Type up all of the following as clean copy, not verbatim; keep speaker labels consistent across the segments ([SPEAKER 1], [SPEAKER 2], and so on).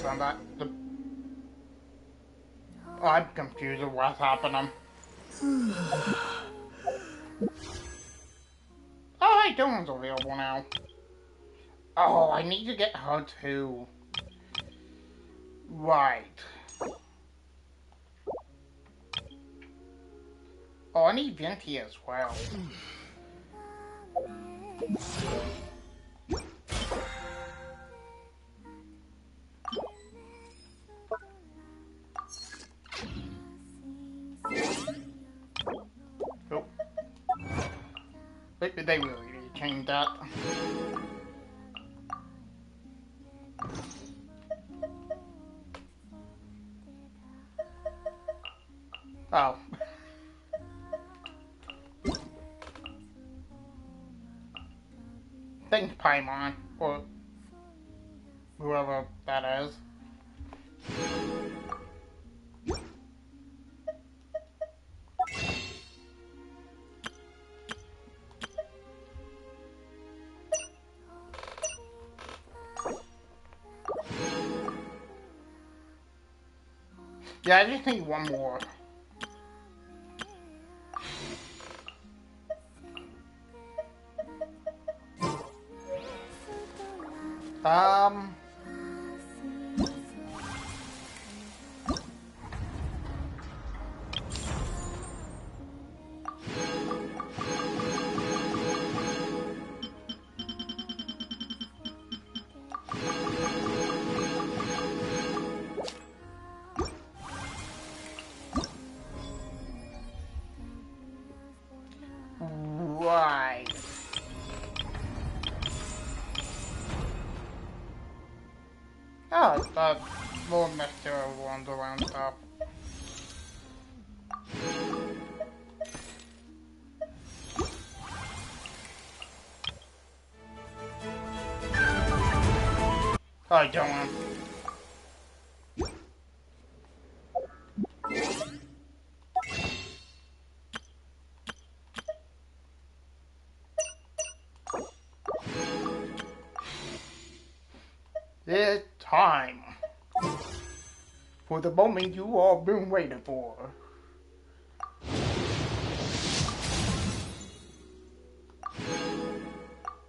[SPEAKER 1] understand that. I'm confused with what's happening. Oh, hey, Dawn's available now. Oh, I need to get her too. Right. Oh, I need Venti as well. Oh. They really need to change that. Oh. Thanks, Paimon, or whoever that is. Yeah, I just need one more. Right. Oh, the little Mr. Wonderland stuff. Oh, don't. It's time for the moment you all been waiting for.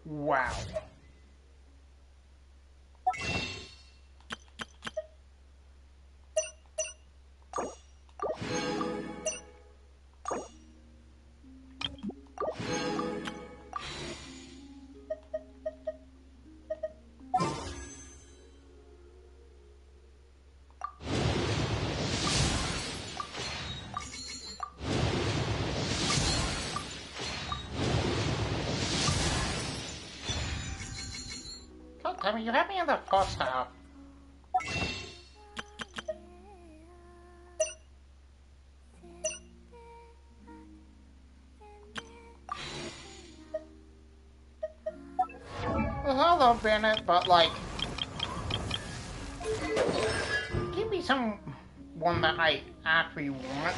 [SPEAKER 1] Wow. God damn it, you had me in the first half. Hello, Bennett, but like, give me some one that I actually want.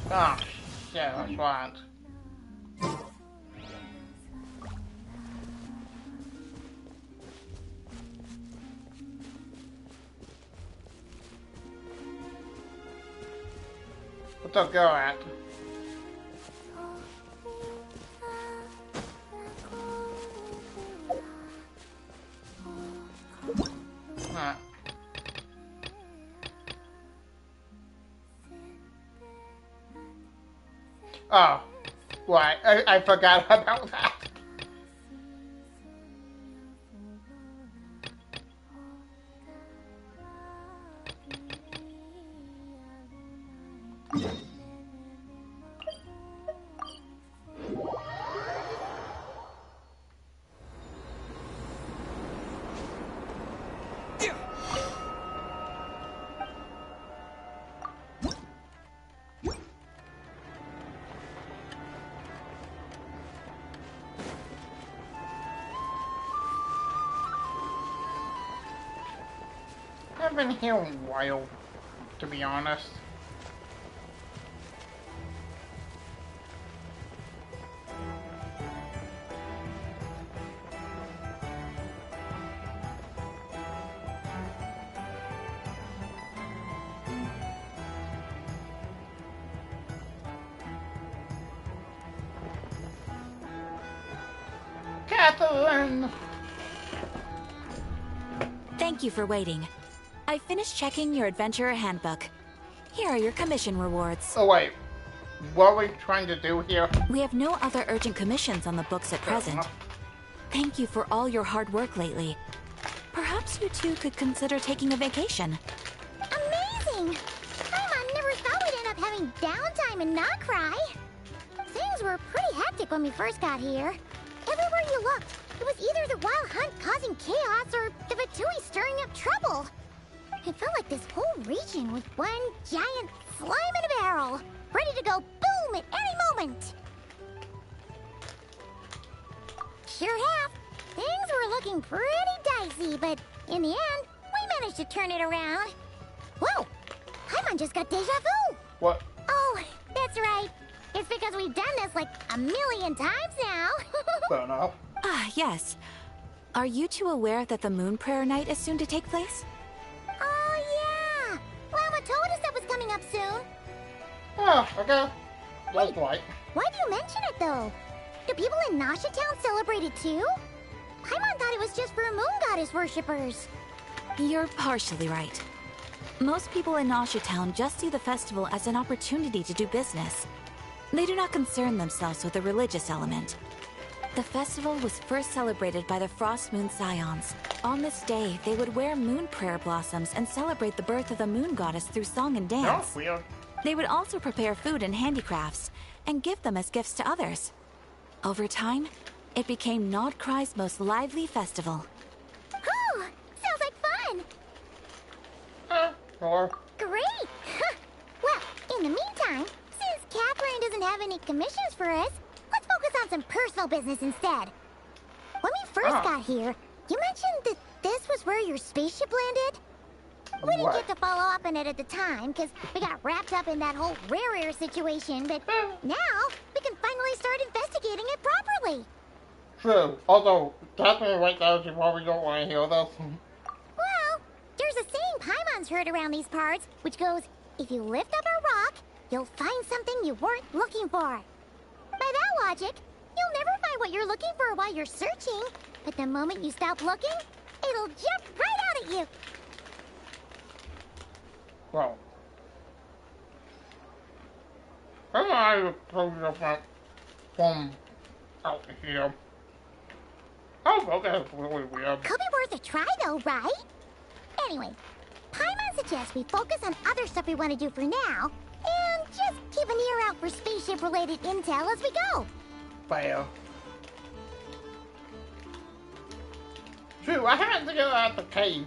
[SPEAKER 1] Oh, shit, that's right. What's up, go at? Oh, right, I forgot about that. I haven't been here in a while, to be honest. Catherine!
[SPEAKER 2] Thank you for waiting. I finished checking your adventurer handbook. Here are your commission rewards.
[SPEAKER 1] Oh wait, what are we trying to do here?
[SPEAKER 2] We have no other urgent commissions on the books at present. Thank you for all your hard work lately. Perhaps you two could consider taking a vacation.
[SPEAKER 3] Amazing! Paimon never thought we'd end up having downtime and not cry. Things were pretty hectic when we first got here. Everywhere you looked, it was either the wild hunt causing chaos or the Vatui stirring up trouble. It felt like this whole region was one giant slime in a barrel, ready to go boom at any moment. Sure have. Things were looking pretty dicey, but in the end, we managed to turn it around. Whoa! Paimon just got deja vu!
[SPEAKER 1] What?
[SPEAKER 3] Oh, that's right. It's because we've done this like a million times now.
[SPEAKER 1] Fair enough.
[SPEAKER 2] Ah, yes. Are you two aware that the Moon Prayer Night is soon to take place?
[SPEAKER 3] Oh, yeah! Llama told us that was coming up soon.
[SPEAKER 1] Oh, okay. That's right.
[SPEAKER 3] Why do you mention it, though? Do people in Nasha Town celebrate it, too? Paimon thought it was just for moon goddess worshippers.
[SPEAKER 2] You're partially right. Most people in Nasha Town just see the festival as an opportunity to do business. They do not concern themselves with the religious element. The festival was first celebrated by the Frost Moon Scions. On this day, they would wear moon prayer blossoms and celebrate the birth of the moon goddess through song and
[SPEAKER 1] No,
[SPEAKER 2] dance.
[SPEAKER 1] weird.
[SPEAKER 2] They would also prepare food and handicrafts and give them as gifts to others. Over time, it became Nod Cry's most lively festival.
[SPEAKER 3] Oh, sounds like fun.
[SPEAKER 1] Sure.
[SPEAKER 3] Great. Well, in the meantime, since Catherine doesn't have any commissions for us, let's focus on some personal business instead. When we first got here, you mentioned that this was where your spaceship landed? We didn't get to follow up on it at the time, because we got wrapped up in that whole rare situation, but now we can finally start investigating it properly.
[SPEAKER 1] True. Although, Catherine right now, she probably don't want to hear this.
[SPEAKER 3] Well, there's a saying Paimon's heard around these parts, which goes, if you lift up a rock, you'll find something you weren't looking for. By that logic, you'll never find what you're looking for while you're searching, but the moment you stop looking, it'll jump right out at you.
[SPEAKER 1] Well. I told you about from out here. Oh, okay, that's really weird.
[SPEAKER 3] Could be worth a try though, right? Anyway, Paimon suggests we focus on other stuff we want to do for now, and just keep an ear out for spaceship-related intel as we go.
[SPEAKER 1] Fair. True, I had to go out the cave.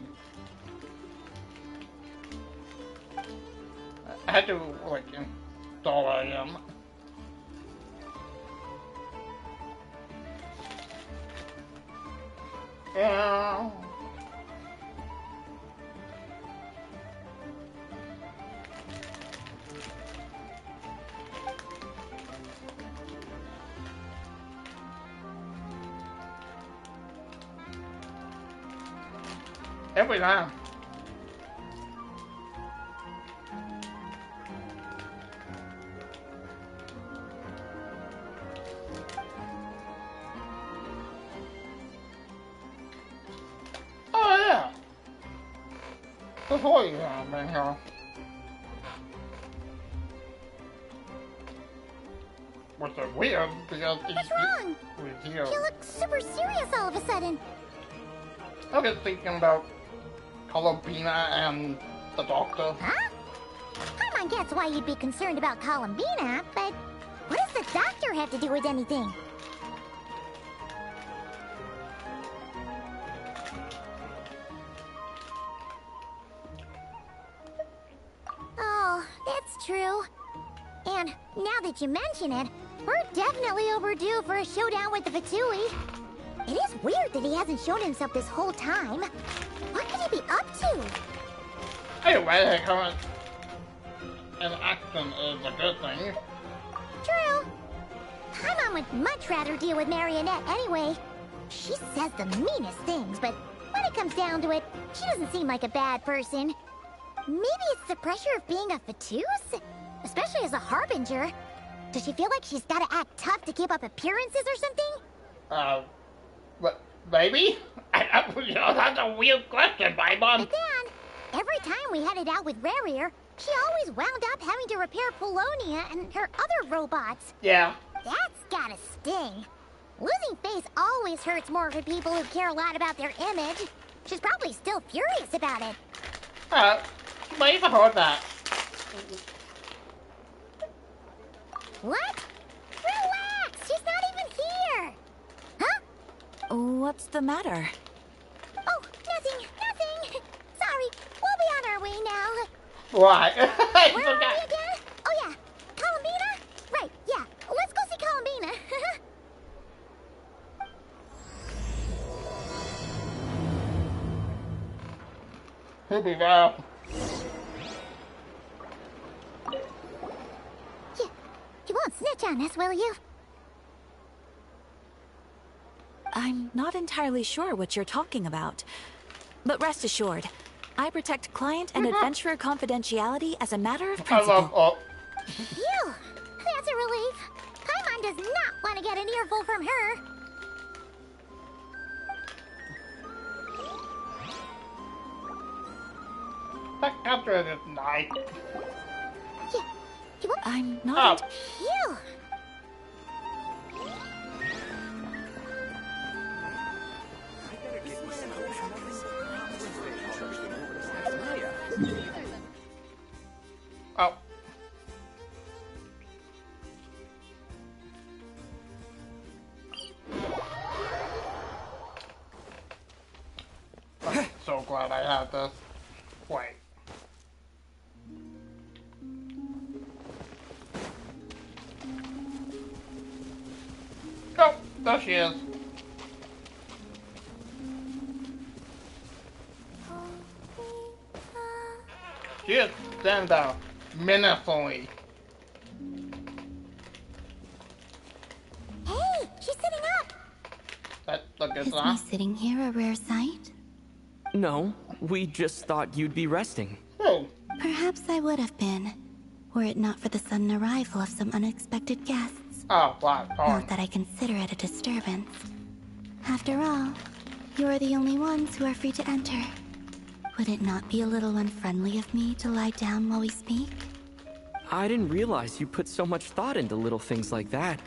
[SPEAKER 1] I had to, like, install a, Yeah. Every time. Oh yeah. That's all you have, man. Which is weird because
[SPEAKER 3] What's wrong?
[SPEAKER 1] he's here.
[SPEAKER 3] You look super serious all of a sudden.
[SPEAKER 1] I was thinking about Columbina and the doctor.
[SPEAKER 3] Huh? Paimon gets why you'd be concerned about Columbina, but what does the doctor have to do with anything? Oh, that's true. And now that you mention it, we're definitely overdue for a showdown with the Vatui. It is weird that he hasn't shown himself this whole time. What could he be up to?
[SPEAKER 1] Anyway, current an action is a good thing.
[SPEAKER 3] True. Paimon would much rather deal with Marionette anyway. She says the meanest things, but when it comes down to it, she doesn't seem like a bad person. Maybe it's the pressure of being a Fatus? Especially as a Harbinger. Does she feel like she's gotta act tough to keep up appearances or something?
[SPEAKER 1] But, baby? You know, that's a weird question, Paimon.
[SPEAKER 3] But then, every time we headed out with Rarier, she always wound up having to repair Polonia and her other robots.
[SPEAKER 1] Yeah.
[SPEAKER 3] That's gotta sting. Losing face always hurts more for people who care a lot about their image. She's probably still furious about it.
[SPEAKER 1] You might even heard that.
[SPEAKER 3] What? Relax! She's not even here! Huh?
[SPEAKER 2] What's the matter?
[SPEAKER 3] Oh, nothing. Sorry, we'll be on our way now.
[SPEAKER 1] Why? I
[SPEAKER 3] Where are
[SPEAKER 1] forgot.
[SPEAKER 3] we again? Oh yeah, Columbina? Right, yeah. Let's go see Columbina.
[SPEAKER 1] He'll be well.
[SPEAKER 3] You won't snitch on us, will you?
[SPEAKER 2] I'm not entirely sure what you're talking about. But rest assured, I protect client and adventurer confidentiality as a matter of
[SPEAKER 1] I
[SPEAKER 2] principle.
[SPEAKER 1] love all.
[SPEAKER 3] Phew, that's a relief. Paimon does not want to get an earful from her.
[SPEAKER 1] That after this night.
[SPEAKER 3] You won't...
[SPEAKER 2] I'm not.
[SPEAKER 3] Phew.
[SPEAKER 1] Oh. I'm so glad I had this. Wait. Oh, there she is. She is standing there menacingly.
[SPEAKER 3] Hey, she's sitting up.
[SPEAKER 1] That's a good
[SPEAKER 4] Is me
[SPEAKER 1] sign.
[SPEAKER 4] sitting here a rare sight?
[SPEAKER 5] No, we just thought you'd be resting.
[SPEAKER 1] Oh,
[SPEAKER 4] Perhaps I would have been, were it not for the sudden arrival of some unexpected guests.
[SPEAKER 1] oh, wow.
[SPEAKER 4] Not that I consider it a disturbance. After all, you are the only ones who are free to enter. Would it not be a little unfriendly of me to lie down while we speak?
[SPEAKER 5] I didn't realize you put so much thought into little things like that.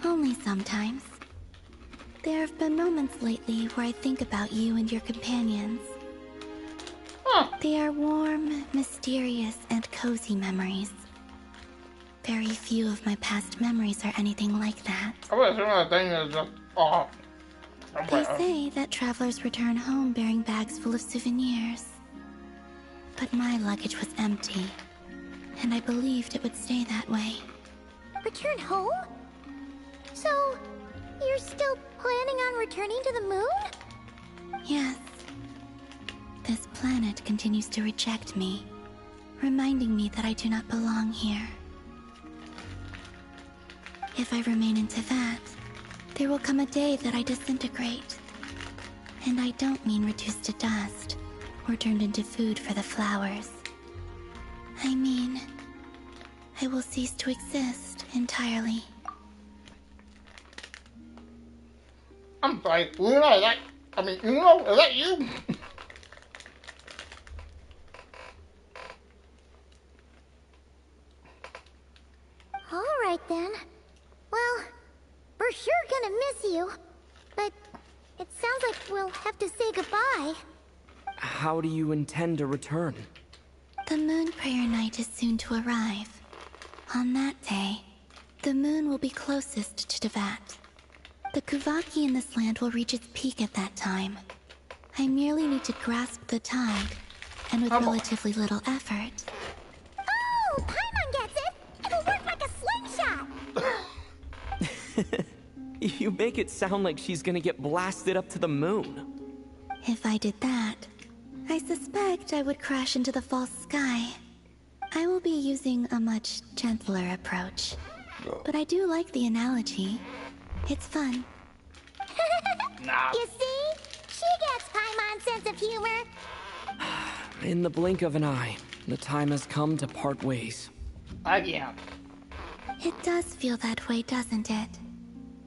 [SPEAKER 4] Only sometimes. There have been moments lately where I think about you and your companions.
[SPEAKER 1] Huh.
[SPEAKER 4] They are warm, mysterious, and cozy memories. Very few of my past memories are anything like that.
[SPEAKER 1] I would assume that thing is just off.
[SPEAKER 4] They say that travelers return home bearing bags full of souvenirs. But my luggage was empty, and I believed it would stay that way.
[SPEAKER 3] Return home? So, you're still planning on returning to the moon?
[SPEAKER 4] Yes. This planet continues to reject me, reminding me that I do not belong here. If I remain in Teyvat, there will come a day that I disintegrate. And I don't mean reduced to dust, or turned into food for the flowers. I mean, I will cease to exist entirely.
[SPEAKER 1] I'm sorry, Luna, is that... I mean, Uno, is that you?
[SPEAKER 3] Alright then. Well, we're sure gonna miss you. But it sounds like we'll have to say goodbye.
[SPEAKER 5] How do you intend to return?
[SPEAKER 4] The moon prayer night is soon to arrive. On that day, the moon will be closest to Teyvat. The Kuvaki in this land will reach its peak at that time. I merely need to grasp the tide, and with relatively little effort.
[SPEAKER 3] Oh, Paimon gets it! It'll work like a slingshot!
[SPEAKER 5] You make it sound like she's gonna get blasted up to the moon.
[SPEAKER 4] If I did that, I suspect I would crash into the false sky. I will be using a much gentler approach. But I do like the analogy. It's fun.
[SPEAKER 1] Nah.
[SPEAKER 3] You see? She gets Paimon's sense of humor.
[SPEAKER 5] In the blink of an eye, the time has come to part ways.
[SPEAKER 1] Again.
[SPEAKER 4] It does feel that way, doesn't it?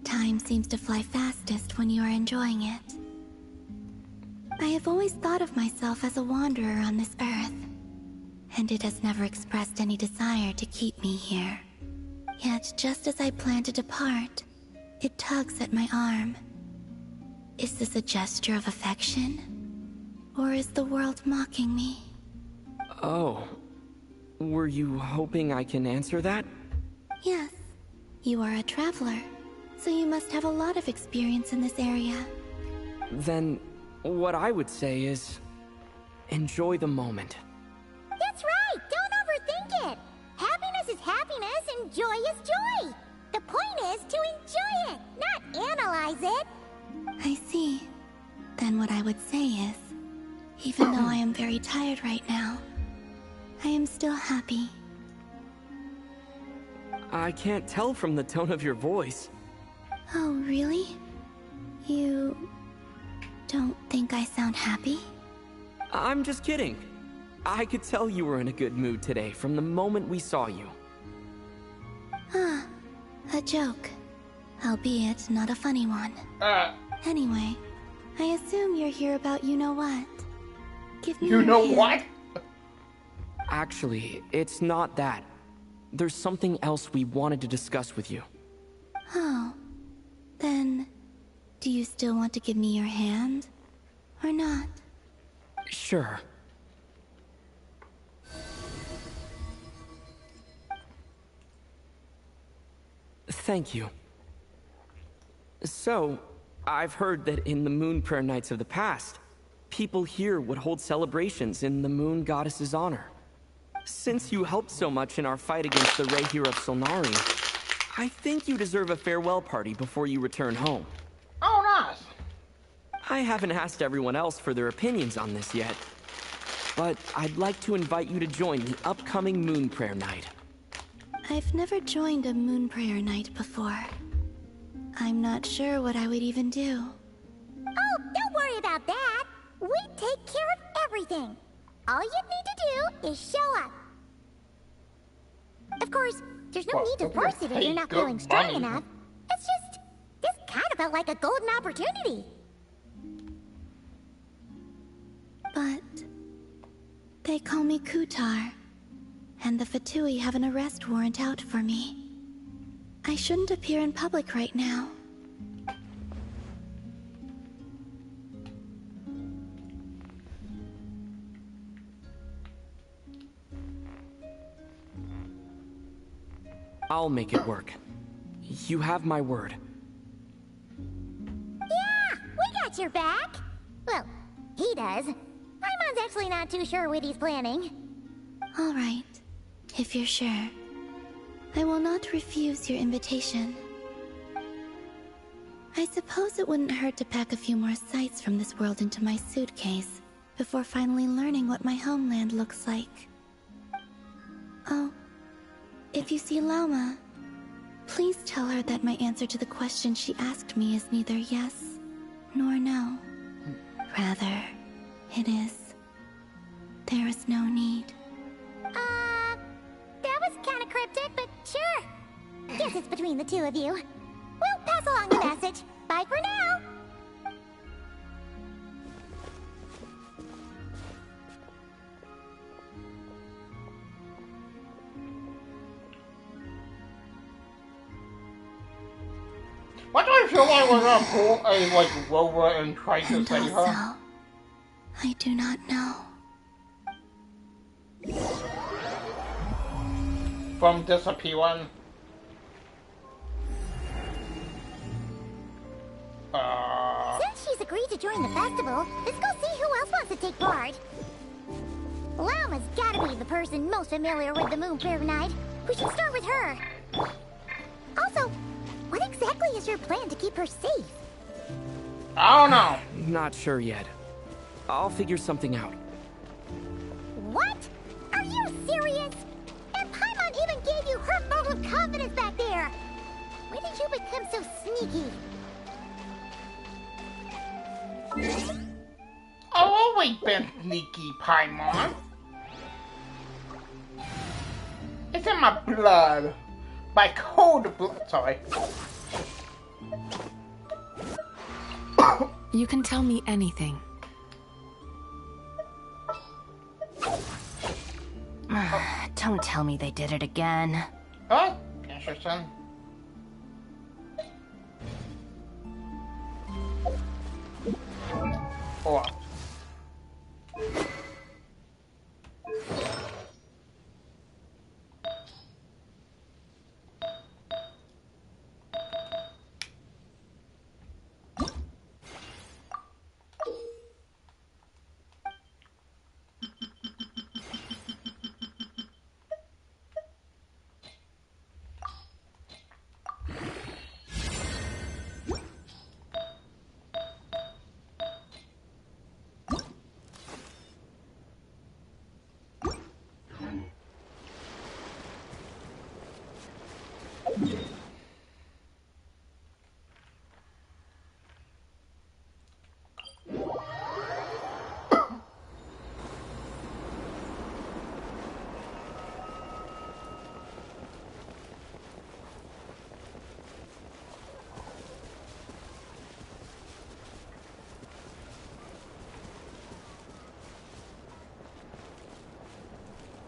[SPEAKER 4] Time seems to fly fastest when you are enjoying it. I have always thought of myself as a wanderer on this earth, and it has never expressed any desire to keep me here. Yet, just as I plan to depart, it tugs at my arm. Is this a gesture of affection? Or is the world mocking me?
[SPEAKER 5] Oh. Were you hoping I can answer that?
[SPEAKER 4] Yes. You are a traveler, so you must have a lot of experience in this area.
[SPEAKER 5] Then, what I would say is... enjoy the moment.
[SPEAKER 3] That's right! Don't overthink it! Happiness is happiness and joy is joy! The point is to enjoy it, not analyze it!
[SPEAKER 4] I see. Then what I would say is, even though I am very tired right now, I am still happy.
[SPEAKER 5] I can't tell from the tone of your voice.
[SPEAKER 4] Oh, really? You don't think I sound happy?
[SPEAKER 5] I'm just kidding. I could tell you were in a good mood today from the moment we saw you.
[SPEAKER 4] Ah, a joke. Albeit not a funny one. Anyway, I assume you're here about you-know-what. Give me
[SPEAKER 1] You
[SPEAKER 4] your
[SPEAKER 1] know
[SPEAKER 4] hand.
[SPEAKER 1] what?
[SPEAKER 5] Actually, it's not that. There's something else we wanted to discuss with you.
[SPEAKER 4] Oh. Then, do you still want to give me your hand? Or not?
[SPEAKER 5] Sure. Thank you. So, I've heard that in the Moon Prayer Nights of the past, people here would hold celebrations in the Moon Goddess's honor. Since you helped so much in our fight against the Rehir of Solnari, I think you deserve a farewell party before you return home.
[SPEAKER 1] Oh, nice.
[SPEAKER 5] I haven't asked everyone else for their opinions on this yet, but I'd like to invite you to join the upcoming Moon Prayer Night.
[SPEAKER 4] I've never joined a moon prayer night before. I'm not sure what I would even do.
[SPEAKER 3] Oh, don't worry about that! We take care of everything! All you need to do is show up. Of course, there's no
[SPEAKER 1] Well,
[SPEAKER 3] need to
[SPEAKER 1] don't
[SPEAKER 3] force it if
[SPEAKER 1] pay
[SPEAKER 3] you're not
[SPEAKER 1] good
[SPEAKER 3] feeling strong
[SPEAKER 1] money.
[SPEAKER 3] enough. It's just, this kind of felt like a golden opportunity.
[SPEAKER 4] But they call me Kutar, and the Fatui have an arrest warrant out for me. I shouldn't appear in public right now.
[SPEAKER 5] I'll make it work. You have my word.
[SPEAKER 3] Yeah, we got your back. Well, he does. Paimon's actually not too sure what he's planning.
[SPEAKER 4] All right, if you're sure. I will not refuse your invitation. I suppose it wouldn't hurt to pack a few more sights from this world into my suitcase before finally learning what my homeland looks like. Oh, if you see Lauma, please tell her that my answer to the question she asked me is neither yes nor no. Rather, it is, there is no need.
[SPEAKER 3] That was kind of cryptic, but sure. Guess it's between the two of you. We'll pass along the message. Bye for now.
[SPEAKER 1] What do I feel like we're gonna pull a, like, rover and try to
[SPEAKER 4] And
[SPEAKER 1] save her?
[SPEAKER 4] also, I do not know.
[SPEAKER 1] From disappearing?
[SPEAKER 3] Since she's agreed to join the festival, let's go see who else wants to take part. Lauma's gotta be the person most familiar with the Moon Prayer Night. We should start with her. Also, what exactly is your plan to keep her safe?
[SPEAKER 1] I don't know.
[SPEAKER 5] Not sure yet. I'll figure something out.
[SPEAKER 3] What? Are you serious? And Paimon even gave you her vote of confidence back there. When did you become so sneaky?
[SPEAKER 1] Oh, ain't been sneaky, Paimon. It's in my blood. My cold blood. Sorry.
[SPEAKER 6] You can tell me anything.
[SPEAKER 7] Don't tell me they did it again.
[SPEAKER 1] Oh, interesting. Oh.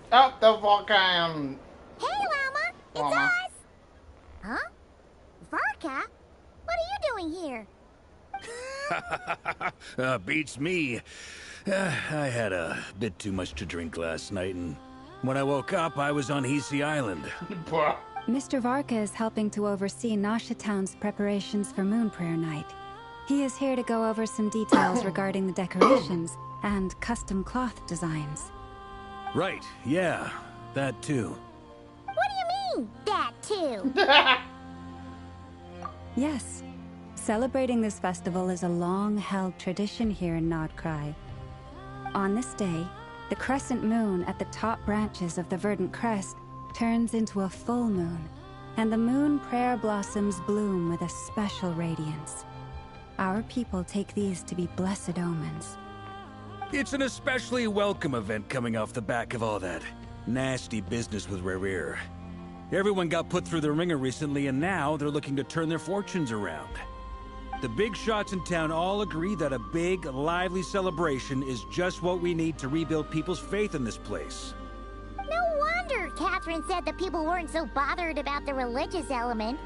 [SPEAKER 1] Oh, the volcano.
[SPEAKER 3] Hey, Llama! It's
[SPEAKER 1] Llama.
[SPEAKER 3] us! Huh? Varka? What are you doing here?
[SPEAKER 8] Beats me. I had a bit too much to drink last night, and when I woke up, I was on Hisi Island.
[SPEAKER 1] Bruh.
[SPEAKER 9] Mr. Varka is helping to oversee Nasha Town's preparations for Moon Prayer Night. He is here to go over some details regarding the decorations and custom cloth designs.
[SPEAKER 8] Right, yeah, that too.
[SPEAKER 3] What do you mean, that too?
[SPEAKER 9] Yes, celebrating this festival is a long-held tradition here in Nodcry. On this day, the crescent moon at the top branches of the verdant crest turns into a full moon, and the moon prayer blossoms bloom with a special radiance. Our people take these to be blessed omens.
[SPEAKER 8] It's an especially welcome event coming off the back of all that nasty business with Rare. Everyone got put through the ringer recently, and now they're looking to turn their fortunes around. The big shots in town all agree that a big, lively celebration is just what we need to rebuild people's faith in this place.
[SPEAKER 3] No wonder Catherine said that people weren't so bothered about the religious element.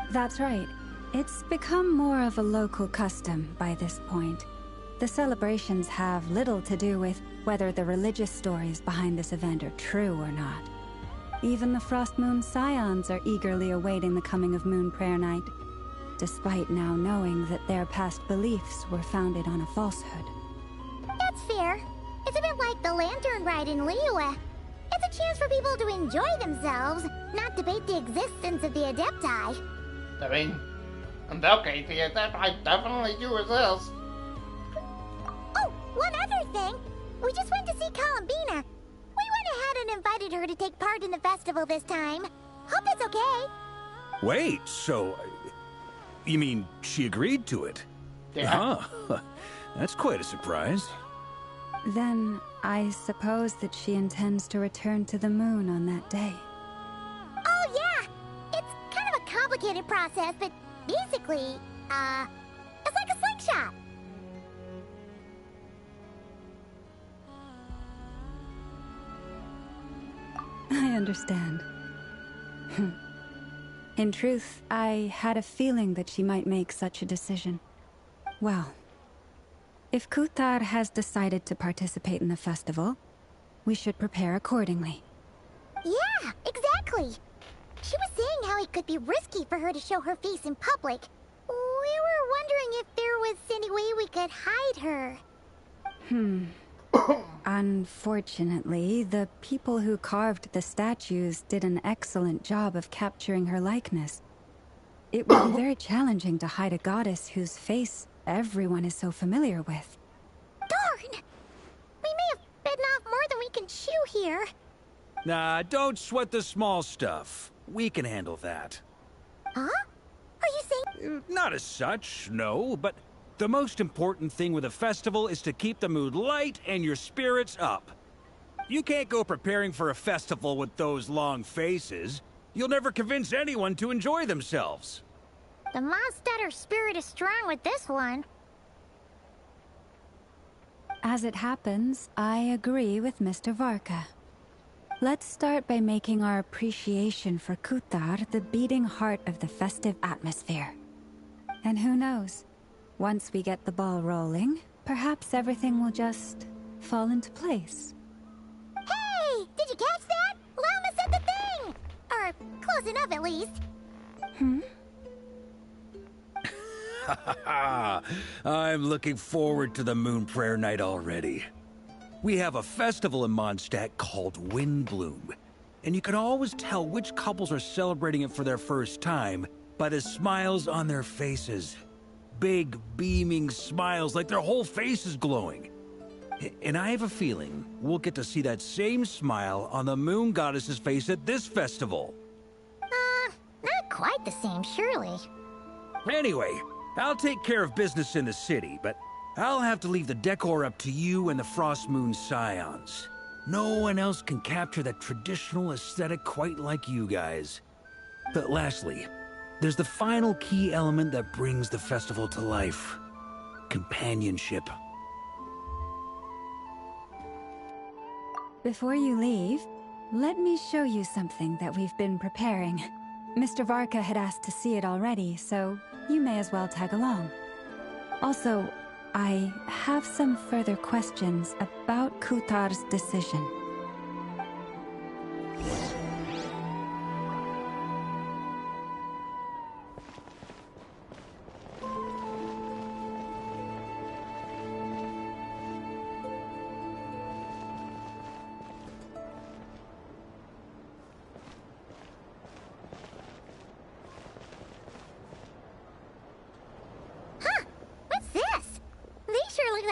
[SPEAKER 9] That's right. It's become more of a local custom by this point. The celebrations have little to do with whether the religious stories behind this event are true or not. Even the Frost Moon Scions are eagerly awaiting the coming of Moon Prayer Night, despite now knowing that their past beliefs were founded on a falsehood.
[SPEAKER 3] That's fair. It's a bit like the Lantern Ride in Liyue. It's a chance for people to enjoy themselves, not debate the existence of the Adepti.
[SPEAKER 1] I mean, in that case, I definitely do resist.
[SPEAKER 3] Oh, one other thing. We just went to see Columbina. We went ahead and invited her to take part in the festival this time. Hope it's okay.
[SPEAKER 8] Wait, so... you mean she agreed to it?
[SPEAKER 1] Yeah.
[SPEAKER 8] Huh. That's quite a surprise.
[SPEAKER 9] Then, I suppose that she intends to return to the moon on that day.
[SPEAKER 3] Oh, yeah. It's kind of a complicated process, but basically, it's like a slingshot.
[SPEAKER 9] I understand. In truth, I had a feeling that she might make such a decision. Well, if Kutar has decided to participate in the festival, we should prepare accordingly.
[SPEAKER 3] Yeah, exactly. She was saying how it could be risky for her to show her face in public. We were wondering if there was any way we could hide her.
[SPEAKER 9] Unfortunately, the people who carved the statues did an excellent job of capturing her likeness. It would be very challenging to hide a goddess whose face everyone is so familiar with.
[SPEAKER 3] Darn! We may have bitten off more than we can chew here.
[SPEAKER 8] Nah, don't sweat the small stuff. We can handle that.
[SPEAKER 3] Huh? Are you saying...
[SPEAKER 8] Not as such, no, but The most important thing with a festival is to keep the mood light and your spirits up. You can't go preparing for a festival with those long faces. You'll never convince anyone to enjoy themselves.
[SPEAKER 3] The Mondstatter spirit is strong with this one.
[SPEAKER 9] As it happens, I agree with Mr. Varka. Let's start by making our appreciation for Kutar the beating heart of the festive atmosphere. And who knows? Once we get the ball rolling, perhaps everything will just fall into place.
[SPEAKER 3] Hey! Did you catch that? Llama said the thing! Or close enough at least.
[SPEAKER 8] I'm looking forward to the Moon Prayer Night already. We have a festival in Mondstadt called Windbloom, and you can always tell which couples are celebrating it for their first time by the smiles on their faces. Big, beaming smiles like their whole face is glowing. And I have a feeling we'll get to see that same smile on the Moon Goddess's face at this festival.
[SPEAKER 3] Not quite the same, surely.
[SPEAKER 8] Anyway, I'll take care of business in the city, but I'll have to leave the decor up to you and the Frost Moon Scions. No one else can capture that traditional aesthetic quite like you guys. But lastly, there's the final key element that brings the festival to life. Companionship.
[SPEAKER 9] Before you leave, let me show you something that we've been preparing. Mr. Varka had asked to see it already, so you may as well tag along. Also, I have some further questions about Kutar's decision.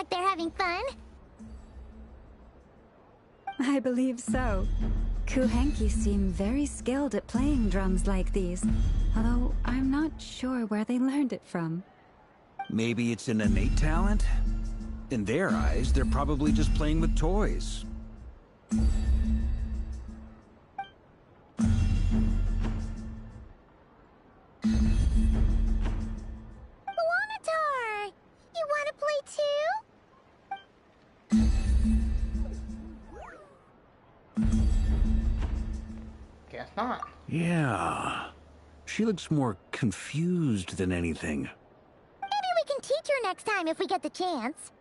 [SPEAKER 3] They're having fun.
[SPEAKER 9] I believe so. Kuhenki seem very skilled at playing drums like these, although I'm not sure where they learned it from.
[SPEAKER 8] Maybe it's an innate talent? In their eyes, they're probably just playing with toys.
[SPEAKER 3] Wanatar! You want to play too?
[SPEAKER 1] Guess not.
[SPEAKER 8] Yeah. She looks more confused than anything.
[SPEAKER 3] Maybe we can teach her next time if we get the chance.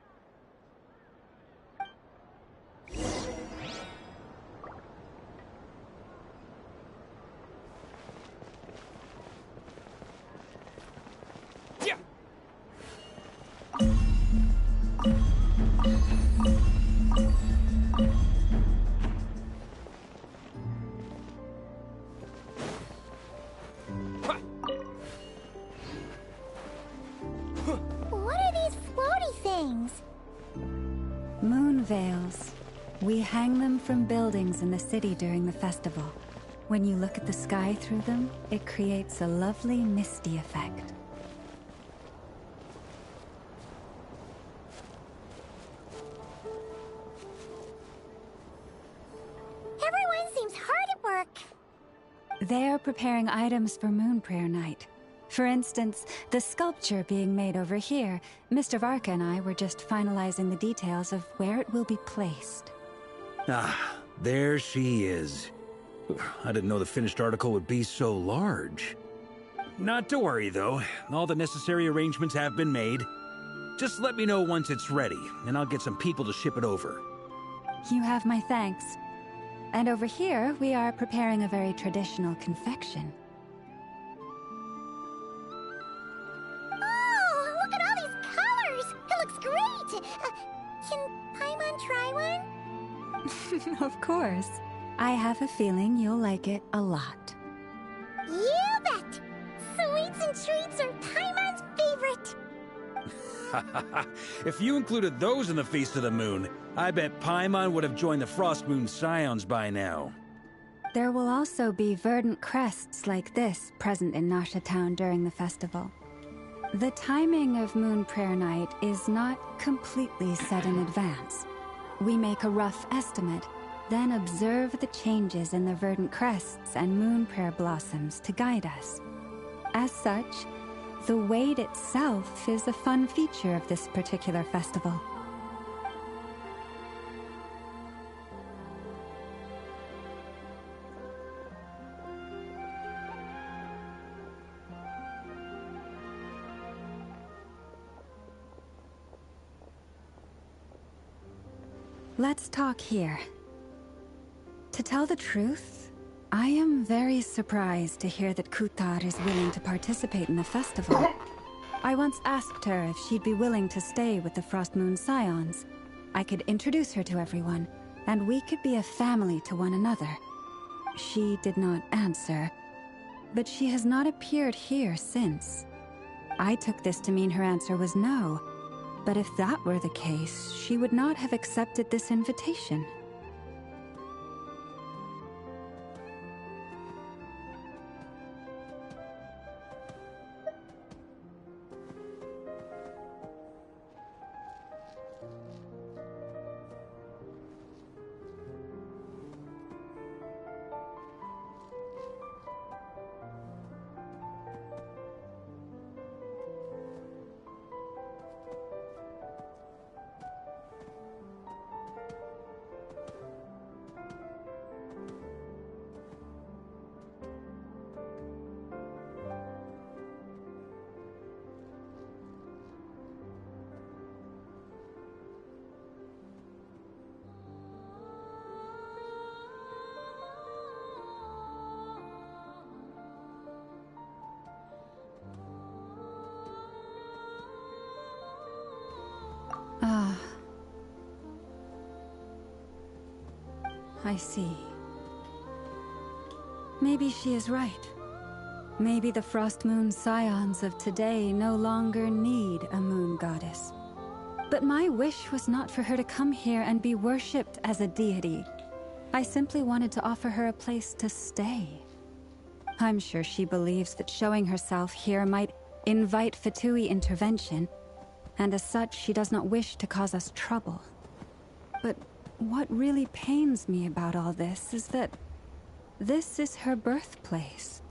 [SPEAKER 5] Yeah.
[SPEAKER 3] What are these floaty things?
[SPEAKER 9] Moon veils. We hang them from buildings in the city during the festival. When you look at the sky through them, it creates a lovely misty effect.
[SPEAKER 3] Everyone seems hard at work.
[SPEAKER 9] They're preparing items for Moon Prayer Night. For instance, the sculpture being made over here, Mr. Varka and I were just finalizing the details of where it will be placed.
[SPEAKER 8] Ah, there she is. I didn't know the finished article would be so large. Not to worry, though. All the necessary arrangements have been made. Just let me know once it's ready, and I'll get some people to ship it over.
[SPEAKER 9] You have my thanks. And over here, we are preparing a very traditional confection.
[SPEAKER 3] Oh, look at all these colors! It looks great! Can Paimon try one?
[SPEAKER 9] Of course. I have a feeling you'll like it a lot.
[SPEAKER 3] You bet! Sweets and treats are Paimon's favorite!
[SPEAKER 8] If you included those in the Feast of the Moon, I bet Paimon would have joined the Frost Moon Scions by now.
[SPEAKER 9] There will also be verdant crests like this present in Nasha Town during the festival. The timing of Moon Prayer Night is not completely set in advance. We make a rough estimate, then observe the changes in the verdant crests and moon prayer blossoms to guide us. As such, the wait itself is a fun feature of this particular festival. Let's talk here. To tell the truth, I am very surprised to hear that Kutar is willing to participate in the festival. I once asked her if she'd be willing to stay with the Frost Moon Scions. I could introduce her to everyone, and we could be a family to one another. She did not answer, but she has not appeared here since. I took this to mean her answer was no. But if that were the case, she would not have accepted this invitation. I see. Maybe she is right. Maybe the Frost Moon Scions of today no longer need a moon goddess. But my wish was not for her to come here and be worshipped as a deity. I simply wanted to offer her a place to stay. I'm sure she believes that showing herself here might invite Fatui intervention, and as such she does not wish to cause us trouble. But what really pains me about all this is that this is her birthplace.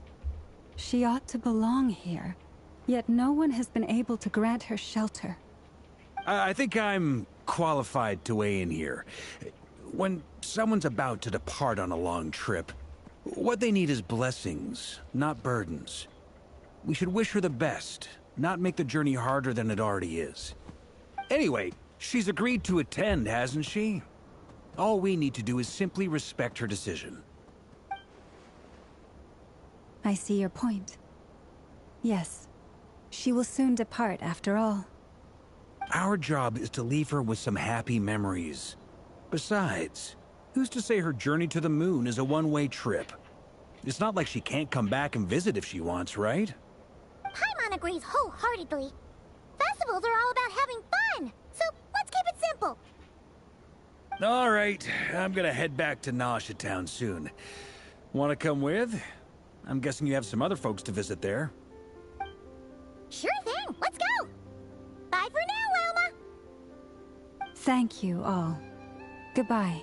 [SPEAKER 9] She ought to belong here, yet no one has been able to grant her shelter.
[SPEAKER 8] I think I'm qualified to weigh in here. When someone's about to depart on a long trip, what they need is blessings, not burdens. We should wish her the best, not make the journey harder than it already is. Anyway, she's agreed to attend, hasn't she? All we need to do is simply respect her decision.
[SPEAKER 9] I see your point. Yes, she will soon depart after all.
[SPEAKER 8] Our job is to leave her with some happy memories. Besides, who's to say her journey to the moon is a one-way trip? It's not like she can't come back and visit if she wants, right?
[SPEAKER 3] Paimon agrees wholeheartedly. Festivals are all about having fun, so let's keep it simple.
[SPEAKER 8] All right, I'm gonna head back to Nausea Town soon. Want to come with? I'm guessing you have some other folks to visit there.
[SPEAKER 3] Sure thing, let's go! Bye for now, Wilma!
[SPEAKER 9] Thank you all. Goodbye.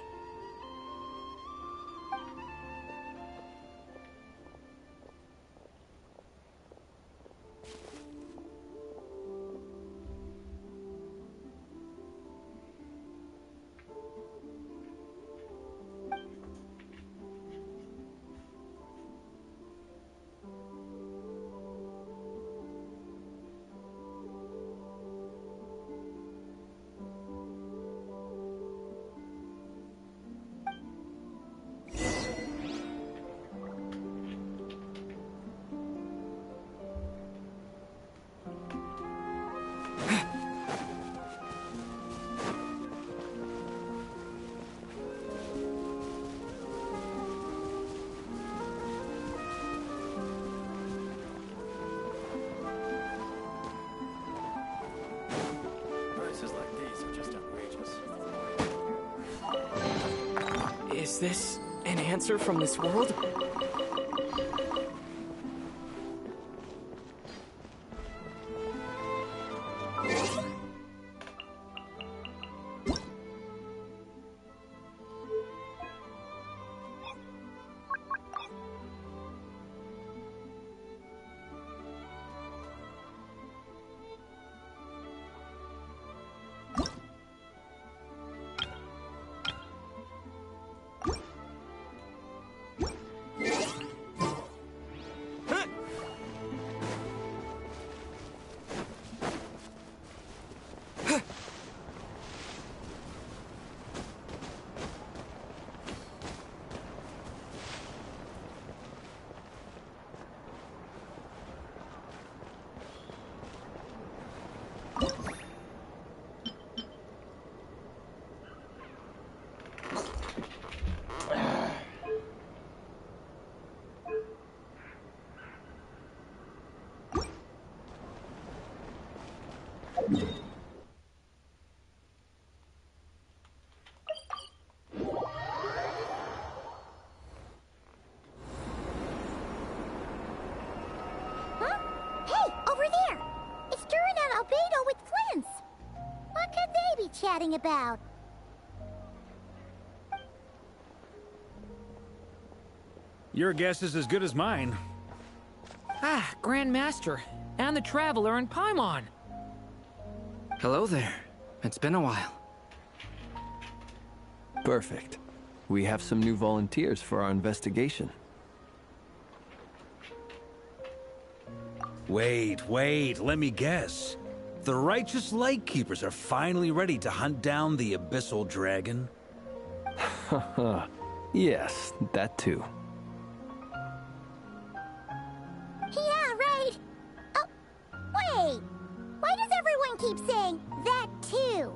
[SPEAKER 5] Is this an answer from this world?
[SPEAKER 3] Huh? Hey, over there! It's Durin and Albedo with Flints! What could they be chatting about?
[SPEAKER 8] Your guess is as good as mine.
[SPEAKER 6] Ah, Grand Master, and the Traveler in Paimon.
[SPEAKER 5] Hello there. It's been a while.
[SPEAKER 10] Perfect. We have some new volunteers for our investigation.
[SPEAKER 8] Wait, let me guess. The righteous Lightkeepers are finally ready to hunt down the Abyssal Dragon?
[SPEAKER 10] Haha. Yes, that too.
[SPEAKER 3] Yeah, right! Oh, wait! Why does everyone keep saying that too?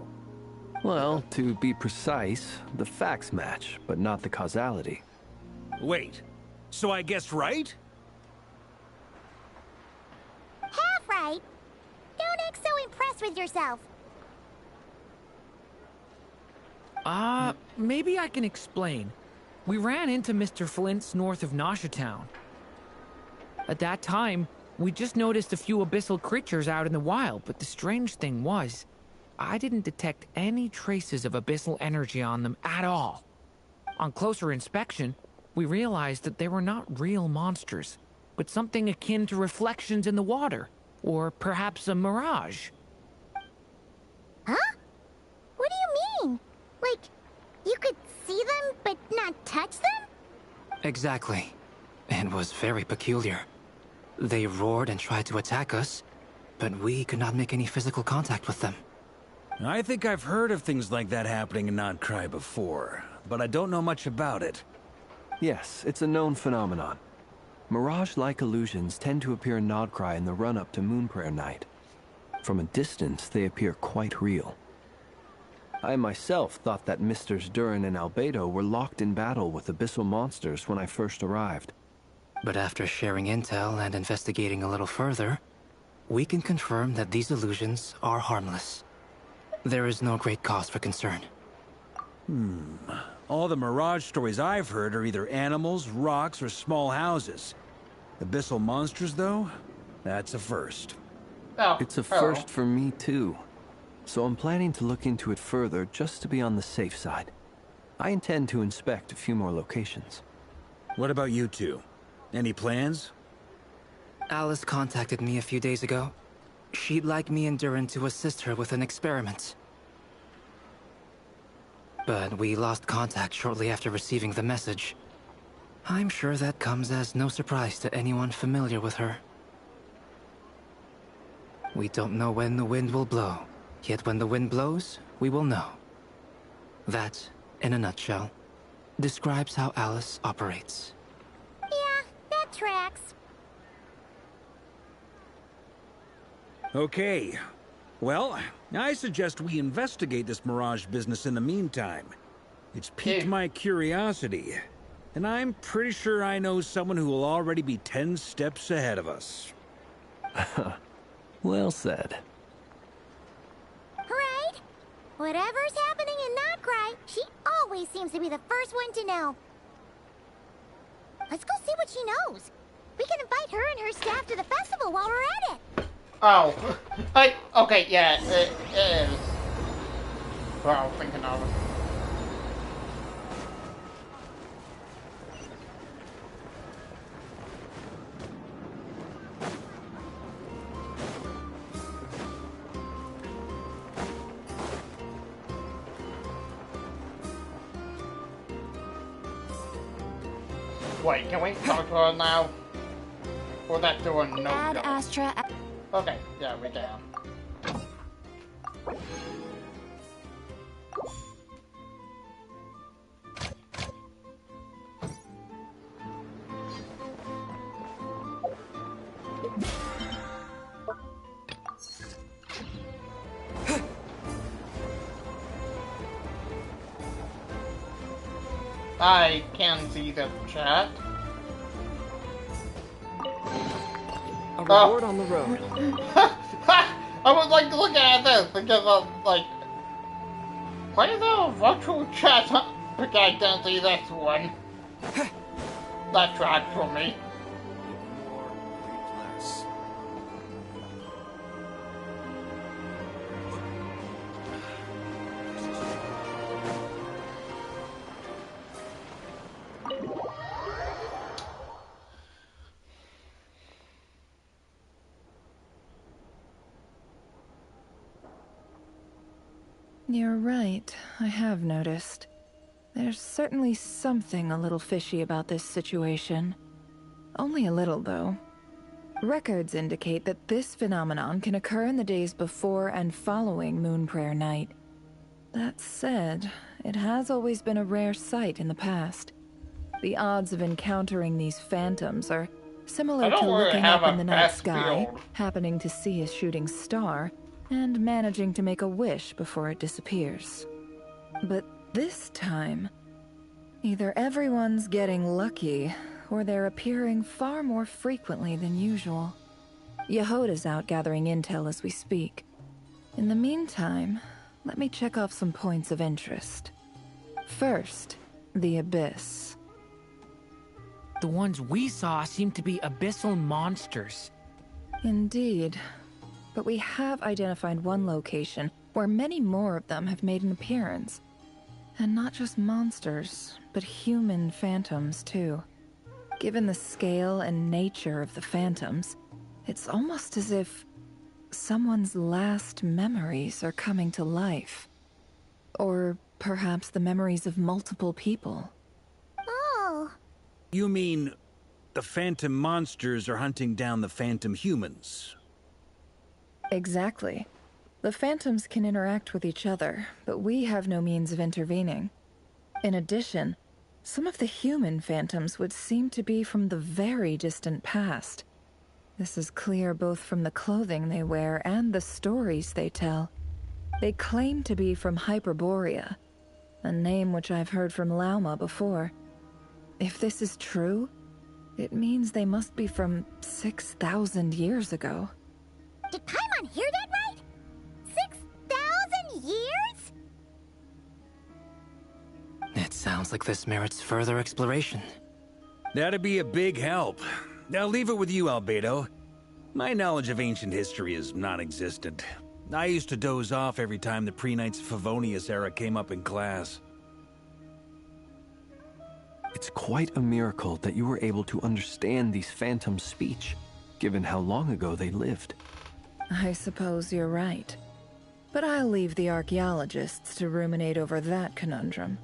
[SPEAKER 10] Well, to be precise, the facts match, but not the causality.
[SPEAKER 8] Wait, so I guessed right?
[SPEAKER 3] Half right! Don't act so impressed with yourself.
[SPEAKER 6] Maybe I can explain. We ran into Mr. Flint's north of Nasha Town. At that time, we just noticed a few abyssal creatures out in the wild, but the strange thing was, I didn't detect any traces of abyssal energy on them at all. On closer inspection, we realized that they were not real monsters, but something akin to reflections in the water, or perhaps a mirage.
[SPEAKER 3] Huh? What do you mean? Like, you could see them, but not touch them?
[SPEAKER 5] Exactly. It was very peculiar. They roared and tried to attack us, but we could not make any physical contact with them.
[SPEAKER 8] I think I've heard of things like that happening in Nodcry before, but I don't know much about it.
[SPEAKER 10] Yes, it's a known phenomenon. Mirage-like illusions tend to appear in Nodcry in the run-up to Moonprayer Night. From a distance, they appear quite real. I myself thought that Misters Durin and Albedo were locked in battle with abyssal monsters when I first arrived.
[SPEAKER 5] But after sharing intel and investigating a little further, we can confirm that these illusions are harmless. There is no great cause for concern.
[SPEAKER 8] All the Mirage stories I've heard are either animals, rocks, or small houses. Abyssal monsters, though? That's a first.
[SPEAKER 1] Oh,
[SPEAKER 10] It's a
[SPEAKER 1] hello.
[SPEAKER 10] first for me, too. So I'm planning to look into it further just to be on the safe side. I intend to inspect a few more locations.
[SPEAKER 8] What about you two? Any plans?
[SPEAKER 5] Alice contacted me a few days ago. She'd like me and Durin to assist her with an experiment. But we lost contact shortly after receiving the message. I'm sure that comes as no surprise to anyone familiar with her. We don't know when the wind will blow, yet when the wind blows, we will know. That, in a nutshell, describes how Alice operates.
[SPEAKER 3] Yeah, that tracks.
[SPEAKER 8] Okay. Well, I suggest we investigate this Mirage business in the meantime. It's piqued my curiosity, and I'm pretty sure I know someone who will already be 10 steps ahead of us.
[SPEAKER 10] Well said.
[SPEAKER 3] Right? Whatever's happening in Nodcry, she always seems to be the first one to know. Let's go see what she knows. We can invite her and her staff to the festival while we're at it.
[SPEAKER 1] Oh, okay, yeah, it is. Well, thinking of it. Wait, can we talk to her now? Or that do a no?
[SPEAKER 2] Add
[SPEAKER 1] go?
[SPEAKER 2] Astra.
[SPEAKER 1] Okay, yeah, we can. I can see the chat.
[SPEAKER 5] A reward on the road.
[SPEAKER 1] I was like looking at this because I'm like, why is there a virtual chat? But I don't see this one. That tracks for me.
[SPEAKER 11] You're right, I have noticed. There's certainly something a little fishy about this situation. Only a little, though. Records indicate that this phenomenon can occur in the days before and following Moon Prayer Night. That said, it has always been a rare sight in the past. The odds of encountering these phantoms are similar to looking up in the night sky, happening to see a shooting star, and managing to make a wish before it disappears. But this time, either everyone's getting lucky, or they're appearing far more frequently than usual. Yehoda's out gathering intel as we speak. In the meantime, let me check off some points of interest. First, the Abyss.
[SPEAKER 6] The ones we saw seem to be abyssal monsters.
[SPEAKER 11] Indeed. But we have identified one location where many more of them have made an appearance. And not just monsters, but human phantoms too. Given the scale and nature of the phantoms, it's almost as if someone's last memories are coming to life. Or perhaps the memories of multiple people.
[SPEAKER 3] Oh.
[SPEAKER 8] You mean the phantom monsters are hunting down the phantom humans?
[SPEAKER 11] Exactly. The phantoms can interact with each other, but we have no means of intervening. In addition, some of the human phantoms would seem to be from the very distant past. This is clear both from the clothing they wear and the stories they tell. They claim to be from Hyperborea, a name which I've heard from Lauma before. If this is true, it means they must be from 6,000 years ago.
[SPEAKER 3] Did Paimon hear that right? 6,000 years?
[SPEAKER 5] It sounds like this merits further exploration.
[SPEAKER 8] That'd be a big help. I'll leave it with you, Albedo. My knowledge of ancient history is non-existent. I used to doze off every time the pre-Knights Favonius era came up in class.
[SPEAKER 10] It's quite a miracle that you were able to understand these phantoms' speech, given how long ago they lived.
[SPEAKER 11] I suppose you're right. But I'll leave the archaeologists to ruminate over that conundrum.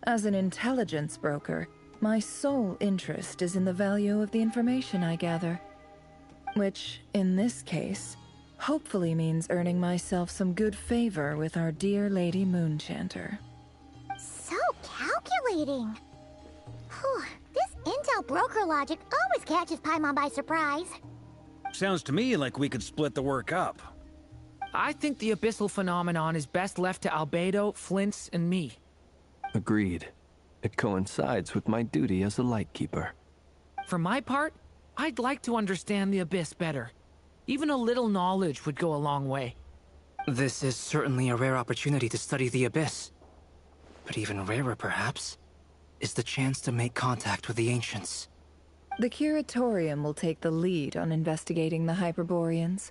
[SPEAKER 11] As an intelligence broker, my sole interest is in the value of the information I gather. Which, in this case, hopefully means earning myself some good favor with our dear Lady Moonchanter.
[SPEAKER 3] So calculating. Whew, this intel broker logic always catches Paimon by surprise.
[SPEAKER 8] Sounds to me like we could split the work up.
[SPEAKER 6] I think the abyssal phenomenon is best left to Albedo, Flint's, and me.
[SPEAKER 10] Agreed. It coincides with my duty as a lightkeeper.
[SPEAKER 6] For my part, I'd like to understand the Abyss better. Even a little knowledge would go a long way.
[SPEAKER 5] This is certainly a rare opportunity to study the Abyss. But even rarer, perhaps, is the chance to make contact with the Ancients.
[SPEAKER 11] The Curatorium will take the lead on investigating the Hyperboreans.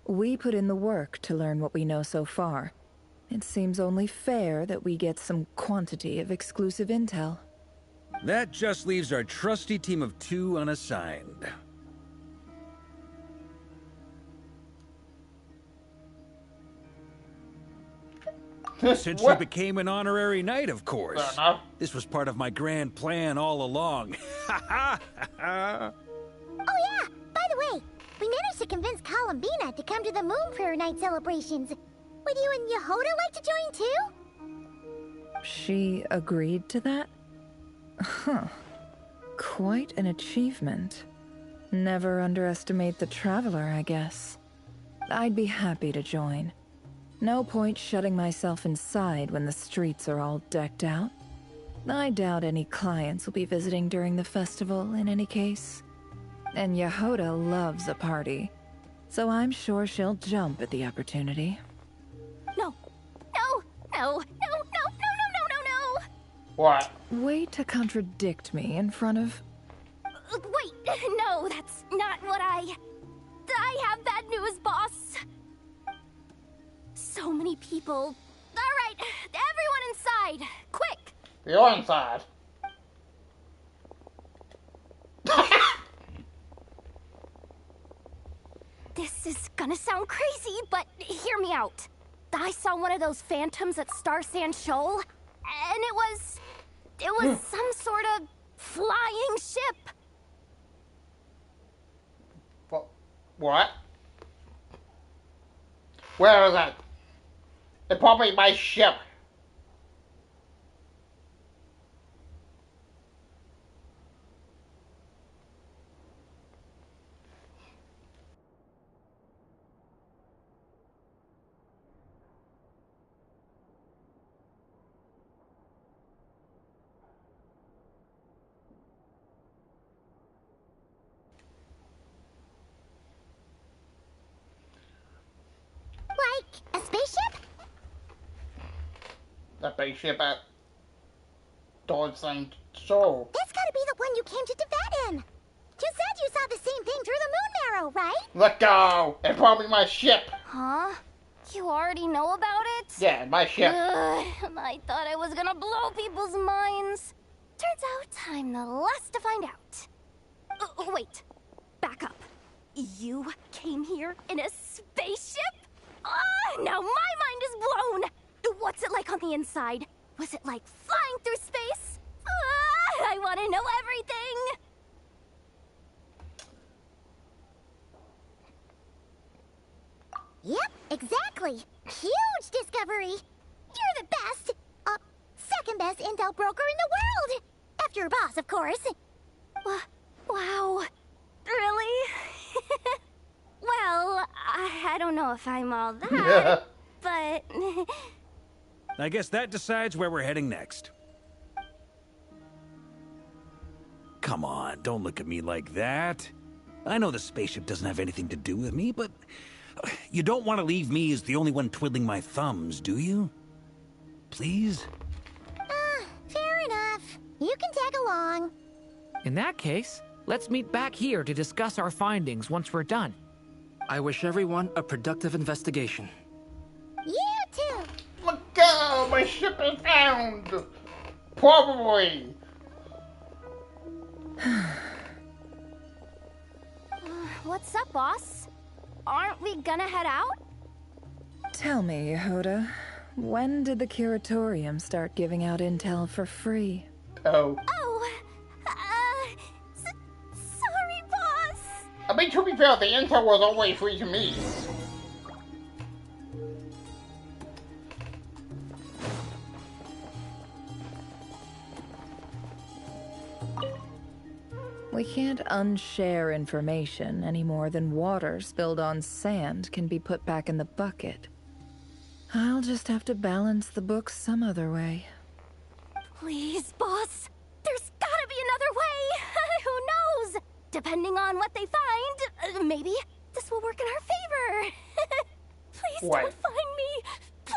[SPEAKER 11] We put in the work to learn what we know so far. It seems only fair that we get some quantity of exclusive intel.
[SPEAKER 8] That just leaves our trusty team of 2 unassigned. Since you became an honorary knight, of course. This was part of my grand plan all along.
[SPEAKER 3] Oh yeah! By the way, we managed to convince Columbina to come to the Moon Prayer Night celebrations. Would you and Yehoda like to join too?
[SPEAKER 11] She agreed to that? Huh. Quite an achievement. Never underestimate the traveler, I guess. I'd be happy to join. No point shutting myself inside when the streets are all decked out. I doubt any clients will be visiting during the festival in any case. And Yehoda loves a party. so I'm sure she'll jump at the opportunity.
[SPEAKER 4] No. No. No. No. No. No. No. No. No.
[SPEAKER 1] What?
[SPEAKER 11] Way to contradict me in front of...
[SPEAKER 4] Wait. No, that's not what I have bad news, boss. So many people. All right, everyone inside. Quick.
[SPEAKER 1] You're inside.
[SPEAKER 4] This is gonna sound crazy, but hear me out. I saw one of those phantoms at Star Sand Shoal, and it was some sort of flying ship.
[SPEAKER 1] What? Where is it? It's probably my ship.
[SPEAKER 3] Like a spaceship?
[SPEAKER 1] The spaceship at Dawson Shoal.
[SPEAKER 3] That's gotta be the one you came to Tibet in. You said you saw the same thing through the moon marrow, right?
[SPEAKER 1] Let go! It's probably my ship.
[SPEAKER 4] Huh? You already know about it?
[SPEAKER 1] Yeah, my ship.
[SPEAKER 4] I thought I was gonna blow people's minds. Turns out I'm the last to find out. Wait. Back up. You came here in a spaceship? Now my mind is blown! What's it like on the inside? Was it like flying through space? I want to know everything!
[SPEAKER 3] Yep, exactly. Huge discovery. You're the best, second best intel broker in the world. After your boss, of course.
[SPEAKER 4] Wow. Really? Well, I don't know if I'm all that, but...
[SPEAKER 8] I guess that decides where we're heading next. Come on, don't look at me like that. I know the spaceship doesn't have anything to do with me, but you don't want to leave me as the only one twiddling my thumbs, do you? Please?
[SPEAKER 3] Fair enough. You can tag along.
[SPEAKER 6] In that case, let's meet back here to discuss our findings once we're done.
[SPEAKER 12] I wish everyone a productive investigation.
[SPEAKER 3] You too.
[SPEAKER 1] Look out! My ship is found! Probably!
[SPEAKER 4] What's up, boss? Aren't we gonna head out?
[SPEAKER 11] Tell me, Yehuda, when did the curatorium start giving out intel for free?
[SPEAKER 1] Oh.
[SPEAKER 4] Sorry, boss.
[SPEAKER 1] I mean, to be fair, the intel was always free to me.
[SPEAKER 11] We can't unshare information any more than water spilled on sand can be put back in the bucket. I'll just have to balance the books some other way.
[SPEAKER 4] Please, boss. There's gotta be another way. Who knows? Depending on what they find, maybe this will work in our favor. Please don't find me. Please.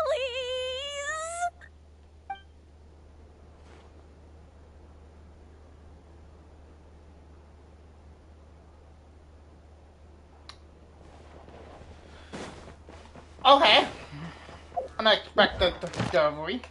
[SPEAKER 1] Okay. Unexpected discovery.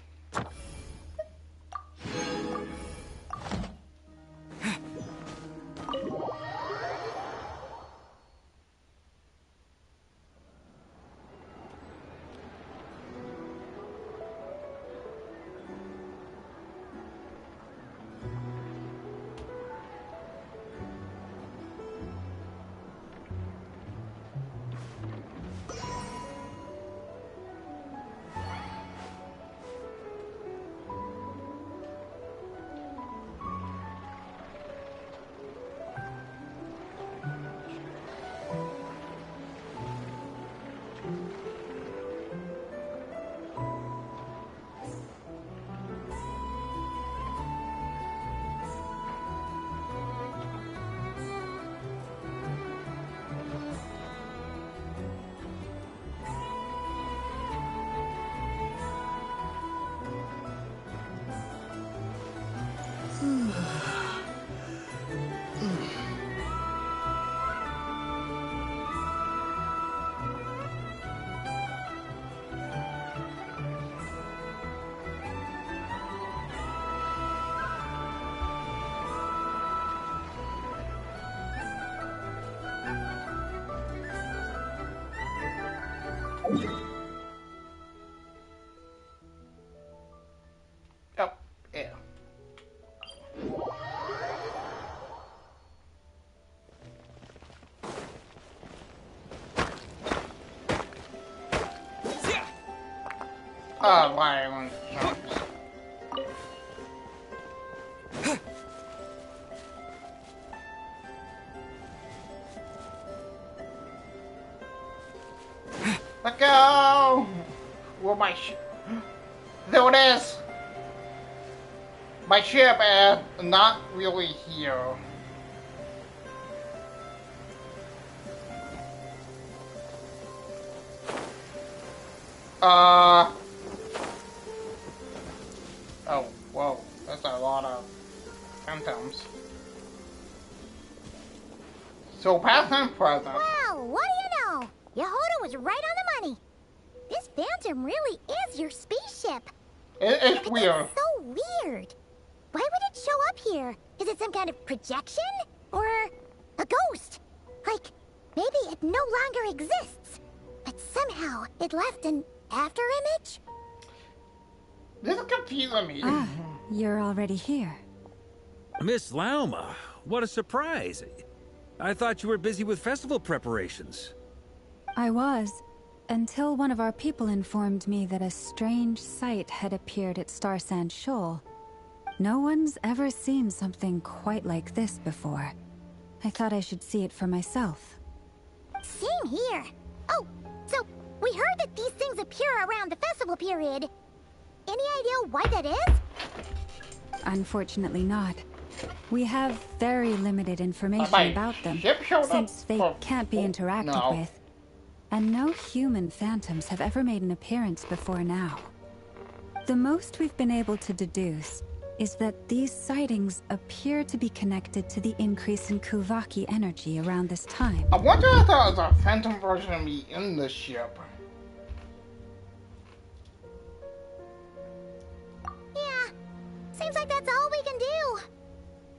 [SPEAKER 1] Oh, yeah. Oh, violent jumps. Let go! Well, my there it is! My ship is not really here. Oh, whoa. That's a lot of phantoms. So past and present.
[SPEAKER 3] Well, what do you know? Yehuda was right on the money. This phantom really is your spaceship.
[SPEAKER 1] It's weird.
[SPEAKER 3] It's so weird. Why would it show up here? Is it some kind of projection? Or a ghost? Like, maybe it no longer exists. But somehow it left an after image?
[SPEAKER 1] This is confusing me.
[SPEAKER 9] Ah, you're already here.
[SPEAKER 8] Miss Lauma, what a surprise. I thought you were busy with festival preparations.
[SPEAKER 9] I was, until one of our people informed me that a strange sight had appeared at Star Sand Shoal. No one's ever seen something quite like this before. I thought I should see it for myself.
[SPEAKER 3] Same here. Oh, so we heard that these things appear around the festival period. Any idea why that is?
[SPEAKER 9] Unfortunately not. We have very limited information about them, since they can't be interacted with. And no human phantoms have ever made an appearance before now. The most we've been able to deduce is that these sightings appear to be connected to the increase in Kuvaki energy around this time.
[SPEAKER 1] I wonder if there's a phantom version of me in this ship.
[SPEAKER 3] Yeah, seems like that's all we can do.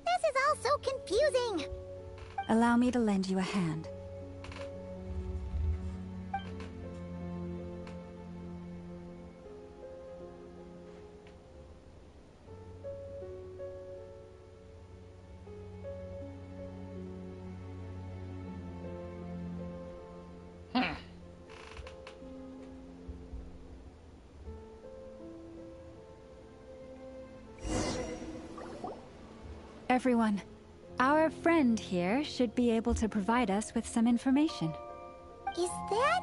[SPEAKER 3] This is all so confusing.
[SPEAKER 9] Allow me to lend you a hand. Everyone, our friend here should be able to provide us with some information.
[SPEAKER 3] Is that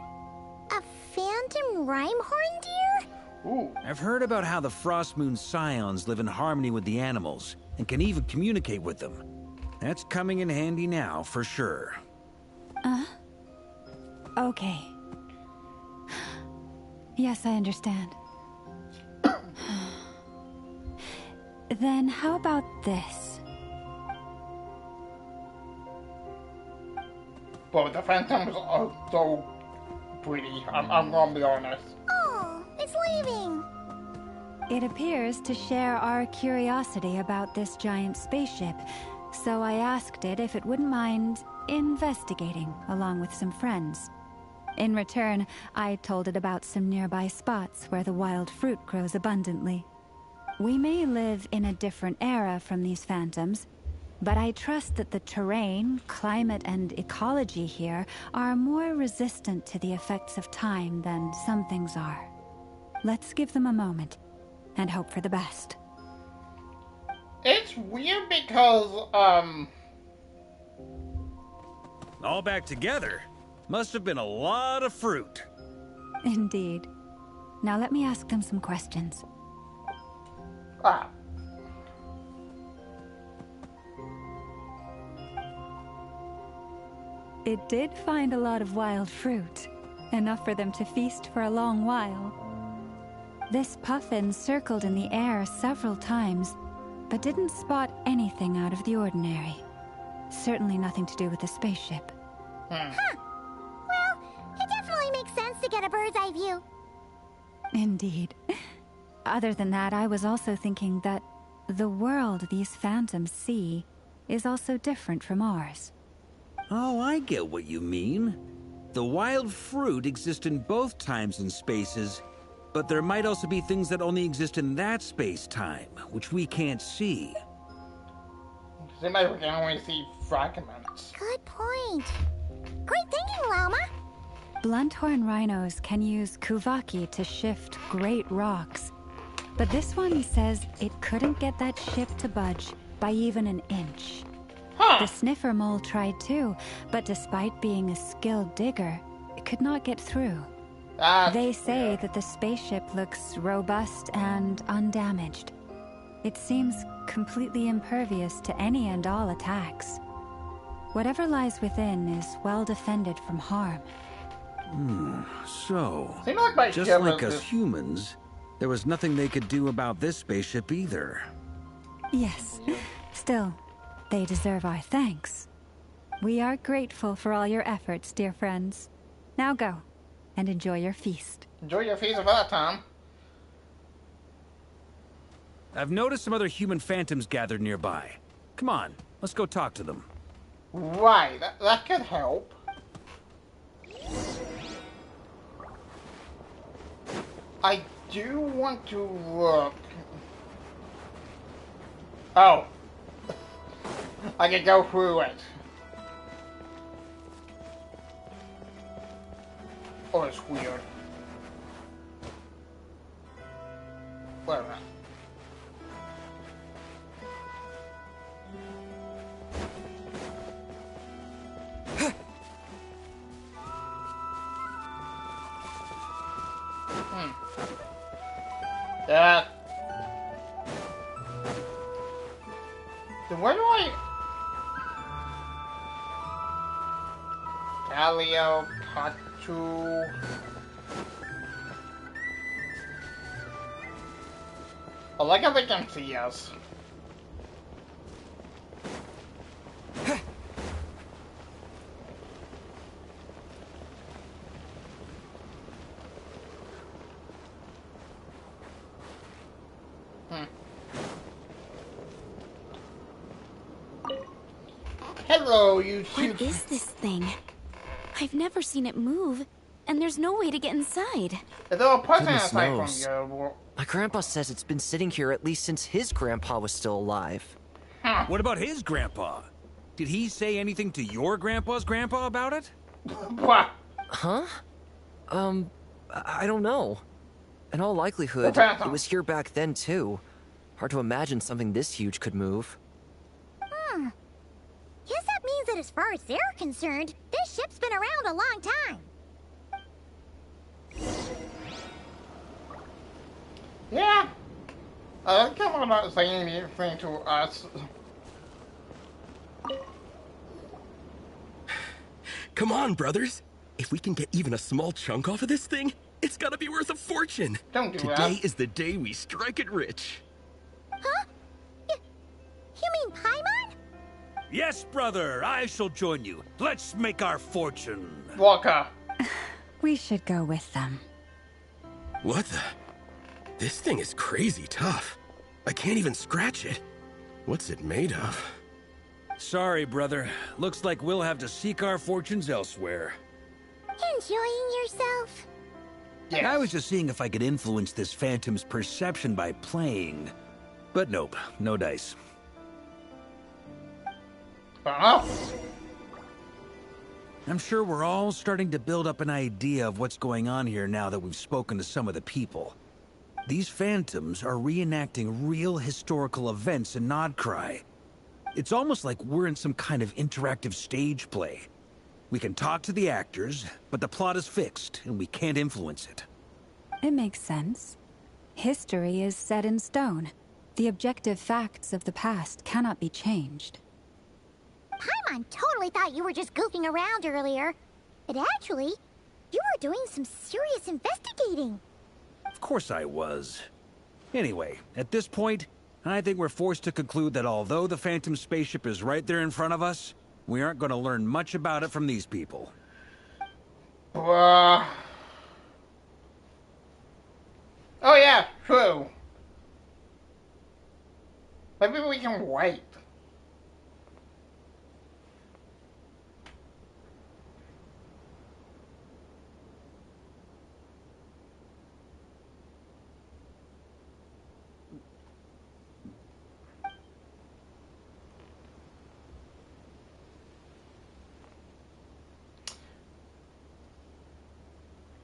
[SPEAKER 3] a phantom Rhyme-horn deer?
[SPEAKER 1] Ooh.
[SPEAKER 8] I've heard about how the Frost Moon Scions live in harmony with the animals, and can even communicate with them. That's coming in handy now, for sure.
[SPEAKER 9] Okay. Yes, I understand. Then how about this?
[SPEAKER 1] But the phantoms are so pretty. I'm gonna be honest.
[SPEAKER 3] Oh, it's leaving.
[SPEAKER 9] It appears to share our curiosity about this giant spaceship, so I asked it if it wouldn't mind investigating along with some friends. In return, I told it about some nearby spots where the wild fruit grows abundantly. We may live in a different era from these phantoms, but I trust that the terrain, climate, and ecology here are more resistant to the effects of time than some things are. Let's give them a moment and hope for the best.
[SPEAKER 1] It's weird because,
[SPEAKER 8] All back together? Must have been a lot of fruit.
[SPEAKER 9] Indeed. Now let me ask them some questions. It did find a lot of wild fruit, enough for them to feast for a long while. This puffin circled in the air several times, but didn't spot anything out of the ordinary. Certainly nothing to do with the spaceship.
[SPEAKER 3] Huh. Well, it definitely makes sense to get a bird's eye view.
[SPEAKER 9] Indeed. Other than that, I was also thinking that the world these phantoms see is also different from ours.
[SPEAKER 8] Oh, I get what you mean. The wild fruit exists in both times and spaces, but there might also be things that only exist in that space-time, which we can't see.
[SPEAKER 1] Somebody can only see fragments.
[SPEAKER 3] Good point. Great thinking, Loma.
[SPEAKER 9] Blunthorn rhinos can use Kuvaki to shift great rocks. But this one says it couldn't get that ship to budge by even an inch.
[SPEAKER 1] Huh.
[SPEAKER 9] The sniffer mole tried too, but despite being a skilled digger, it could not get through. They say that the spaceship looks robust and undamaged. It seems completely impervious to any and all attacks. Whatever lies within is well defended from harm.
[SPEAKER 8] So,
[SPEAKER 1] like
[SPEAKER 8] just like us humans, there was nothing they could do about this spaceship either.
[SPEAKER 9] Yes. Still, they deserve our thanks. We are grateful for all your efforts, dear friends. Now go, and enjoy your feast.
[SPEAKER 1] Enjoy your feast of that time.
[SPEAKER 8] I've noticed some other human phantoms gathered nearby. Come on, let's go talk to them.
[SPEAKER 1] Right, that could help. I do want to look. Oh. I can go through it. Oh, it's weird. Wait a minute. Yeah. Then where do I... Galio, Katu... I like how they can see us. Hello, you two.
[SPEAKER 2] What is this thing? I've never seen it move, and there's no way to get inside.
[SPEAKER 5] Goodness knows. My grandpa says it's been sitting here at least since his grandpa was still alive.
[SPEAKER 1] Huh.
[SPEAKER 8] What about his grandpa? Did he say anything to your grandpa's grandpa about it?
[SPEAKER 1] What?
[SPEAKER 5] Huh? I don't know. In all likelihood, it was here back then too. Hard to imagine something this huge could move.
[SPEAKER 3] Guess that means that as far as they're concerned, this ship's been around a long time.
[SPEAKER 1] Yeah. I don't care about saying anything to us.
[SPEAKER 13] Come on, brothers. If we can get even a small chunk off of this thing, it's gotta be worth a fortune.
[SPEAKER 1] Don't do that.
[SPEAKER 13] Today is the day we strike it rich.
[SPEAKER 3] Huh? You mean Paimon?
[SPEAKER 8] Yes, brother, I shall join you. Let's make our fortune.
[SPEAKER 1] Walker.
[SPEAKER 9] We should go with them.
[SPEAKER 13] What the? This thing is crazy tough. I can't even scratch it. What's it made of?
[SPEAKER 8] Sorry, brother. Looks like we'll have to seek our fortunes elsewhere.
[SPEAKER 3] Enjoying yourself?
[SPEAKER 1] Yes.
[SPEAKER 8] I was just seeing if I could influence this phantom's perception by playing. But nope, no dice. I'm sure we're all starting to build up an idea of what's going on here now that we've spoken to some of the people. These phantoms are reenacting real historical events in Nodcry. It's almost like we're in some kind of interactive stage play. We can talk to the actors, but the plot is fixed, and we can't influence it.
[SPEAKER 9] It makes sense. History is set in stone. The objective facts of the past cannot be changed.
[SPEAKER 3] Paimon totally thought you were just goofing around earlier. But actually, you were doing some serious investigating.
[SPEAKER 8] Of course I was. Anyway, at this point, I think we're forced to conclude that although the Phantom spaceship is right there in front of us, we aren't going to learn much about it from these people.
[SPEAKER 1] Oh yeah, true. Maybe we can wait.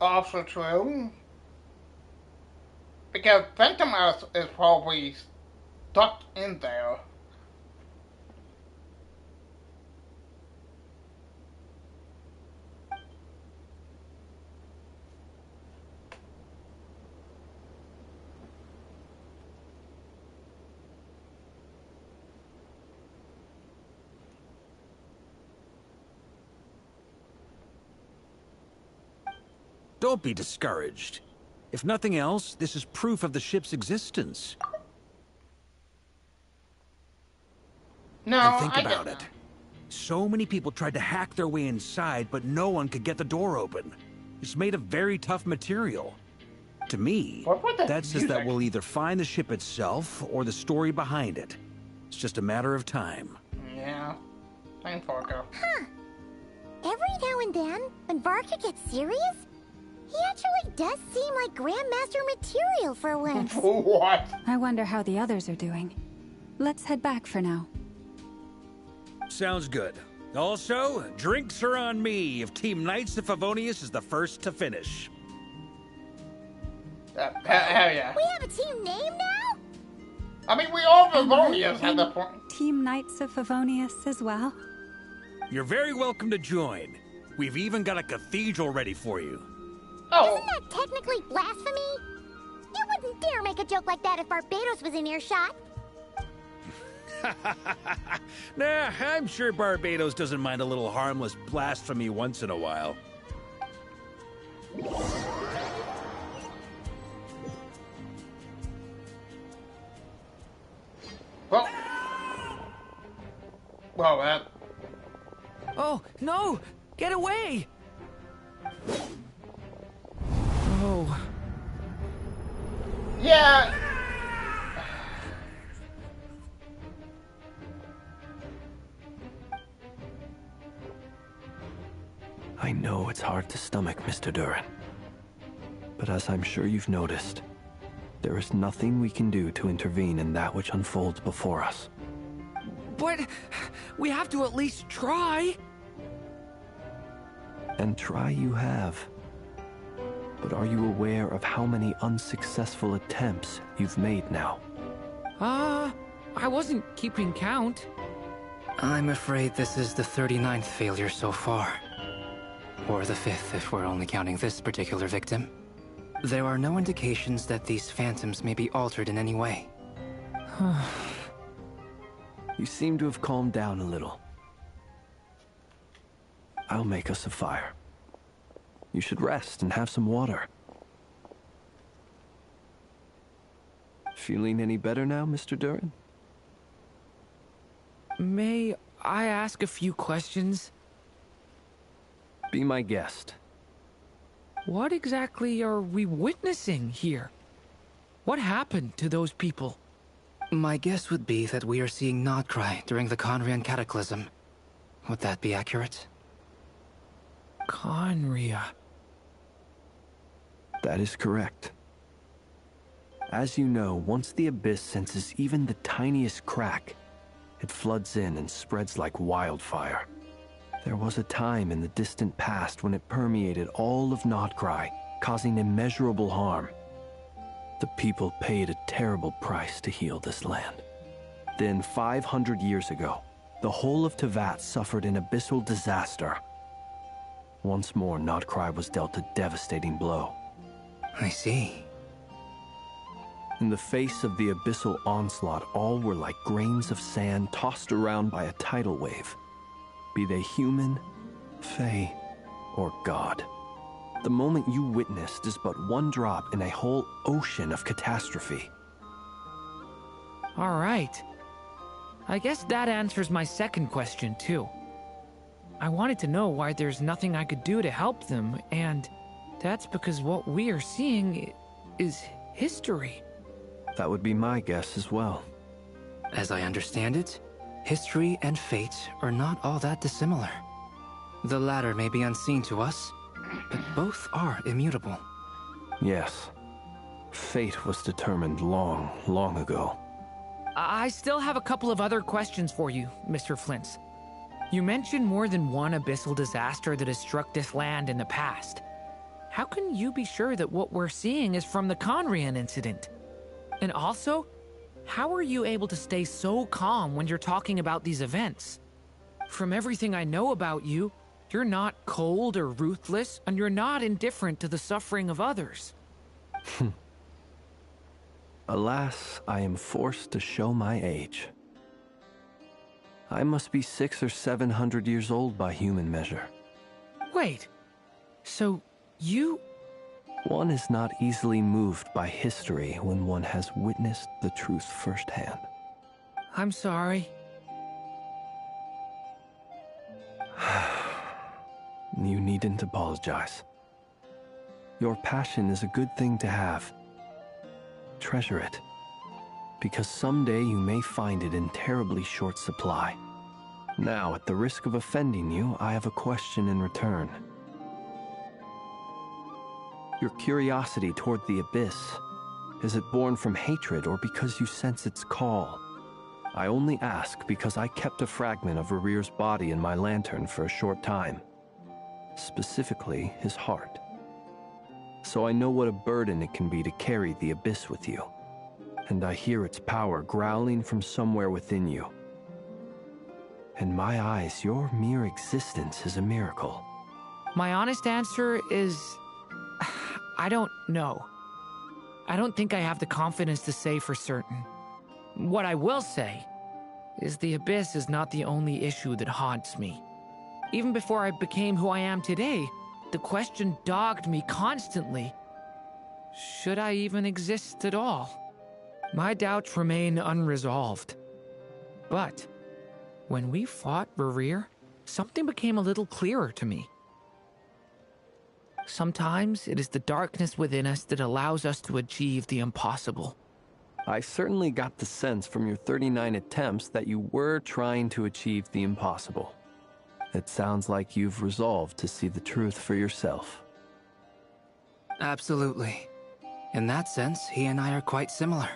[SPEAKER 1] also true. Because Phantom Earth is probably stuck in there.
[SPEAKER 8] Don't be discouraged. If nothing else, this is proof of the ship's existence.
[SPEAKER 1] No,
[SPEAKER 8] and think
[SPEAKER 1] I
[SPEAKER 8] about
[SPEAKER 1] don't
[SPEAKER 8] it. So many people tried to hack their way inside, but no one could get the door open. It's made of very tough material. To me, that says that we'll either find the ship itself or the story behind it. It's just a matter of time.
[SPEAKER 1] Yeah. Time Varka.
[SPEAKER 3] Huh. Every now and then, when Varka gets serious, he actually does seem like Grandmaster material for once.
[SPEAKER 1] What?
[SPEAKER 9] I wonder how the others are doing. Let's head back for now.
[SPEAKER 8] Sounds good. Also, drinks are on me if Team Knights of Favonius is the first to finish.
[SPEAKER 1] Hell yeah.
[SPEAKER 3] We have a team name now?
[SPEAKER 1] I mean, we all Favonius at the point.
[SPEAKER 9] Team Knights of Favonius as well.
[SPEAKER 8] You're very welcome to join. We've even got a cathedral ready for you.
[SPEAKER 1] Oh.
[SPEAKER 3] Isn't that technically blasphemy? You wouldn't dare make a joke like that if Barbados was in earshot.
[SPEAKER 8] Nah, I'm sure Barbados doesn't mind a little harmless blasphemy once in a while.
[SPEAKER 1] Well, that...
[SPEAKER 6] Oh, no! Get away! Oh.
[SPEAKER 1] Yeah!
[SPEAKER 10] I know it's hard to stomach, Mr. Duran. But as I'm sure you've noticed, there is nothing we can do to intervene in that which unfolds before us.
[SPEAKER 6] But we have to at least try.
[SPEAKER 10] And try you have. But are you aware of how many unsuccessful attempts you've made now?
[SPEAKER 6] I wasn't keeping count.
[SPEAKER 12] I'm afraid this is the 39th failure so far. Or the 5th if we're only counting this particular victim. There are no indications that these phantoms may be altered in any way.
[SPEAKER 10] You seem to have calmed down a little. I'll make us a fire. You should rest and have some water. Feeling any better now, Mr. Duran?
[SPEAKER 6] May I ask a few questions?
[SPEAKER 10] Be my guest.
[SPEAKER 6] What exactly are we witnessing here? What happened to those people?
[SPEAKER 12] My guess would be that we are seeing Nodcry during the Conrian Cataclysm. Would that be accurate?
[SPEAKER 6] Conria.
[SPEAKER 10] That is correct. As you know, once the Abyss senses even the tiniest crack, it floods in and spreads like wildfire. There was a time in the distant past when it permeated all of Nodcry, causing immeasurable harm. The people paid a terrible price to heal this land. Then, 500 years ago, the whole of Teyvat suffered an abyssal disaster. Once more, Nodcry was dealt a devastating blow.
[SPEAKER 12] I see.
[SPEAKER 10] In the face of the abyssal onslaught, all were like grains of sand tossed around by a tidal wave. Be they human, fae, or god. The moment you witnessed is but one drop in a whole ocean of catastrophe.
[SPEAKER 6] All right. I guess that answers my second question, too. I wanted to know why there's nothing I could do to help them, and that's because what we are seeing is history.
[SPEAKER 10] That would be my guess as well.
[SPEAKER 12] As I understand it, history and fate are not all that dissimilar. The latter may be unseen to us, but both are immutable.
[SPEAKER 10] Yes. Fate was determined long, long ago.
[SPEAKER 6] I still have a couple of other questions for you, Mr. Flint's. You mentioned more than one abyssal disaster that has struck this land in the past. how can you be sure that what we're seeing is from the Conrian incident? And also, how are you able to stay so calm when you're talking about these events? From everything I know about you, you're not cold or ruthless, and you're not indifferent to the suffering of others.
[SPEAKER 10] Alas, I am forced to show my age. I must be 600 or 700 years old by human measure.
[SPEAKER 6] Wait, so you...
[SPEAKER 10] One is not easily moved by history when one has witnessed the truth firsthand.
[SPEAKER 6] I'm sorry.
[SPEAKER 10] You needn't apologize. Your passion is a good thing to have. Treasure it, because someday you may find it in terribly short supply. Now, at the risk of offending you, I have a question in return. Your curiosity toward the Abyss, is it born from hatred or because you sense its call? I only ask because I kept a fragment of Rarir's body in my lantern for a short time. Specifically, his heart. So I know what a burden it can be to carry the Abyss with you. And I hear its power growling from somewhere within you. In my eyes, your mere existence is a miracle.
[SPEAKER 6] My honest answer is... I don't know. I don't think I have the confidence to say for certain. What I will say is the Abyss is not the only issue that haunts me. Even before I became who I am today, the question dogged me constantly. Should I even exist at all? My doubts remain unresolved. But when we fought Rarir, something became a little clearer to me. Sometimes it is the darkness within us that allows us to achieve the impossible.
[SPEAKER 10] I certainly got the sense from your 39 attempts that you were trying to achieve the impossible. It sounds like you've resolved to see the truth for yourself.
[SPEAKER 12] Absolutely. In that sense, he and I are quite similar.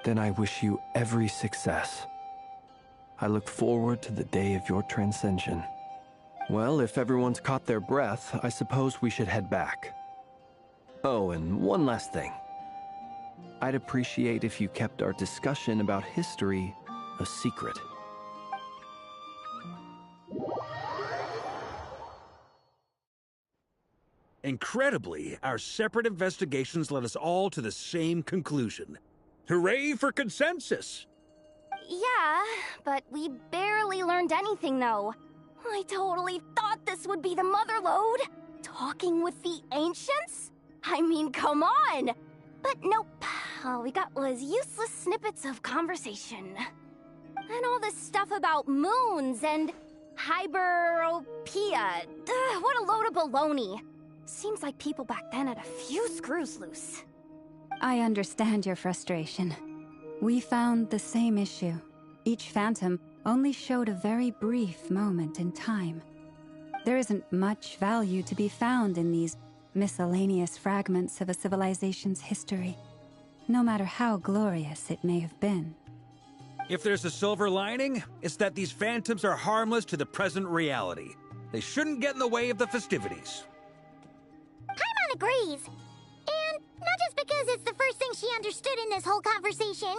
[SPEAKER 10] Then I wish you every success. I look forward to the day of your transcension. Well, if everyone's caught their breath, I suppose we should head back. Oh, and one last thing. I'd appreciate if you kept our discussion about history a secret.
[SPEAKER 8] Incredibly, our separate investigations led us all to the same conclusion. Hooray for consensus!
[SPEAKER 14] Yeah, but we barely learned anything, though. I totally thought this would be the mother lode. Talking with the ancients? I mean, come on! But nope. All we got was useless snippets of conversation. And all this stuff about moons and hyperopia. What a load of baloney. Seems like people back then had a few screws loose.
[SPEAKER 9] I understand your frustration. We found the same issue. Each phantom only showed a very brief moment in time. There isn't much value to be found in these miscellaneous fragments of a civilization's history, no matter how glorious it may have been.
[SPEAKER 8] If there's a silver lining, it's that these phantoms are harmless to the present reality. They shouldn't get in the way of the festivities.
[SPEAKER 3] Paimon agrees. And not just because it's the first thing she understood in this whole conversation.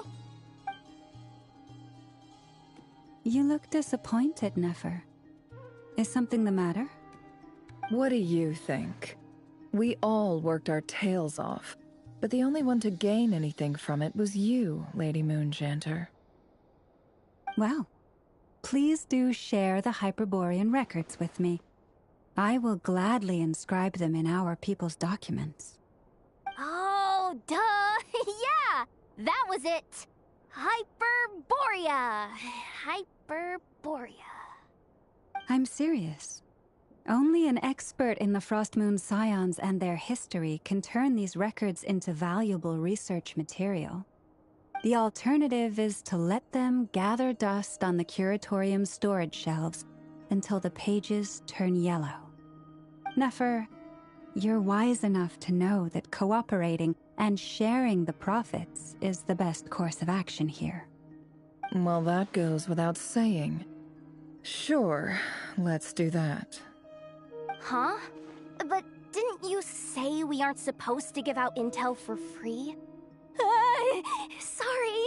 [SPEAKER 9] You look disappointed, Nefer. Is something the matter?
[SPEAKER 11] What do you think? We all worked our tails off, but the only one to gain anything from it was you, Lady Moonjanter.
[SPEAKER 9] Well, please do share the Hyperborean records with me. I will gladly inscribe them in our people's documents.
[SPEAKER 14] Oh, duh! Yeah! That was it! Hyperborea! Hyperborea.
[SPEAKER 9] I'm serious. Only an expert in the Frostmoon Scions and their history can turn these records into valuable research material. The alternative is to let them gather dust on the Curatorium's storage shelves until the pages turn yellow. Nefer, you're wise enough to know that cooperating and sharing the profits is the best course of action here.
[SPEAKER 11] Well, that goes without saying. Sure, let's do that.
[SPEAKER 14] Huh? But didn't you say we aren't supposed to give out intel for free? Sorry.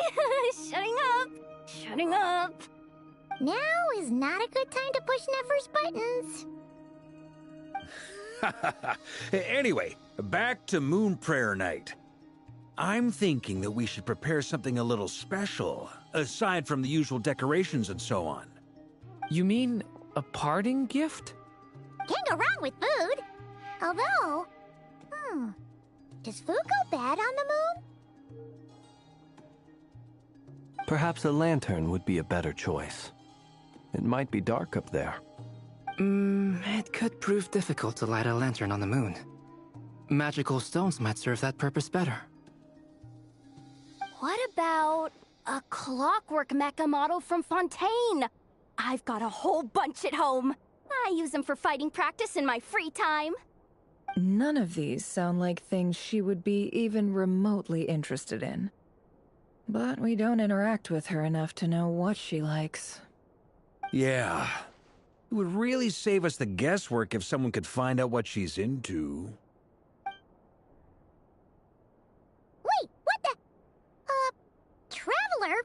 [SPEAKER 14] Shutting up. Shutting up.
[SPEAKER 3] Now is not a good time to push Nefer's buttons.
[SPEAKER 8] Anyway, back to Moon Prayer Night. I'm thinking that we should prepare something a little special, aside from the usual decorations and so on.
[SPEAKER 6] You mean a parting gift?
[SPEAKER 3] Can't go wrong with food. Although, does food go bad on the moon?
[SPEAKER 10] Perhaps a lantern would be a better choice. It might be dark up there.
[SPEAKER 12] It could prove difficult to light a lantern on the moon. Magical stones might serve that purpose better.
[SPEAKER 14] What about a clockwork mecha model from Fontaine? I've got a whole bunch at home. I use them for fighting practice in my free time.
[SPEAKER 11] None of these sound like things she would be even remotely interested in. But we don't interact with her enough to know what she likes.
[SPEAKER 8] Yeah. It would really save us the guesswork if someone could find out what she's into.
[SPEAKER 3] Wait, what the? Traveler?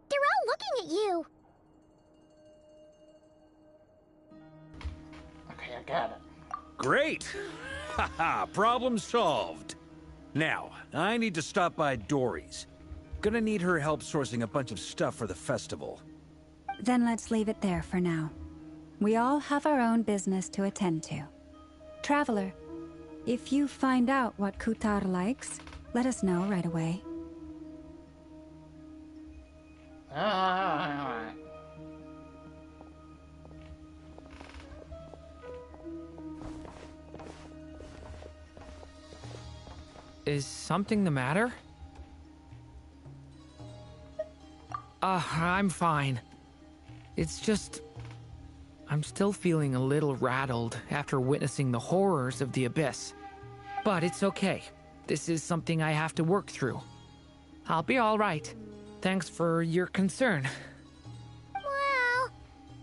[SPEAKER 3] They're all looking at you.
[SPEAKER 1] Okay, I got it.
[SPEAKER 8] Great! Haha, problem solved. Now, I need to stop by Dory's. Gonna need her help sourcing a bunch of stuff for the festival.
[SPEAKER 9] Then let's leave it there for now. We all have our own business to attend to. Traveler, if you find out what Kutar likes, let us know right away.
[SPEAKER 1] Alright.
[SPEAKER 6] Is something the matter? I'm fine. It's just... I'm still feeling a little rattled after witnessing the horrors of the Abyss. But it's okay. This is something I have to work through. I'll be all right. Thanks for your concern.
[SPEAKER 3] Well,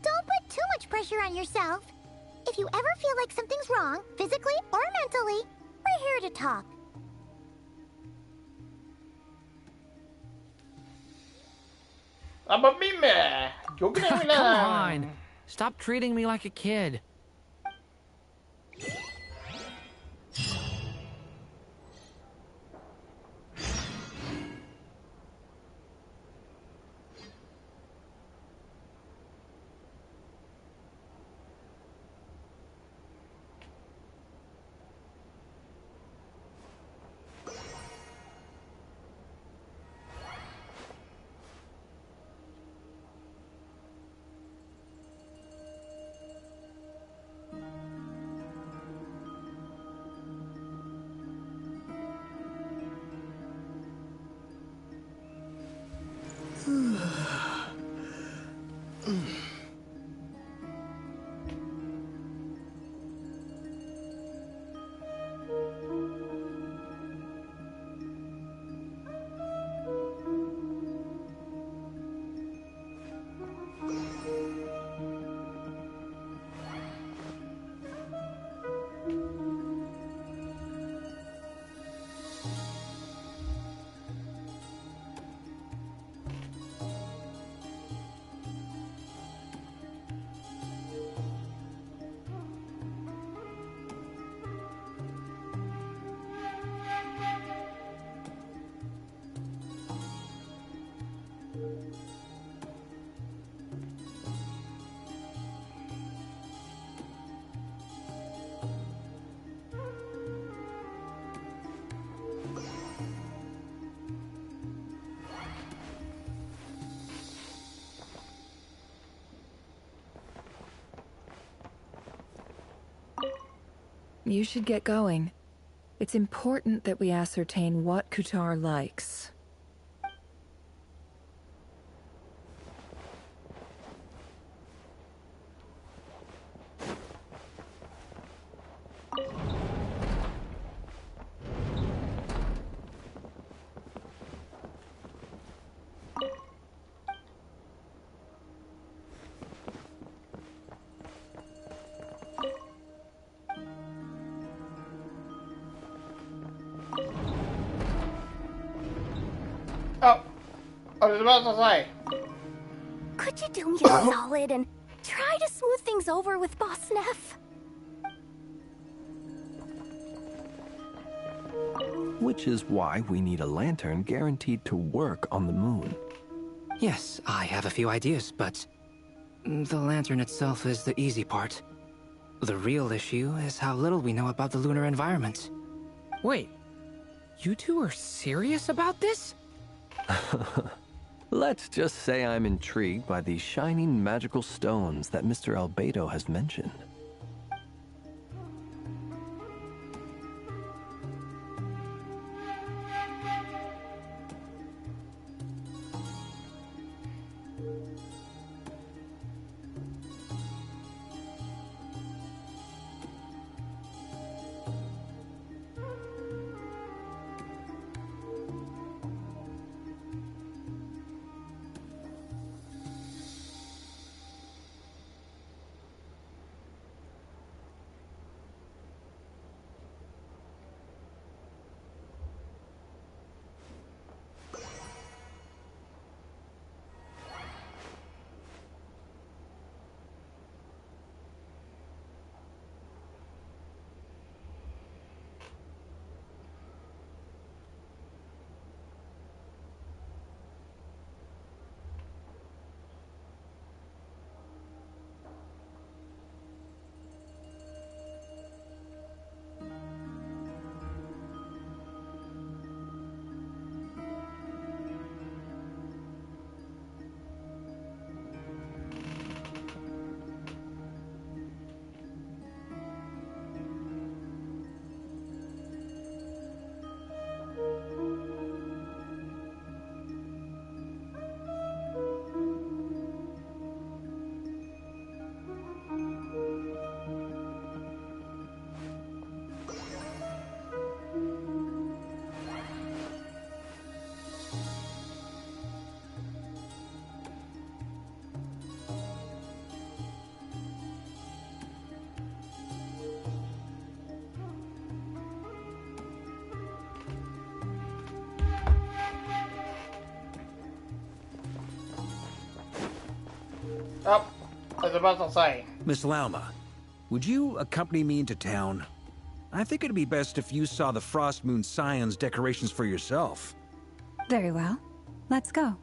[SPEAKER 3] don't put too much pressure on yourself. If you ever feel like something's wrong, physically or mentally, we're here to talk.
[SPEAKER 6] Come on. Stop treating me like a kid.
[SPEAKER 11] You should get going. It's important that we ascertain what Kutar likes.
[SPEAKER 1] Oh, I was about to say.
[SPEAKER 14] Could you do me a solid and try to smooth things over with Boss Neff?
[SPEAKER 10] Which is why we need a lantern guaranteed to work on the moon.
[SPEAKER 12] Yes, I have a few ideas, but the lantern itself is the easy part. The real issue is how little we know about the lunar environment.
[SPEAKER 6] Wait, you two are serious about this?
[SPEAKER 10] Let's just say I'm intrigued by the shining magical stones that Mr. Albedo has mentioned.
[SPEAKER 1] Oh, I was about to say.
[SPEAKER 8] Miss Lauma, would you accompany me into town? I think it'd be best if you saw the Frost Moon Scion's decorations for yourself.
[SPEAKER 9] Very well. Let's go.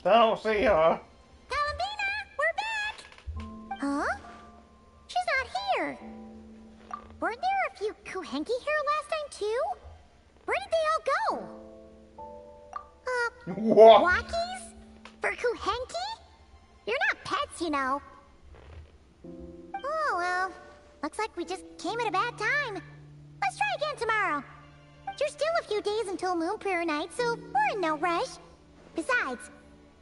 [SPEAKER 1] I don't see her.
[SPEAKER 3] Columbina, we're back! Huh? She's not here. Weren't there a few Kuhenki here last time, too? Where did they all go?
[SPEAKER 1] What?
[SPEAKER 3] Walkies? For Kuhenki? You're not pets, you know. Oh, well. Looks like we just came at a bad time. Let's try again tomorrow. There's still a few days until Moon Prayer Night, so we're in no rush. Besides,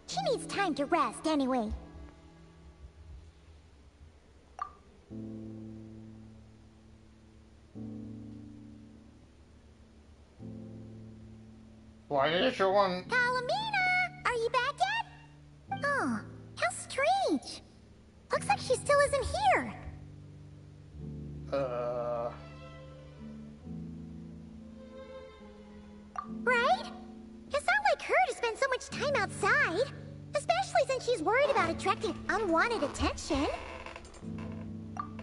[SPEAKER 3] she needs time to rest anyway.
[SPEAKER 1] Why did you want...
[SPEAKER 3] Columbina! Are you back yet? Oh, how strange. Looks like she still isn't here. Right? It's not like her to spend so much time outside. Especially since she's worried about attracting unwanted attention.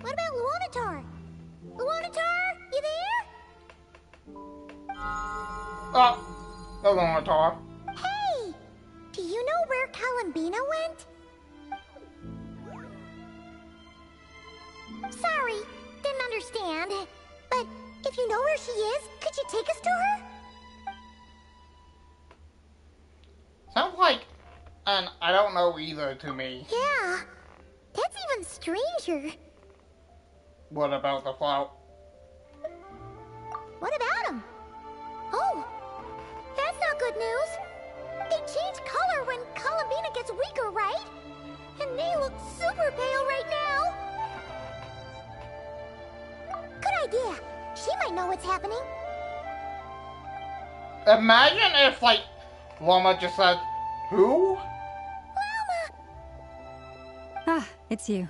[SPEAKER 3] What about Luonatar? Luonatar, you there?
[SPEAKER 1] Oh, Luonatar.
[SPEAKER 3] Hey! Do you know where Columbina went? Sorry, didn't understand. But if you know where she is, could you take us to her?
[SPEAKER 1] Sounds like an I don't know either to me.
[SPEAKER 3] Yeah, that's even stranger.
[SPEAKER 1] What about the flout?
[SPEAKER 3] What about him? Oh, that's not good news. They change color when Columbina gets weaker, right? And they look super pale right now. Good idea. She might know what's happening.
[SPEAKER 1] Imagine if, like, Loma just said, "Who?"
[SPEAKER 3] Loma!
[SPEAKER 9] Ah, it's you.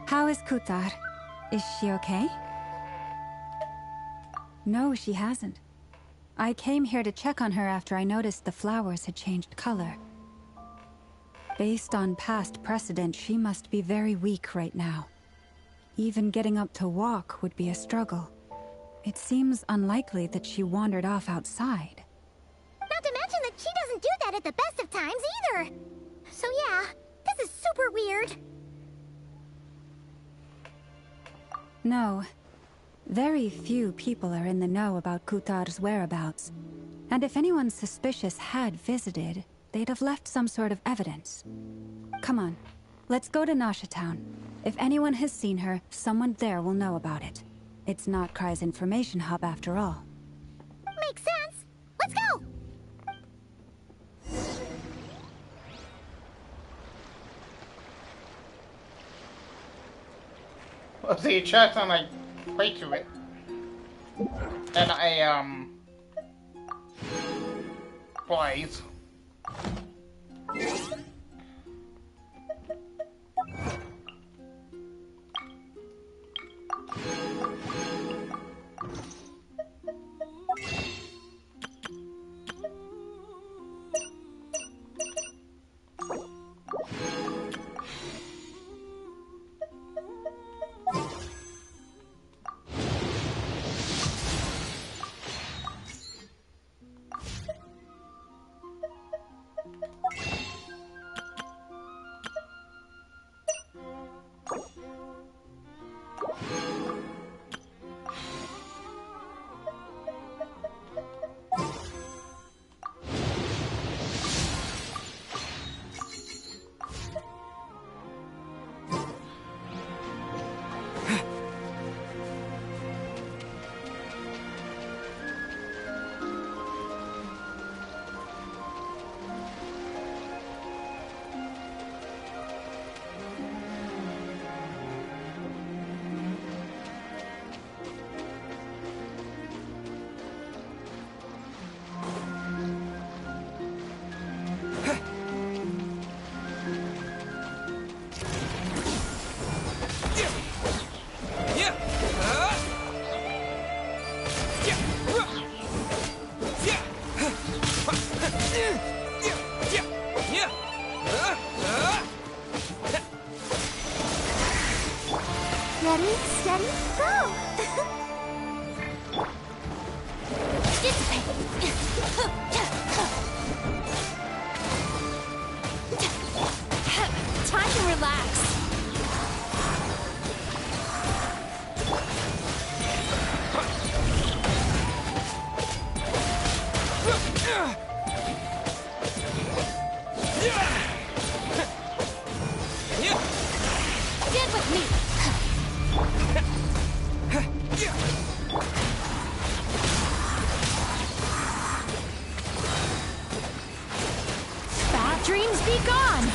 [SPEAKER 9] How is Kutar? Is she okay? No, she hasn't. I came here to check on her after I noticed the flowers had changed color. Based on past precedent, she must be very weak right now. Even getting up to walk would be a struggle. It seems unlikely that she wandered off outside.
[SPEAKER 3] Not to mention that she doesn't do that at the best of times either. So yeah, this is super weird.
[SPEAKER 9] No. Very few people are in the know about Kutar's whereabouts. And if anyone suspicious had visited, they'd have left some sort of evidence. Come on, let's go to Nasha Town. If anyone has seen her, someone there will know about it. It's not Cry's information hub after all.
[SPEAKER 3] Makes sense. Let's go!
[SPEAKER 1] Let's see, chat and I play to it. And I, plays.
[SPEAKER 3] Ready, steady, go!
[SPEAKER 14] Time to relax. Get with me. Bad dreams be gone.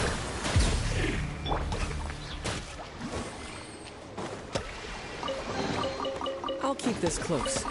[SPEAKER 5] I'll keep this close.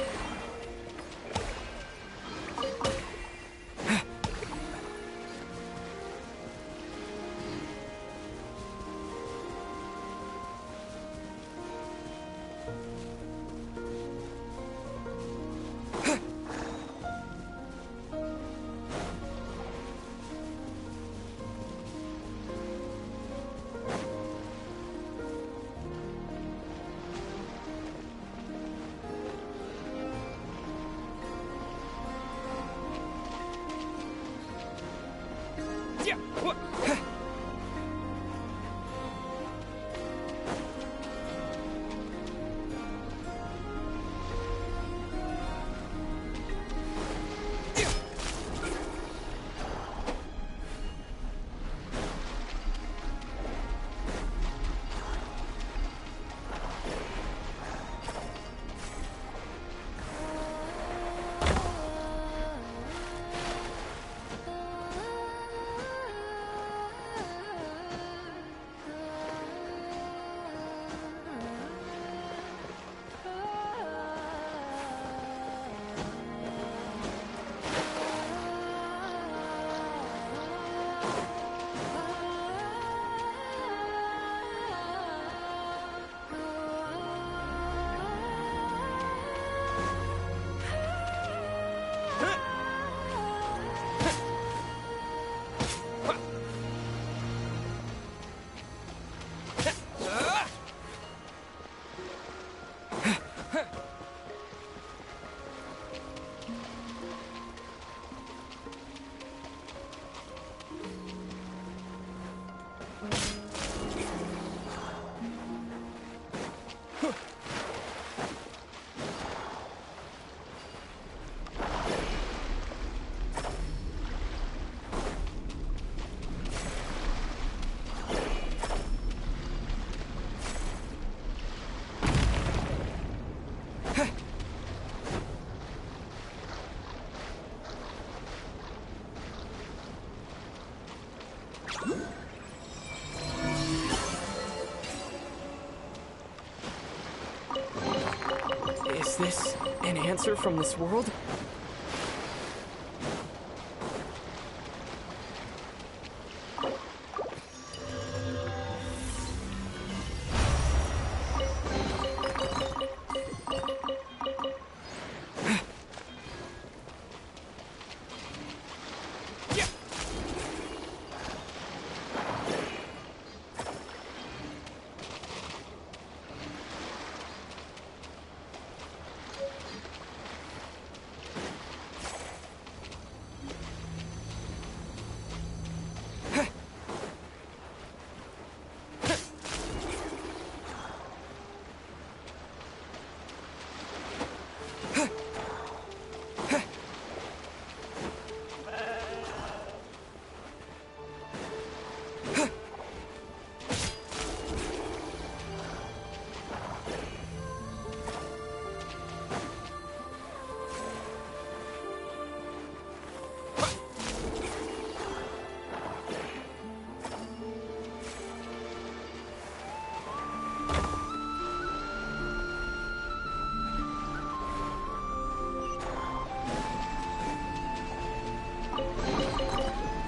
[SPEAKER 5] this an answer from this world?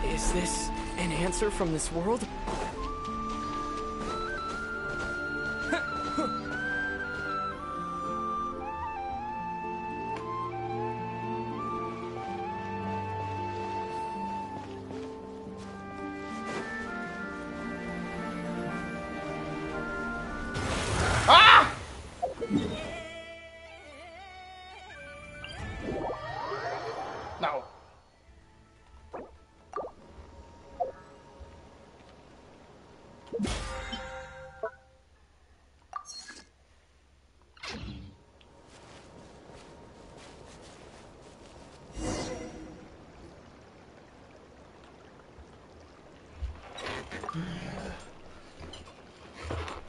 [SPEAKER 5] Is this an answer from this world?
[SPEAKER 1] Ah! No.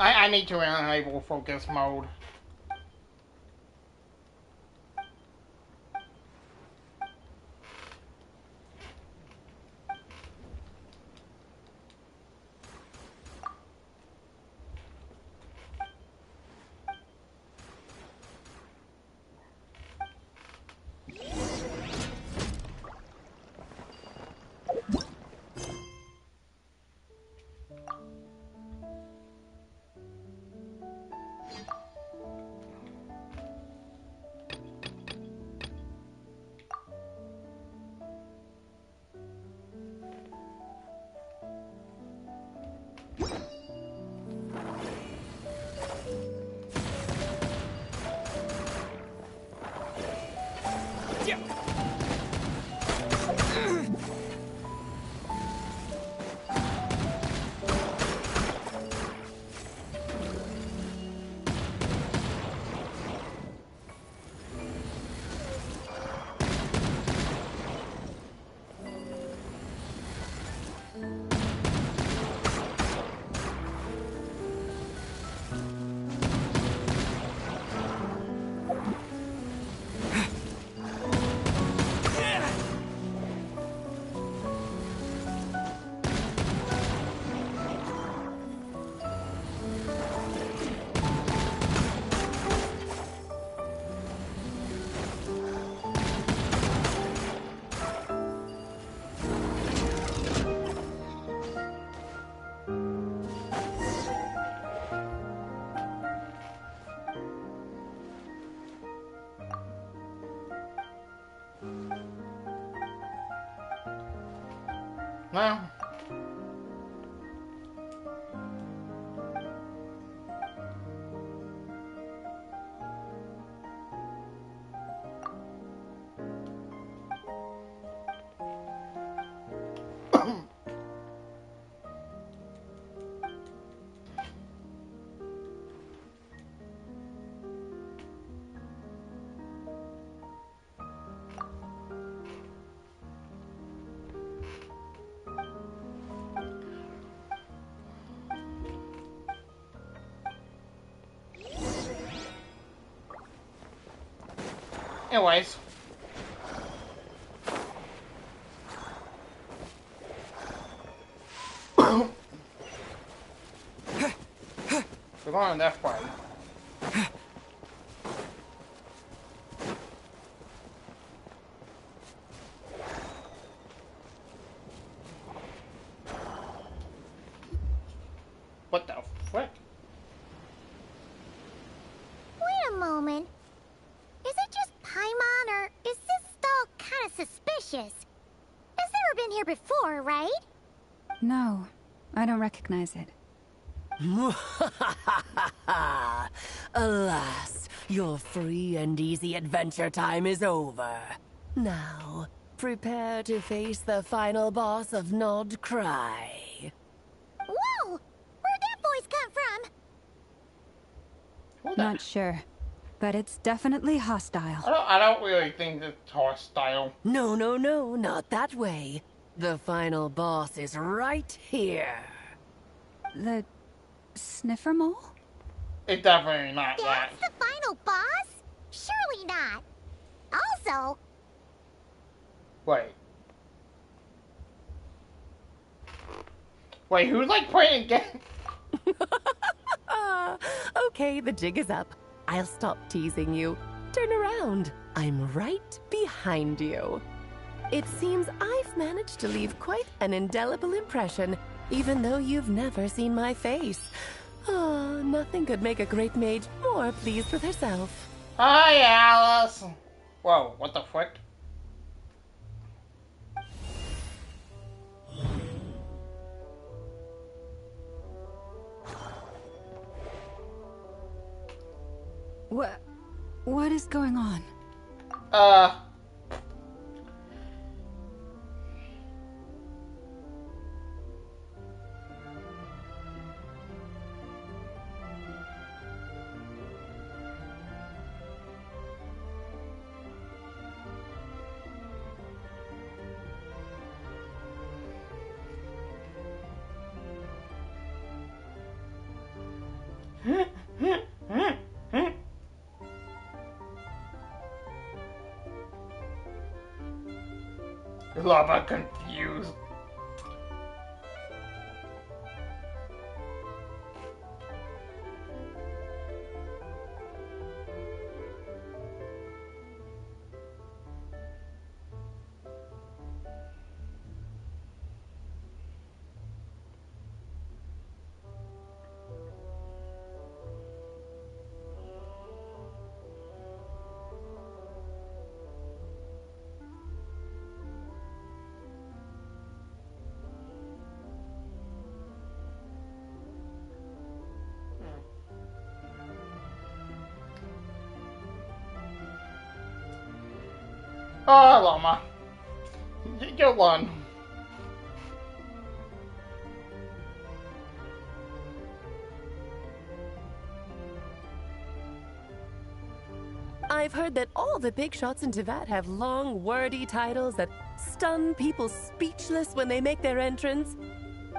[SPEAKER 1] I need to enable focus mode. Well. Anyways. We're going this way.
[SPEAKER 3] moment. Is it just Paimon, or is this stall kind of suspicious? It's never been here before, right?
[SPEAKER 9] No, I don't recognize it.
[SPEAKER 15] Alas, your free and easy adventure time is over. Now, prepare to face the final boss of Nod Cry.
[SPEAKER 3] Whoa! Where'd that voice come from?
[SPEAKER 9] Not sure, but it's definitely hostile.
[SPEAKER 1] I don't really think it's hostile.
[SPEAKER 15] No, not that way. The final boss is right here.
[SPEAKER 9] The sniffer mole?
[SPEAKER 1] It's definitely not that.
[SPEAKER 3] That's the final boss? Surely not. Also...
[SPEAKER 1] Wait, who's like playing again?
[SPEAKER 15] Okay, the jig is up. I'll stop teasing you. Turn around. I'm right behind you. It seems I've managed to leave quite an indelible impression, even though you've never seen my face. Oh, nothing could make a great mage more pleased with herself.
[SPEAKER 1] Hi, Alice. Whoa, what the frick?
[SPEAKER 9] What is going on?
[SPEAKER 1] Lava confused. Oh, Llama. You won.
[SPEAKER 15] I've heard that all the big shots in Teyvat have long, wordy titles that stun people speechless when they make their entrance.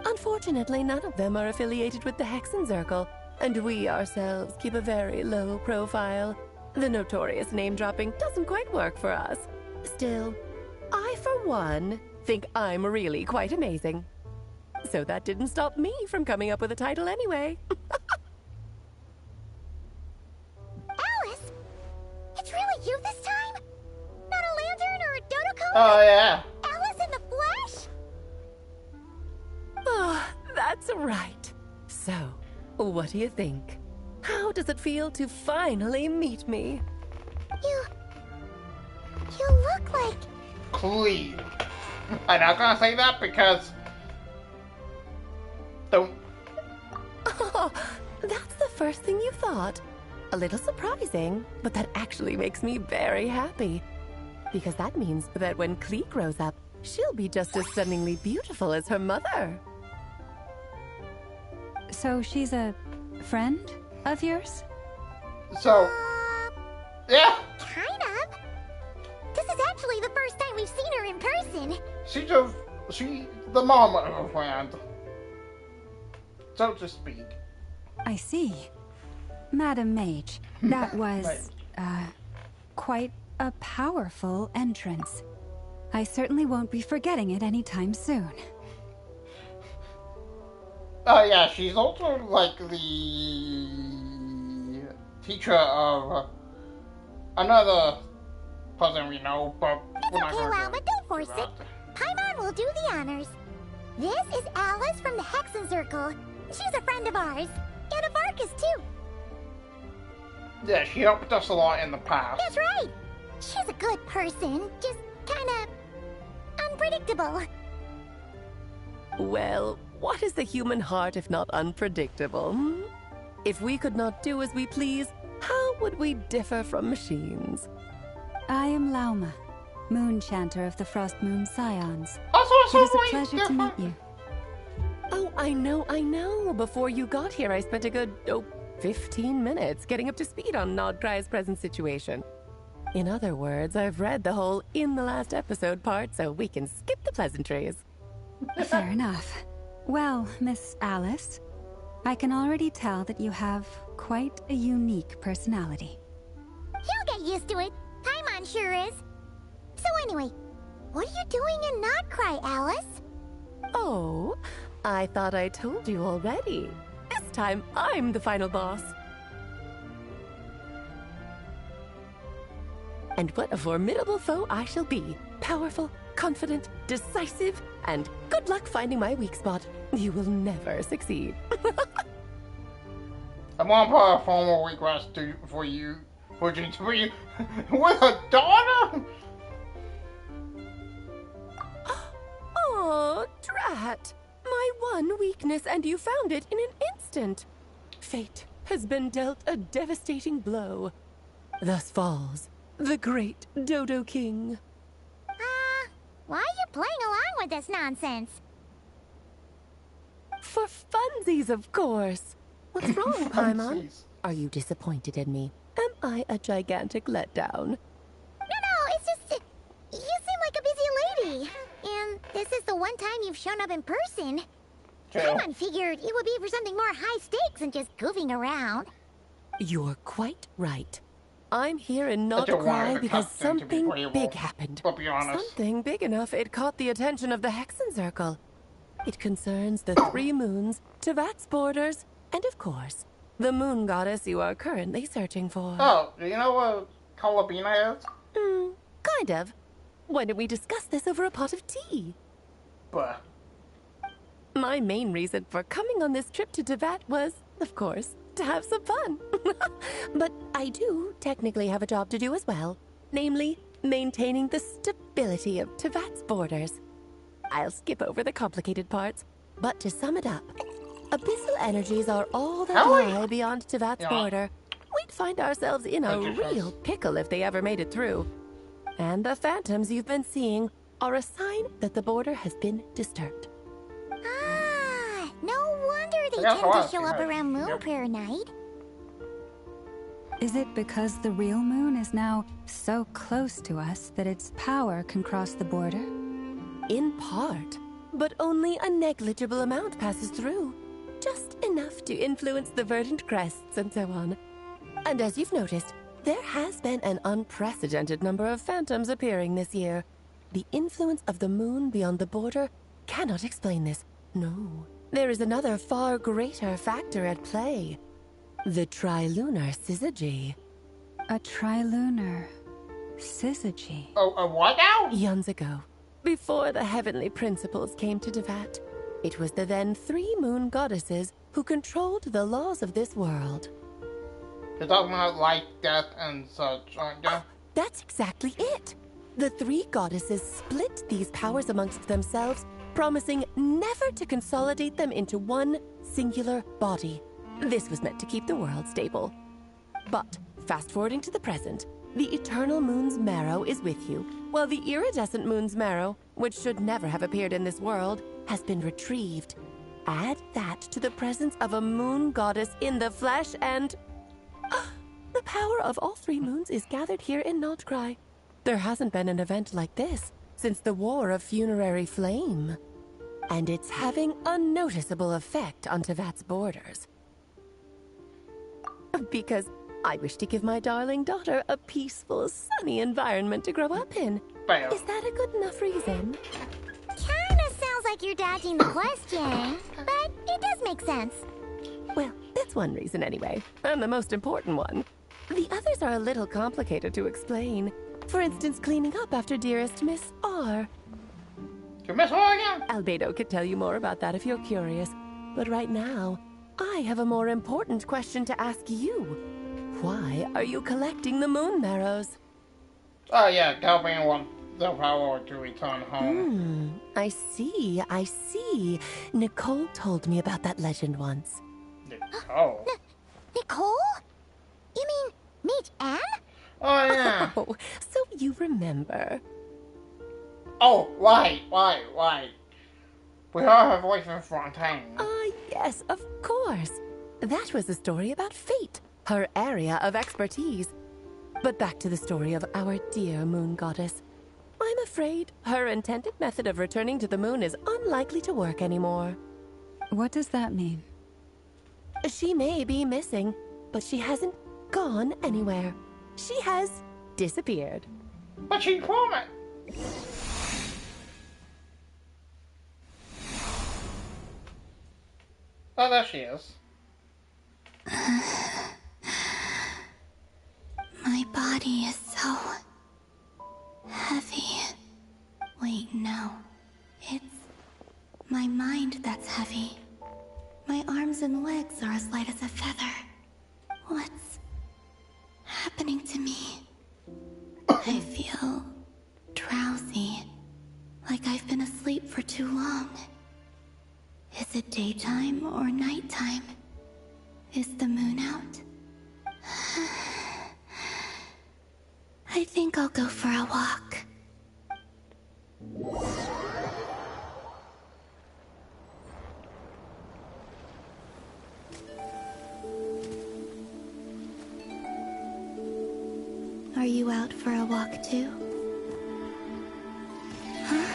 [SPEAKER 15] Unfortunately, none of them are affiliated with the Hexenzirkel, and we ourselves keep a very low profile. The notorious name-dropping doesn't quite work for us. Still, I, for one, think I'm really quite amazing. So that didn't stop me from coming up with a title anyway.
[SPEAKER 3] Alice? It's really you this time? Not a lantern or a Dodocone?
[SPEAKER 1] Oh, yeah.
[SPEAKER 3] Alice in the flesh?
[SPEAKER 15] Oh, that's right. So, what do you think? How does it feel to finally meet me?
[SPEAKER 3] You look like...
[SPEAKER 1] Clean. I'm not gonna say that because... Don't...
[SPEAKER 15] Oh, that's the first thing you thought. A little surprising, but that actually makes me very happy. Because that means that when Klee grows up, she'll be just as stunningly beautiful as her mother.
[SPEAKER 9] So she's a friend of yours?
[SPEAKER 1] So... yeah!
[SPEAKER 3] Kind of. This is actually the first time we've seen her in person.
[SPEAKER 1] She's the mom of a friend. So to speak.
[SPEAKER 9] I see. Madam Mage, that was, quite a powerful entrance. I certainly won't be forgetting it anytime soon.
[SPEAKER 1] Oh yeah, she's also like the teacher of another person we know, but
[SPEAKER 3] it's okay, Llama, don't force it. Paimon will do the honors. This is Alice from the Hexenzirkel. She's a friend of ours. And of Arcus, too.
[SPEAKER 1] Yeah, she helped us a lot in the past.
[SPEAKER 3] That's right. She's a good person, just kinda unpredictable.
[SPEAKER 15] Well, what is the human heart if not unpredictable? Hmm? If we could not do as we please, how would we differ from machines?
[SPEAKER 9] I am Lauma, Moon Chanter of the Frost Moon Scions.
[SPEAKER 1] Also,
[SPEAKER 9] it is a pleasure to meet you.
[SPEAKER 15] Oh, I know. Before you got here, I spent a good, 15 minutes getting up to speed on Nodcry's present situation. In other words, I've read the whole in the last episode part, so we can skip the pleasantries.
[SPEAKER 9] Fair enough. Well, Miss Alice, I can already tell that you have quite a unique personality.
[SPEAKER 3] You'll get used to it. Paimon sure is. So anyway, what are you doing in Nodcry, Alice?
[SPEAKER 15] Oh, I thought I told you already. This time, I'm the final boss. And what a formidable foe I shall be. Powerful, confident, decisive, and good luck finding my weak spot. You will never succeed.
[SPEAKER 1] I'm gonna put a formal request for you with a daughter?
[SPEAKER 15] Oh, drat. My one weakness, and you found it in an instant. Fate has been dealt a devastating blow. Thus falls the great Dodo King.
[SPEAKER 3] Why are you playing along with this nonsense?
[SPEAKER 15] For funsies, of course. What's wrong, Paimon? Are you disappointed in me? Am I a gigantic letdown?
[SPEAKER 3] No, it's just... You seem like a busy lady. And this is the one time you've shown up in person. Paimon figured it would be for something more high stakes than just goofing around.
[SPEAKER 15] You're quite right. I'm here in Nodcry because something big happened. Something big enough it caught the attention of the Hexen Circle. It concerns the 3 moons, Tevat's borders, and of course, the moon goddess you are currently searching for.
[SPEAKER 1] Oh, do you know what Colabina is?
[SPEAKER 15] Kind of. Why don't we discuss this over a pot of tea?
[SPEAKER 1] Bah.
[SPEAKER 15] My main reason for coming on this trip to Tevat was, of course, to have some fun. But I do technically have a job to do as well. Namely, maintaining the stability of Tevat's borders. I'll skip over the complicated parts, but to sum it up, abyssal energies are all that lie beyond Tevat's border. We'd find ourselves in a real pickle if they ever made it through. And the phantoms you've been seeing are a sign that the border has been disturbed.
[SPEAKER 3] No wonder they tend to show up around Moon Prayer Night.
[SPEAKER 9] Is it because the real moon is now so close to us that its power can cross the border?
[SPEAKER 15] In part, but only a negligible amount passes through. Just enough to influence the verdant crests and so on. And as you've noticed, there has been an unprecedented number of phantoms appearing this year. The influence of the moon beyond the border cannot explain this. No. There is another far greater factor at play. The trilunar syzygy.
[SPEAKER 9] A trilunar syzygy?
[SPEAKER 1] Oh, a what now?
[SPEAKER 15] Eons ago, before the heavenly principles came to Tevat, it was the then 3 moon goddesses who controlled the laws of this world.
[SPEAKER 1] You're talking about life, death, and such, aren't you?
[SPEAKER 15] That's exactly it. The 3 goddesses split these powers amongst themselves, promising never to consolidate them into one singular body. This was meant to keep the world stable. But, fast-forwarding to the present, the eternal moon's marrow is with you, while the iridescent moon's marrow, which should never have appeared in this world, has been retrieved. Add that to the presence of a moon goddess in the flesh and... the power of all 3 moons is gathered here in Nodcry. There hasn't been an event like this since the War of Funerary Flame. And it's having a noticeable effect on Tevat's borders. Because I wish to give my darling daughter a peaceful, sunny environment to grow up in.
[SPEAKER 1] Bam.
[SPEAKER 15] Is that a good enough reason?
[SPEAKER 3] Kinda sounds like you're dodging the question, but it does make sense.
[SPEAKER 15] Well, that's one reason anyway, and the most important one. The others are a little complicated to explain. For instance, cleaning up after dearest Miss R.
[SPEAKER 1] Miss R again?
[SPEAKER 15] Albedo could tell you more about that if you're curious. But right now, I have a more important question to ask you. Why are you collecting the moon marrows?
[SPEAKER 1] Oh yeah, Calvin wants the power to return home.
[SPEAKER 15] I see, I see. Nicole told me about that legend once.
[SPEAKER 1] Nicole?
[SPEAKER 3] Nicole? You mean Niche Anne?
[SPEAKER 1] Oh yeah.
[SPEAKER 15] Oh, so you remember.
[SPEAKER 1] Oh, right. We heard her voice in Fontaine.
[SPEAKER 15] Yes, of course. That was a story about fate, her area of expertise. But back to the story of our dear moon goddess. I'm afraid her intended method of returning to the moon is unlikely to work anymore.
[SPEAKER 9] What does that mean?
[SPEAKER 15] She may be missing, but she hasn't gone anywhere. She has disappeared.
[SPEAKER 1] But she promised. Oh, there she is.
[SPEAKER 4] My body is so heavy. Wait, no. It's my mind that's heavy. My arms and legs are as light as a feather. What's happening to me? I feel drowsy, like I've been asleep for too long. Is it daytime or nighttime? Is the moon out? I think I'll go for a walk. Are you out for a walk too? Huh?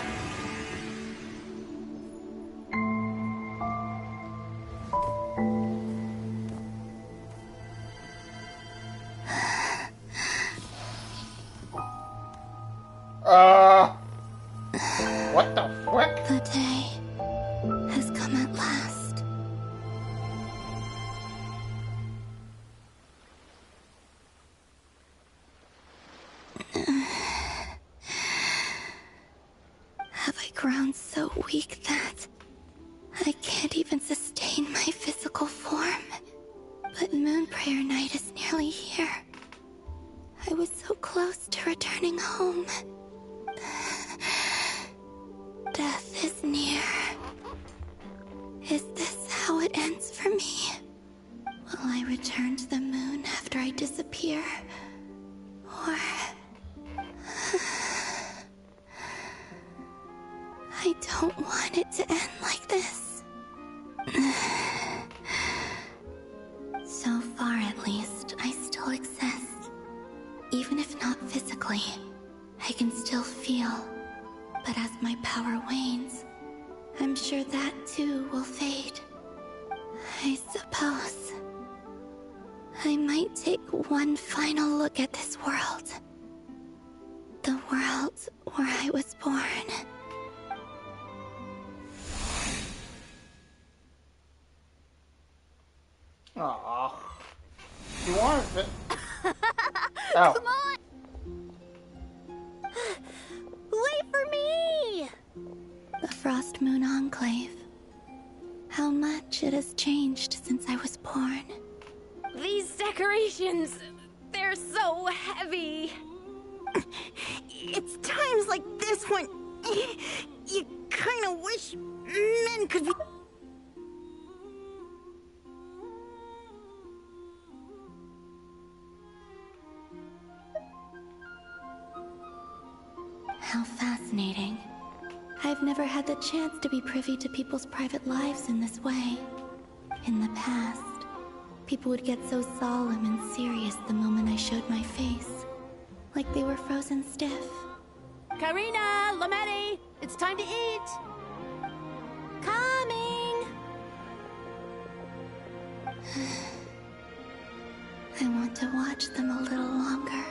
[SPEAKER 1] What the frick?
[SPEAKER 4] The day has come at last. Have I grown so weak that I can't even sustain my physical form? But Moon Prayer Night is nearly here. I was so close to returning home. Death is near. Is this how it ends for me? Will I return to the moon after I disappear? Or... I don't want it to end like this. So far, at least, I still exist. Even if not physically, I can still feel. But as my power wanes, I'm sure that too will fade. I suppose I might take one final look at this world. The world where I was born.
[SPEAKER 1] Aww. You wanted it. Oh.
[SPEAKER 3] Come on! Wait for me!
[SPEAKER 4] The Frost Moon Enclave. How much it has changed since I was born.
[SPEAKER 14] These decorations, they're so heavy.
[SPEAKER 3] It's times like this when you kind of wish men could be...
[SPEAKER 4] How fascinating. I've never had the chance to be privy to people's private lives in this way. In the past, people would get so solemn and serious the moment I showed my face. Like they were frozen stiff.
[SPEAKER 14] Karina, Lametti, it's time to eat.
[SPEAKER 3] Coming!
[SPEAKER 4] I want to watch them a little longer.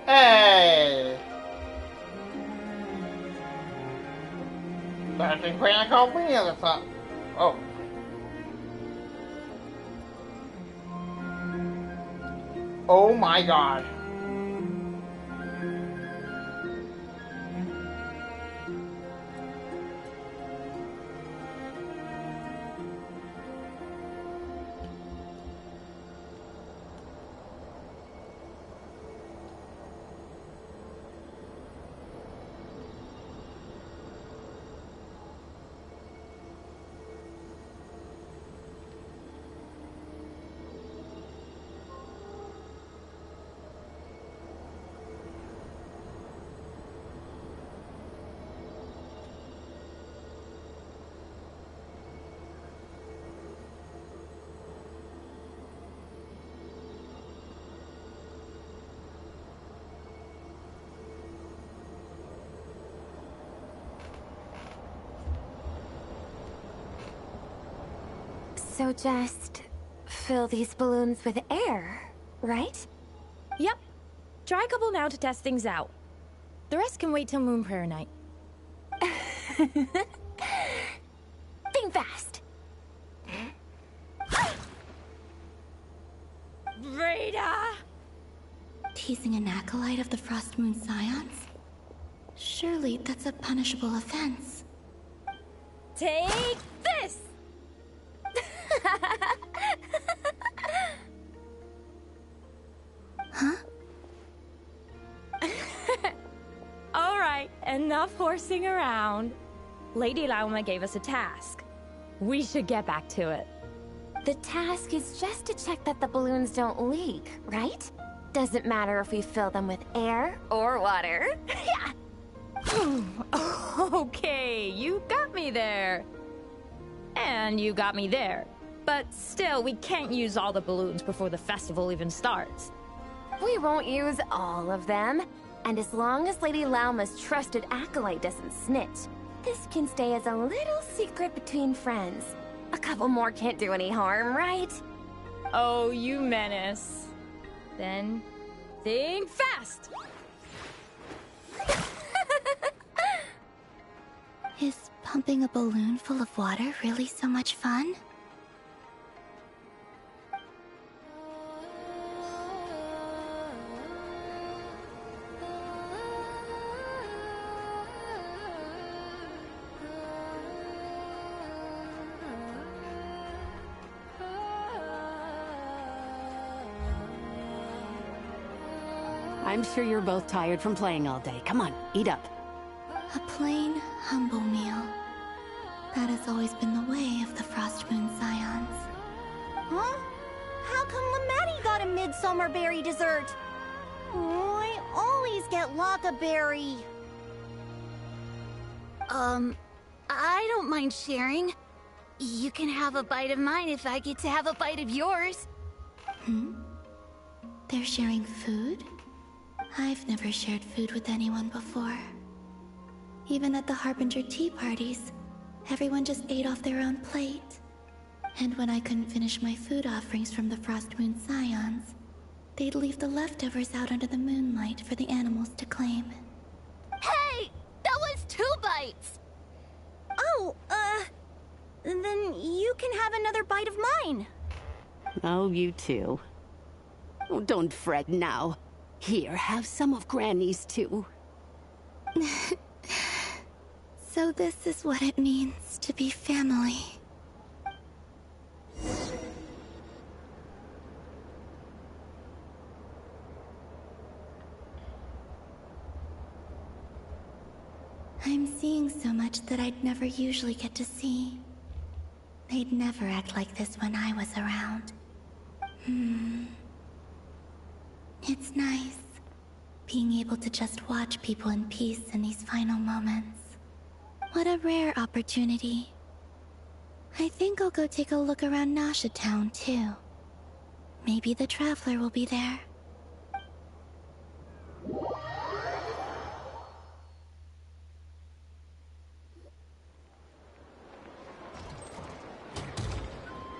[SPEAKER 1] Hey! That's the Queen called me at the top. Oh. Oh my god.
[SPEAKER 16] So just fill these balloons with air, right?
[SPEAKER 17] Yep. Try a couple now to test things out. The rest can wait till Moon Prayer Night.
[SPEAKER 16] Think fast.
[SPEAKER 17] Rita!
[SPEAKER 4] Teasing an acolyte of the Frost Moon Scions? Surely that's a punishable offense.
[SPEAKER 17] Take this!
[SPEAKER 4] Huh?
[SPEAKER 17] Alright, enough horsing around. Lady Lauma gave us a task. We should get back to it.
[SPEAKER 16] The task is just to check that the balloons don't leak, right? Doesn't matter if we fill them with air or water. Yeah.
[SPEAKER 17] Okay, you got me there. And you got me there. But still, we can't use all the balloons before the festival even starts.
[SPEAKER 16] We won't use all of them. And as long as Lady Lauma's trusted acolyte doesn't snitch, this can stay as a little secret between friends. A couple more can't do any harm, right?
[SPEAKER 17] Oh, you menace. Then, think fast!
[SPEAKER 4] Is pumping a balloon full of water really so much fun?
[SPEAKER 18] I'm sure you're both tired from playing all day. Come on, eat up.
[SPEAKER 4] A plain, humble meal. That has always been the way of the Frost Moon Scions.
[SPEAKER 3] Huh? How come Lamatti got a midsummer berry dessert? Oh, I always get Lockaberry.
[SPEAKER 2] I don't mind sharing. You can have a bite of mine if I get to have a bite of yours.
[SPEAKER 4] Hmm? They're sharing food? I've never shared food with anyone before. Even at the Harbinger tea parties, everyone just ate off their own plate. And when I couldn't finish my food offerings from the Frost Moon Scions, they'd leave the leftovers out under the moonlight for the animals to claim.
[SPEAKER 2] Hey! That was 2 bites!
[SPEAKER 3] Oh, then you can have another bite of mine.
[SPEAKER 18] Oh, you too. Oh, don't fret now. Here, have some of Granny's too.
[SPEAKER 4] So this is what it means to be family. I'm seeing so much that I'd never usually get to see. They'd never act like this when I was around. It's nice, being able to just watch people in peace in these final moments. What a rare opportunity. I think I'll go take a look around Nasha Town, too. Maybe the Traveler will be there.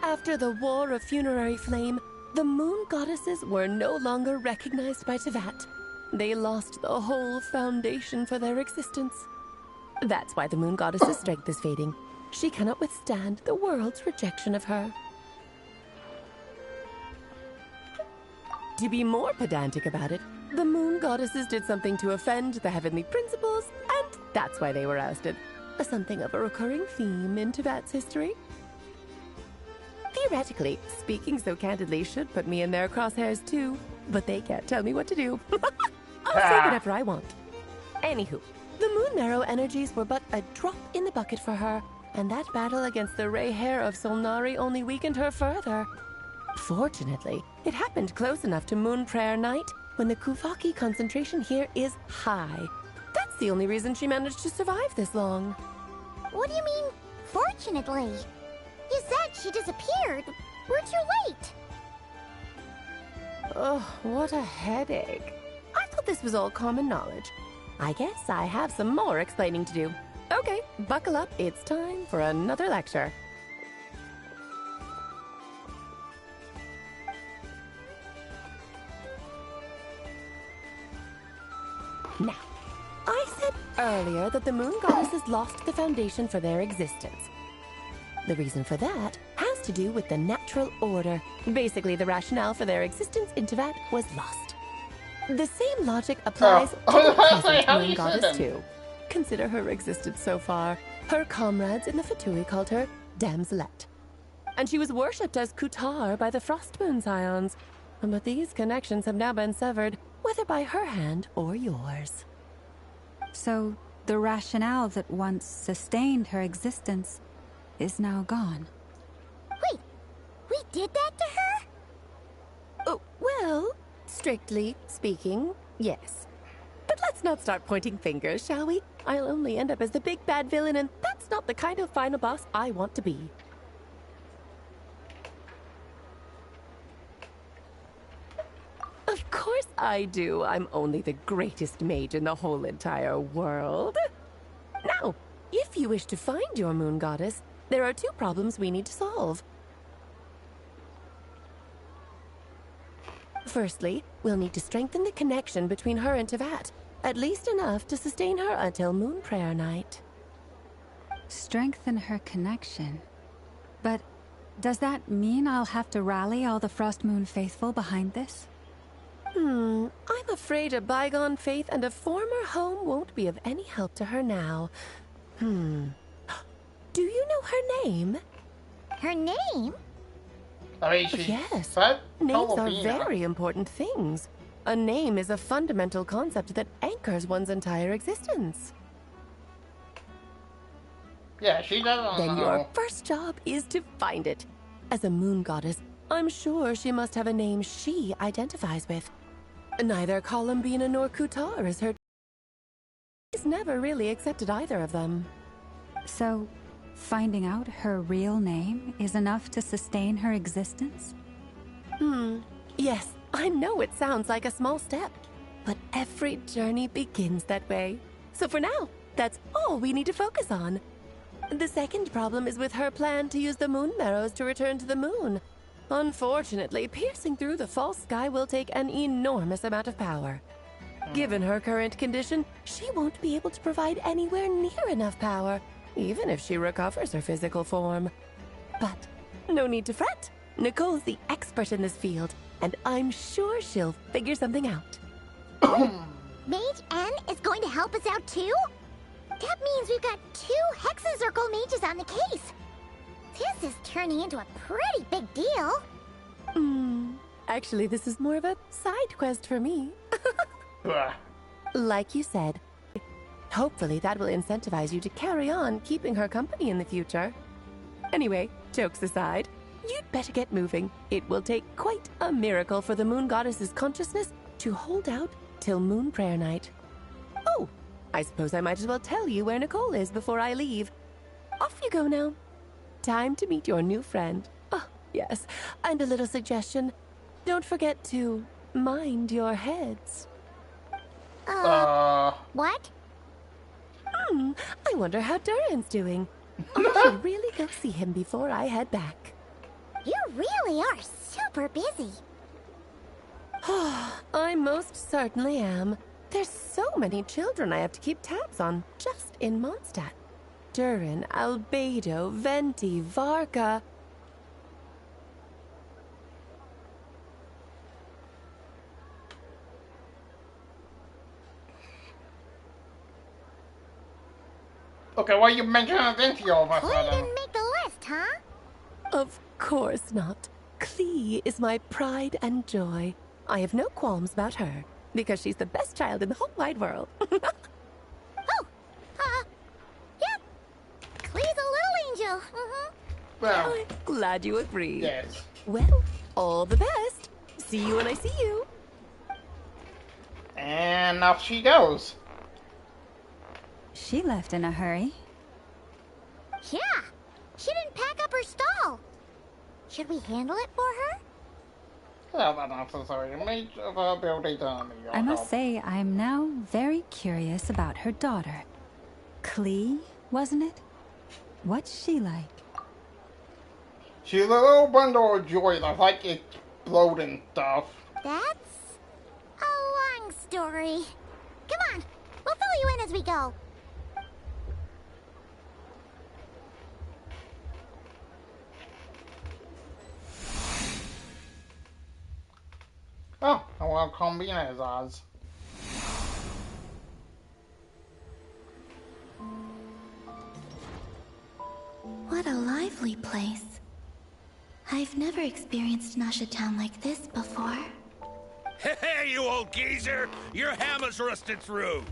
[SPEAKER 15] After the War of Funerary Flame, the Moon Goddesses were no longer recognized by Tevat. They lost the whole foundation for their existence. That's why the Moon Goddess's strength is fading. She cannot withstand the world's rejection of her. To be more pedantic about it, the Moon Goddesses did something to offend the heavenly principles, and that's why they were ousted. Something of a recurring theme in Tevat's history. Theoretically, speaking so candidly should put me in their crosshairs too, but they can't tell me what to do. I'll say whatever I want. Anywho, the Moon Marrow energies were but a drop in the bucket for her, and that battle against the Ray Hair of Solnari only weakened her further. Fortunately, it happened close enough to Moon Prayer Night when the Kuvaki concentration here is high. That's the only reason she managed to survive this long.
[SPEAKER 3] What do you mean, fortunately? You said she disappeared. We're too late.
[SPEAKER 15] Oh, what a headache. I thought this was all common knowledge. I guess I have some more explaining to do. Okay, buckle up. It's time for another lecture. Now, I said earlier that the moon goddesses lost the foundation for their existence. The reason for that has to do with the natural order. Basically, the rationale for their existence in Teyvat was lost. The same logic applies to the present moon goddess too. Consider her existence so far. Her comrades in the Fatui called her Damselette. And she was worshipped as Kutar by the Frost Moon Scions. But these connections have now been severed, whether by her hand or yours.
[SPEAKER 9] So, the rationale that once sustained her existence is now gone.
[SPEAKER 3] Wait, we did that to her?
[SPEAKER 15] Oh, well, strictly speaking, yes. But let's not start pointing fingers, shall we? I'll only end up as the big bad villain, and that's not the kind of final boss I want to be. Of course I do. I'm only the greatest mage in the whole entire world. Now, if you wish to find your moon goddess, there are two problems we need to solve. Firstly, we'll need to strengthen the connection between her and Teyvat, at least enough to sustain her until Moon Prayer Night.
[SPEAKER 9] Strengthen her connection? But does that mean I'll have to rally all the Frost Moon faithful behind this?
[SPEAKER 15] I'm afraid a bygone faith and a former home won't be of any help to her now. Do you know her name?
[SPEAKER 3] Her name?
[SPEAKER 1] I mean, she's
[SPEAKER 15] yes.
[SPEAKER 1] fat,
[SPEAKER 15] Names are
[SPEAKER 1] Filipino.
[SPEAKER 15] very important things. A name is a fundamental concept that anchors one's entire existence.
[SPEAKER 1] Yeah, she doesn't
[SPEAKER 15] Then
[SPEAKER 1] know.
[SPEAKER 15] your first job is to find it. As a moon goddess, I'm sure she must have a name she identifies with. Neither Columbina nor Kutar is her. She's never really accepted either of them.
[SPEAKER 9] So, finding out her real name is enough to sustain her existence?
[SPEAKER 15] Yes, I know it sounds like a small step, but every journey begins that way. So for now, that's all we need to focus on. The second problem is with her plan to use the moon marrows to return to the moon. Unfortunately, piercing through the false sky will take an enormous amount of power. Given her current condition, she won't be able to provide anywhere near enough power, even if she recovers her physical form. But no need to fret. Nicole's the expert in this field, and I'm sure she'll figure something out.
[SPEAKER 3] Mage N is going to help us out too? That means we've got 2 Hexencircle mages on the case. This is turning into a pretty big deal.
[SPEAKER 15] Actually, this is more of a side quest for me. Like you said, hopefully that will incentivize you to carry on keeping her company in the future. Anyway, jokes aside, you'd better get moving. It will take quite a miracle for the moon goddess's consciousness to hold out till Moon Prayer Night. Oh, I suppose I might as well tell you where Nicole is before I leave. Off you go now. Time to meet your new friend. Oh, yes, and a little suggestion. Don't forget to mind your heads.
[SPEAKER 3] What?
[SPEAKER 15] I wonder how Durin's doing. I should really go see him before I head back.
[SPEAKER 3] You really are super busy.
[SPEAKER 15] I most certainly am. There's so many children I have to keep tabs on just in Mondstadt. Durin, Albedo, Venti, Varka.
[SPEAKER 1] Okay, why you mentioning Vinci all of a
[SPEAKER 3] Clee
[SPEAKER 1] sudden?
[SPEAKER 3] didn't make the list, huh?
[SPEAKER 15] Of course not. Clee is my pride and joy. I have no qualms about her, because she's the best child in the whole wide world.
[SPEAKER 3] Yeah. Clee's a little angel.
[SPEAKER 1] Well,
[SPEAKER 15] I'm glad you agree.
[SPEAKER 1] yes.
[SPEAKER 15] Well, all the best. See you when I see you.
[SPEAKER 1] And off she goes.
[SPEAKER 9] She left in a hurry.
[SPEAKER 3] Yeah. She didn't pack up her stall. Should we handle it for her?
[SPEAKER 1] Well, that's not necessary. Mage of her ability to me.
[SPEAKER 9] I must say, I'm now very curious about her daughter. Clee, wasn't it? What's she like?
[SPEAKER 1] She's a little bundle of joy that's like exploding stuff.
[SPEAKER 3] That's a long story. Come on, as we go.
[SPEAKER 1] Oh, I want to combine as Oz.
[SPEAKER 4] What a lively place. I've never experienced Nasha Town like this before.
[SPEAKER 8] Hey, you old geezer! Your hammer's rusted through!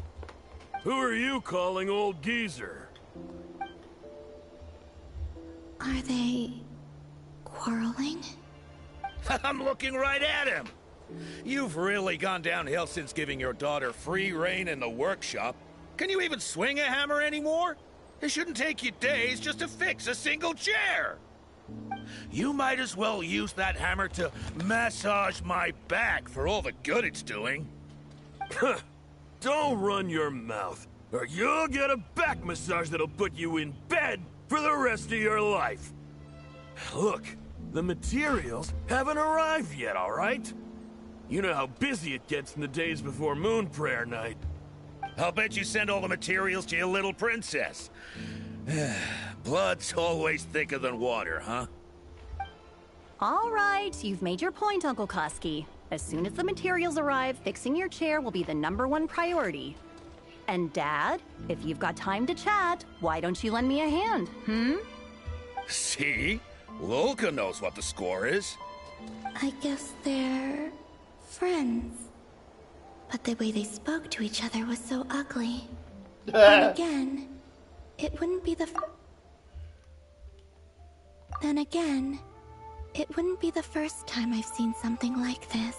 [SPEAKER 19] Who are you calling old geezer?
[SPEAKER 4] Are they... quarreling?
[SPEAKER 8] I'm looking right at him! You've really gone downhill since giving your daughter free rein in the workshop. Can you even swing a hammer anymore? It shouldn't take you days just to fix a single chair! You might as well use that hammer to massage my back for all the good it's doing.
[SPEAKER 19] Don't run your mouth, or you'll get a back massage that'll put you in bed for the rest of your life. Look, the materials haven't arrived yet, all right? You know how busy it gets in the days before Moon Prayer Night.
[SPEAKER 8] I'll bet you send all the materials to your little princess. Blood's always thicker than water, huh?
[SPEAKER 20] All right, you've made your point, Uncle Koski. As soon as the materials arrive, fixing your chair will be the #1 priority. And Dad, if you've got time to chat, why don't you lend me a hand,
[SPEAKER 8] See? Lolka knows what the score is.
[SPEAKER 4] I guess they're... friends. But the way they spoke to each other was so ugly. And again, it wouldn't be the... Then again, it wouldn't be the first time I've seen something like this.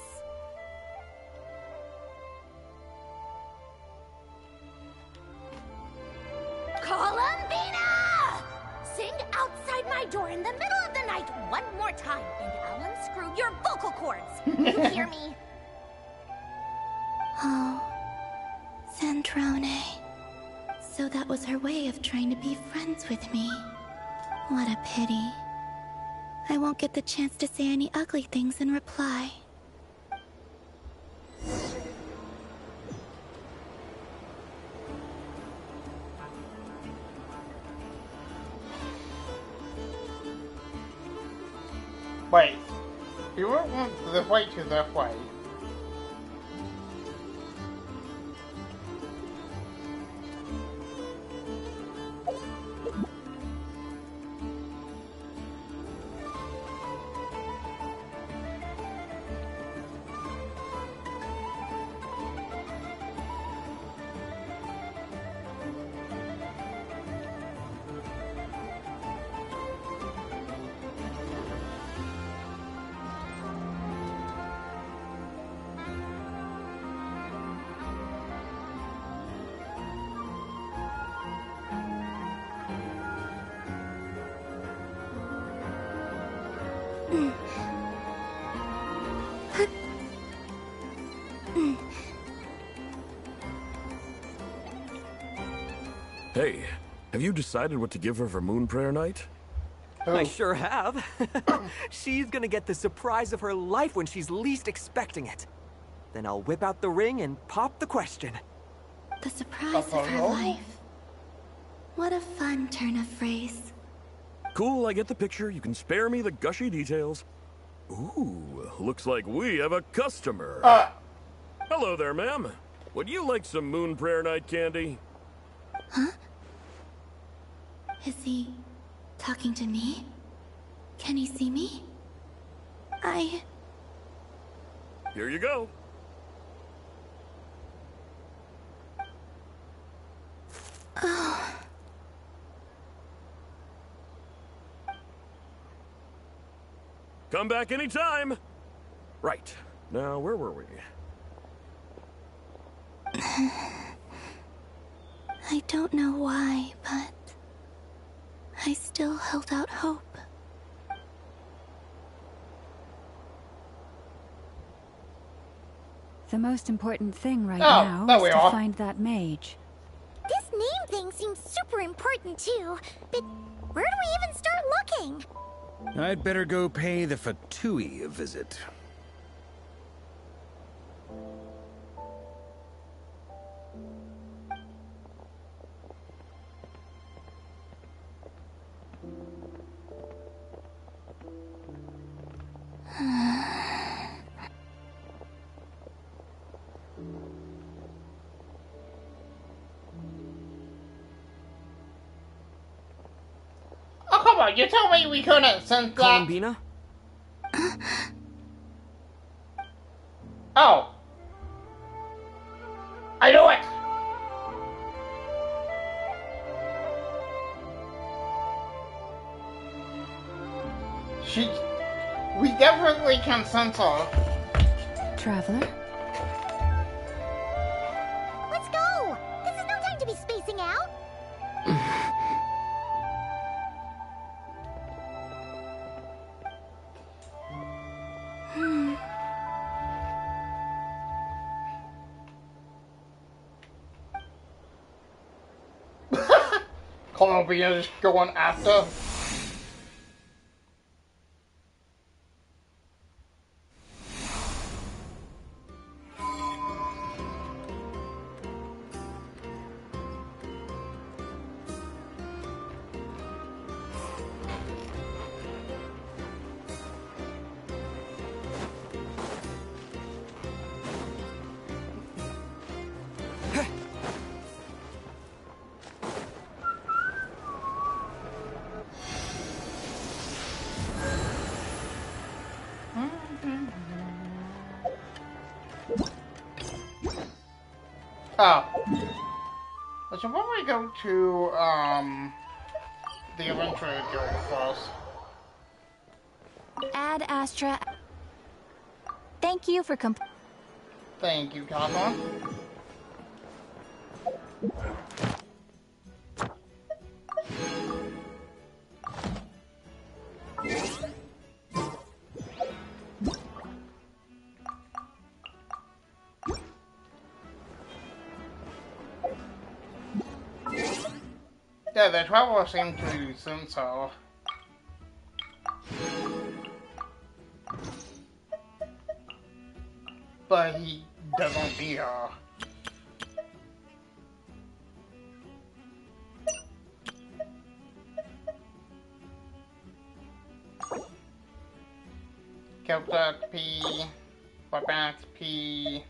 [SPEAKER 14] Columbina! Sing outside my door in the middle of the night one more time, and I'll unscrew your vocal cords. You hear me?
[SPEAKER 4] Oh, Sandrone. So that was her way of trying to be friends with me. What a pity. I won't get the chance to say any ugly things in reply.
[SPEAKER 1] Wait, you won't want the way to that way.
[SPEAKER 19] Hey, have you decided what to give her for Moon Prayer Night?
[SPEAKER 21] I sure have. She's gonna get the surprise of her life when she's least expecting it. Then I'll whip out the ring and pop the question.
[SPEAKER 4] The surprise of her life. What a fun turn of phrase.
[SPEAKER 19] Cool, I get the picture. You can spare me the gushy details. Ooh, looks like we have a customer. Hello there, ma'am. Would you like some Moon Prayer Night candy?
[SPEAKER 4] Huh? Is he talking to me? Can he see me?
[SPEAKER 19] Here you go.
[SPEAKER 4] Oh.
[SPEAKER 19] Come back anytime. Right. Now, where were we?
[SPEAKER 4] I don't know why, but I still held out hope.
[SPEAKER 9] The most important thing right now is to find that mage.
[SPEAKER 3] This name thing seems super important too, but where do we even start looking?
[SPEAKER 8] I'd better go pay the Fatui a visit.
[SPEAKER 1] Come on, you told me we couldn't sense that.
[SPEAKER 5] Columbina?
[SPEAKER 1] Oh. I knew it! We definitely can sense her.
[SPEAKER 9] Traveler?
[SPEAKER 3] Let's go! This is no time to be spacing out!
[SPEAKER 1] Columbia is going after. Oh. I should probably go to, the Adventure Guild first.
[SPEAKER 2] Ad Astra. Thank you for
[SPEAKER 1] Thank you, Cosmo. Yeah, the traveler seemed to assume so. But he doesn't see her. Character XP, weapon XP.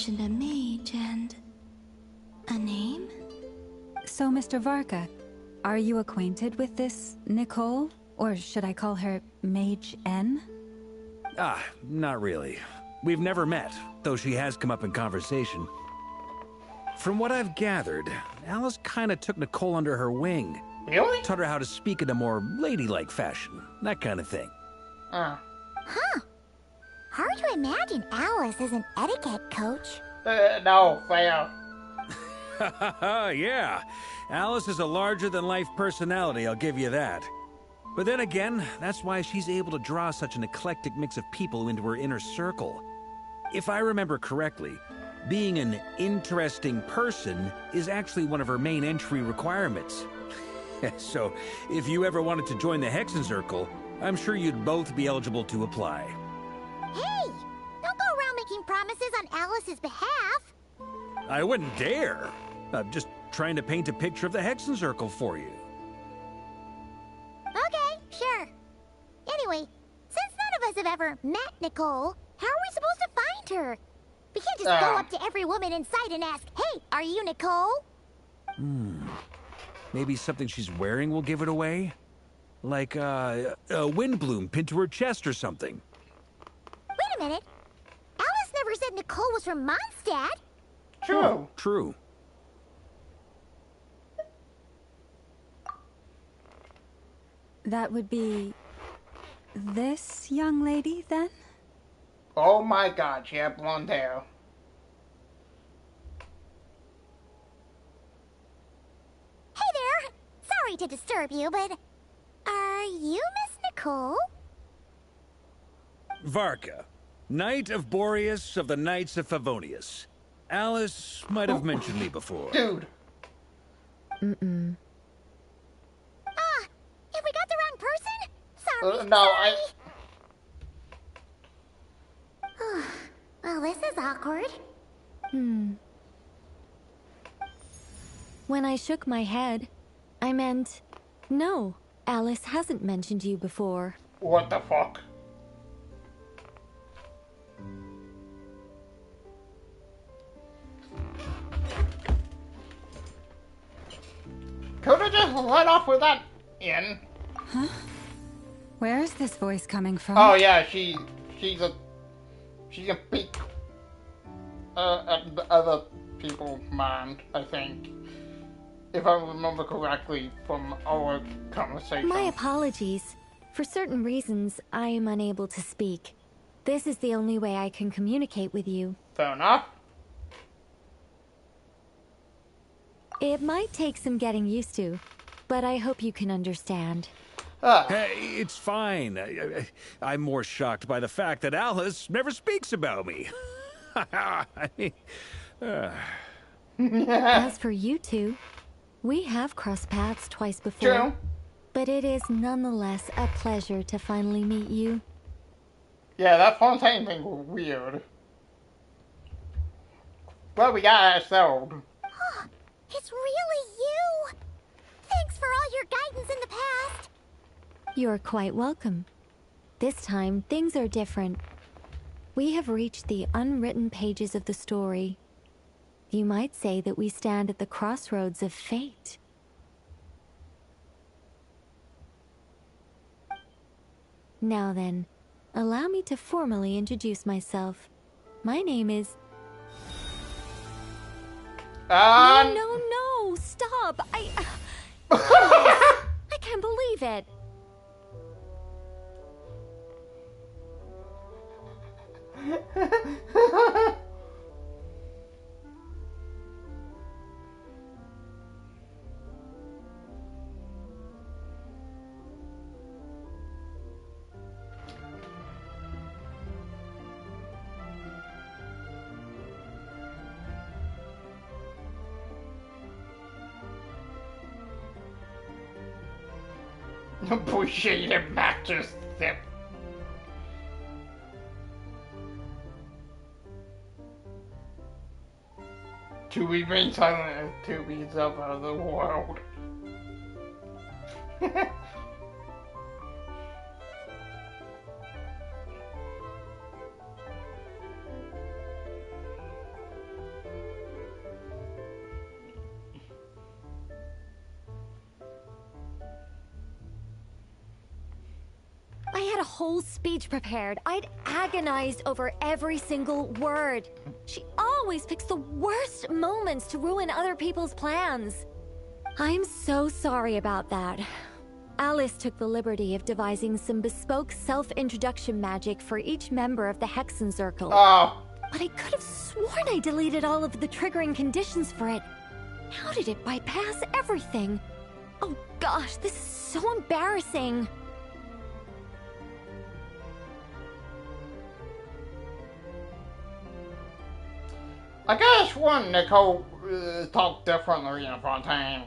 [SPEAKER 4] mentioned a mage and a name?
[SPEAKER 9] So, Mr. Varka, are you acquainted with this Nicole? Or should I call her Mage N?
[SPEAKER 8] Ah, not really. We've never met, though she has come up in conversation. From what I've gathered, Alice kinda took Nicole under her wing.
[SPEAKER 1] Really?
[SPEAKER 8] Taught her how to speak in a more ladylike fashion, that kind of thing.
[SPEAKER 3] Huh. Hard to imagine Alice as an etiquette coach.
[SPEAKER 1] No, fair.
[SPEAKER 8] Yeah, Alice is a larger-than-life personality, I'll give you that. But then again, that's why she's able to draw such an eclectic mix of people into her inner circle. If I remember correctly, being an interesting person is actually one of her main entry requirements. So, if you ever wanted to join the Hexenzirkel, I'm sure you'd both be eligible to apply.
[SPEAKER 3] Hey! Don't go around making promises on Alice's behalf.
[SPEAKER 8] I wouldn't dare. I'm just trying to paint a picture of the Hexenzirkel for you.
[SPEAKER 3] Okay, sure. Anyway, since none of us have ever met Nicole, how are we supposed to find her? We can't just go up to every woman in sight and ask, "Hey, are you Nicole?"
[SPEAKER 8] Maybe something she's wearing will give it away? Like, a windbloom pinned to her chest or something.
[SPEAKER 3] Wait a minute. Alice never said Nicole was from Mondstadt.
[SPEAKER 1] True.
[SPEAKER 8] Oh, true.
[SPEAKER 9] That would be... this young lady, then?
[SPEAKER 1] Oh my god, she had blonde hair.
[SPEAKER 3] Hey there! Sorry to disturb you, but... are you Miss Nicole?
[SPEAKER 8] Varka, Knight of Boreas of the Knights of Favonius. Alice might have mentioned me before.
[SPEAKER 1] Dude.
[SPEAKER 3] Have we got the wrong person? Sorry.
[SPEAKER 1] No,
[SPEAKER 3] Well, this is awkward.
[SPEAKER 7] When I shook my head, I meant, no, Alice hasn't mentioned you before.
[SPEAKER 1] What the fuck? Could have just let off with that in.
[SPEAKER 9] Huh? Where is this voice coming from?
[SPEAKER 1] Oh yeah, she's a big other people's mind, I think. If I remember correctly from our conversation.
[SPEAKER 7] My apologies. For certain reasons, I am unable to speak. This is the only way I can communicate with you.
[SPEAKER 1] Fair enough.
[SPEAKER 7] It might take some getting used to, but I hope you can understand.
[SPEAKER 8] Hey, it's fine. I'm more shocked by the fact that Alice never speaks about me.
[SPEAKER 7] As for you two, we have crossed paths twice before.
[SPEAKER 1] True.
[SPEAKER 7] But it is nonetheless a pleasure to finally meet you.
[SPEAKER 1] Yeah, that Fontaine thing was weird. But we got it sold.
[SPEAKER 3] It's really you! Thanks for all your guidance in the past.
[SPEAKER 7] You're quite welcome. This time, things are different. We have reached the unwritten pages of the story. You might say that we stand at the crossroads of fate. Now then, allow me to formally introduce myself. My name is... No, stop! I can't believe it!
[SPEAKER 1] Appreciated mattress sip. To remain silent and to be out of the world.
[SPEAKER 7] whole speech prepared. I'd agonized over every single word. She always picks the worst moments to ruin other people's plans. I'm so sorry about that. Alice took the liberty of devising some bespoke self-introduction magic for each member of the Hexen Circle.
[SPEAKER 1] Oh.
[SPEAKER 7] But I could have sworn I deleted all of the triggering conditions for it. How did it bypass everything? Oh gosh, this is so embarrassing.
[SPEAKER 1] I guess one Nicole talked differently in Fontaine.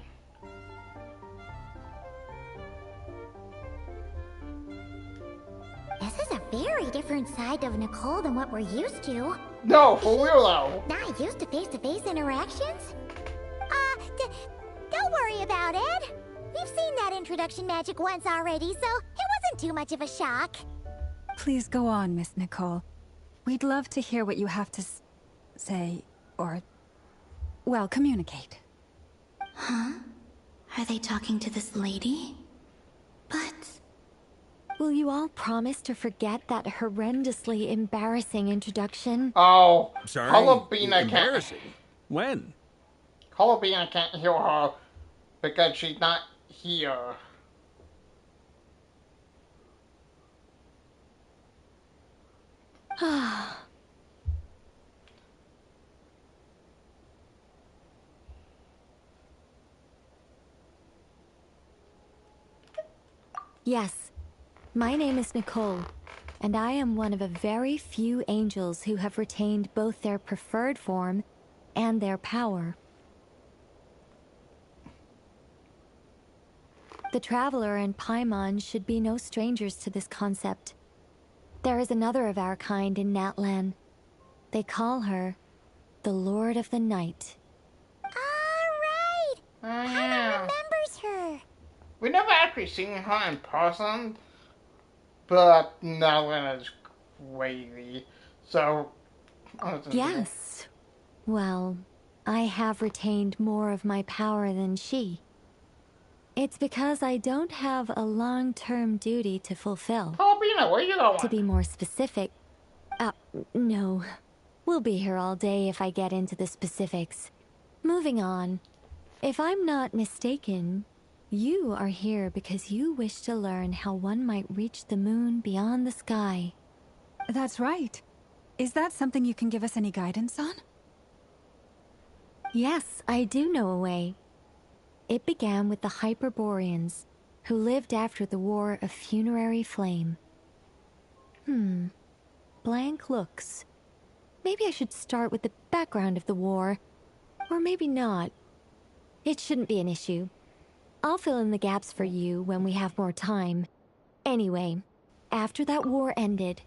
[SPEAKER 3] This is a very different side of Nicole than what we're used to.
[SPEAKER 1] No, for real though.
[SPEAKER 3] Not used to face-to-face interactions? Don't worry about it. We've seen that introduction magic once already, so it wasn't too much of a shock.
[SPEAKER 9] Please go on, Miss Nicole. We'd love to hear what you have to say, or, well, communicate.
[SPEAKER 4] Huh? Are they talking to this lady? But...
[SPEAKER 7] Will you all promise to forget that horrendously embarrassing introduction?
[SPEAKER 1] Oh,
[SPEAKER 8] I'm sorry.
[SPEAKER 1] Jalapena
[SPEAKER 8] Embarrassing. When?
[SPEAKER 1] Jalapena can't hear her because she's not here.
[SPEAKER 7] Yes, my name is Nicole, and I am one of a very few angels who have retained both their preferred form and their power. The Traveler and Paimon should be no strangers to this concept. There is another of our kind in Natlan. They call her the Lord of the Night.
[SPEAKER 3] Alright!
[SPEAKER 1] Yeah.
[SPEAKER 3] Remembers her.
[SPEAKER 1] We never actually seen her in person, but Natlan is crazy. So,
[SPEAKER 7] yes. Well, I have retained more of my power than she. It's because I don't have a long-term duty to fulfill.
[SPEAKER 1] Jalapena, where you going?
[SPEAKER 7] To be more specific... no. We'll be here all day if I get into the specifics. Moving on. If I'm not mistaken, you are here because you wish to learn how one might reach the moon beyond the sky.
[SPEAKER 9] That's right. Is that something you can give us any guidance on?
[SPEAKER 7] Yes, I do know a way. It began with the Hyperboreans, who lived after the War of Funerary Flame. Blank looks. Maybe I should start with the background of the war. Or maybe not. It shouldn't be an issue. I'll fill in the gaps for you when we have more time. Anyway, after that war ended,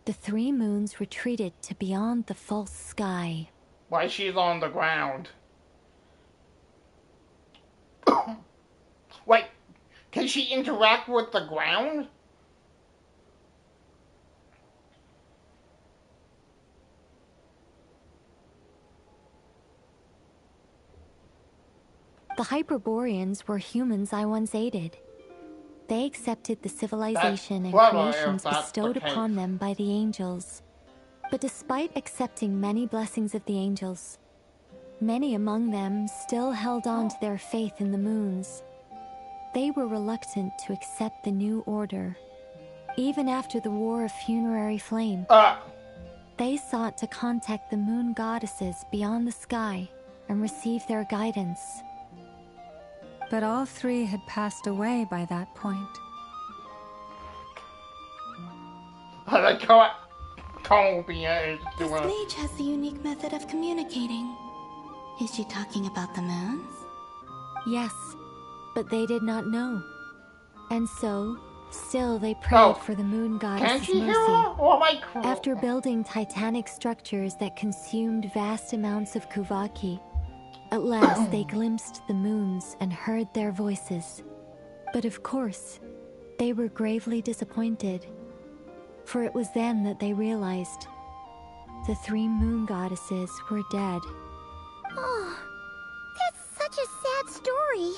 [SPEAKER 7] the three moons retreated to beyond the false sky.
[SPEAKER 1] Why she's on the ground? Wait, can she interact with the ground?
[SPEAKER 7] The Hyperboreans were humans I once aided. They accepted the civilization and creations bestowed upon them by the angels. But despite accepting many blessings of the angels, many among them still held on to their faith in the moons. They were reluctant to accept the new order. Even after the War of Funerary Flame, they sought to contact the moon goddesses beyond the sky and receive their guidance.
[SPEAKER 9] But all three had passed away by that point.
[SPEAKER 4] This mage has a unique method of communicating. Is she talking about the moons?
[SPEAKER 7] Yes, but they did not know. And so, still they prayed for the moon goddess's mercy. After building titanic structures that consumed vast amounts of Kuvaki, at last they glimpsed the moons and heard their voices. But of course, they were gravely disappointed. For it was then that they realized the three moon goddesses were dead.
[SPEAKER 3] Oh, that's such a sad story.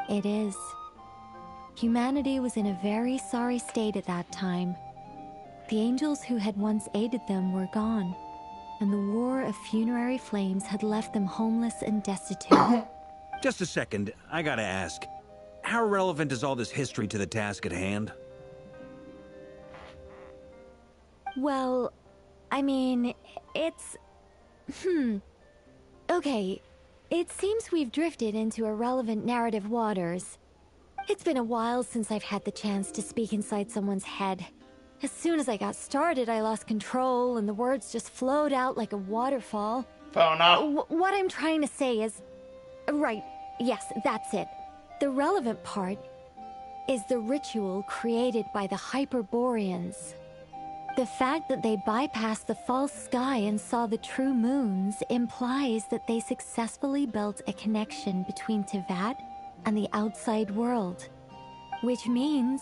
[SPEAKER 7] It is. Humanity was in a very sorry state at that time. The angels who had once aided them were gone, and the war of funerary flames had left them homeless and destitute.
[SPEAKER 8] Just a second, I gotta ask. How relevant is all this history to the task at hand?
[SPEAKER 7] Well, I mean, it's... Okay, it seems we've drifted into irrelevant narrative waters. It's been a while since I've had the chance to speak inside someone's head. As soon as I got started, I lost control, and the words just flowed out like a waterfall.
[SPEAKER 1] Fair enough.
[SPEAKER 7] What I'm trying to say is... Right, yes, that's it. The relevant part is the ritual created by the Hyperboreans. The fact that they bypassed the false sky and saw the true moons implies that they successfully built a connection between Teyvat and the outside world. Which means,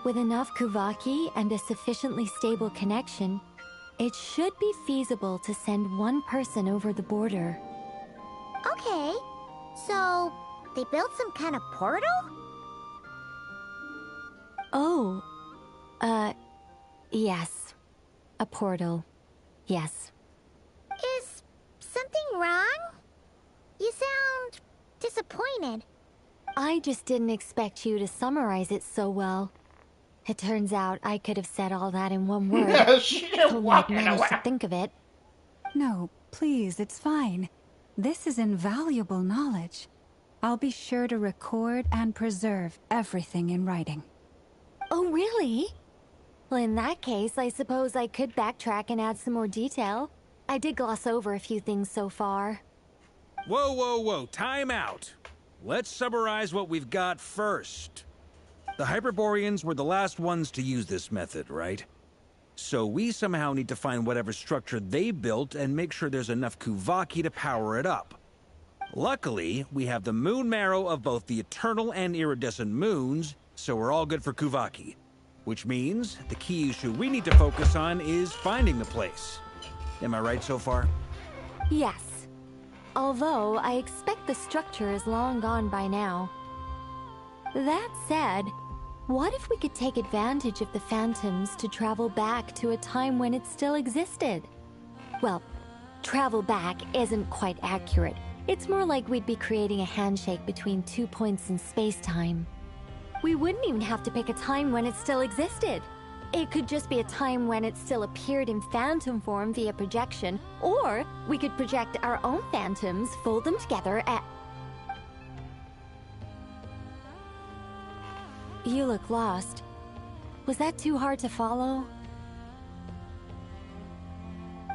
[SPEAKER 7] with enough Kuvaki and a sufficiently stable connection, it should be feasible to send one person over the border.
[SPEAKER 3] Okay, so they built some kind of portal?
[SPEAKER 7] Oh, yes. A portal. Yes.
[SPEAKER 3] Is something wrong? You sound disappointed.
[SPEAKER 7] I just didn't expect you to summarize it so well. It turns out I could have said all that in one word. If only I'd managed to think of it.
[SPEAKER 9] No, please, it's fine. This is invaluable knowledge. I'll be sure to record and preserve everything in writing.
[SPEAKER 7] Oh, really? Well, in that case, I suppose I could backtrack and add some more detail. I did gloss over a few things so far.
[SPEAKER 8] Whoa, whoa, whoa, time out. Let's summarize what we've got first. The Hyperboreans were the last ones to use this method, right? So we somehow need to find whatever structure they built and make sure there's enough Kuvaki to power it up. Luckily, we have the moon marrow of both the eternal and iridescent moons, so we're all good for Kuvaki. Which means the key issue we need to focus on is finding the place. Am I right so far?
[SPEAKER 7] Yes. Although, I expect the structure is long gone by now. That said, what if we could take advantage of the phantoms to travel back to a time when it still existed? Well, travel back isn't quite accurate. It's more like we'd be creating a handshake between 2 points in space-time. We wouldn't even have to pick a time when it still existed. It could just be a time when it still appeared in phantom form via projection, or we could project our own phantoms, fold them together, and... You look lost. Was that too hard to follow?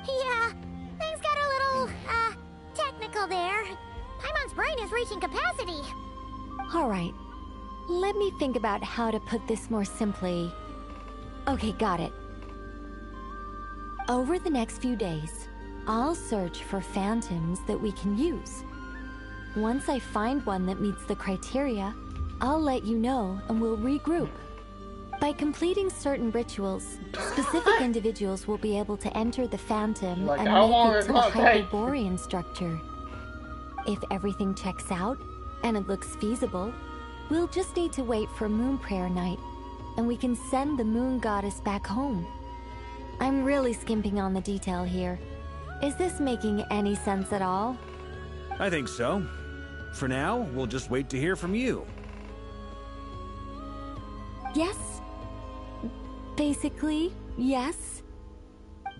[SPEAKER 3] Yeah, things got a little, technical there. Paimon's brain is reaching capacity.
[SPEAKER 7] Alright. Let me think about how to put this more simply. Okay, got it. Over the next few days, I'll search for phantoms that we can use. Once I find one that meets the criteria, I'll let you know and we'll regroup. By completing certain rituals, specific individuals will be able to enter the phantom and make it to the Hyperborean structure. If everything checks out, and it looks feasible, we'll just need to wait for Moon Prayer Night, and we can send the Moon Goddess back home. I'm really skimping on the detail here. Is this making any sense at all?
[SPEAKER 8] I think so. For now, we'll just wait to hear from you.
[SPEAKER 7] Yes. Basically, yes.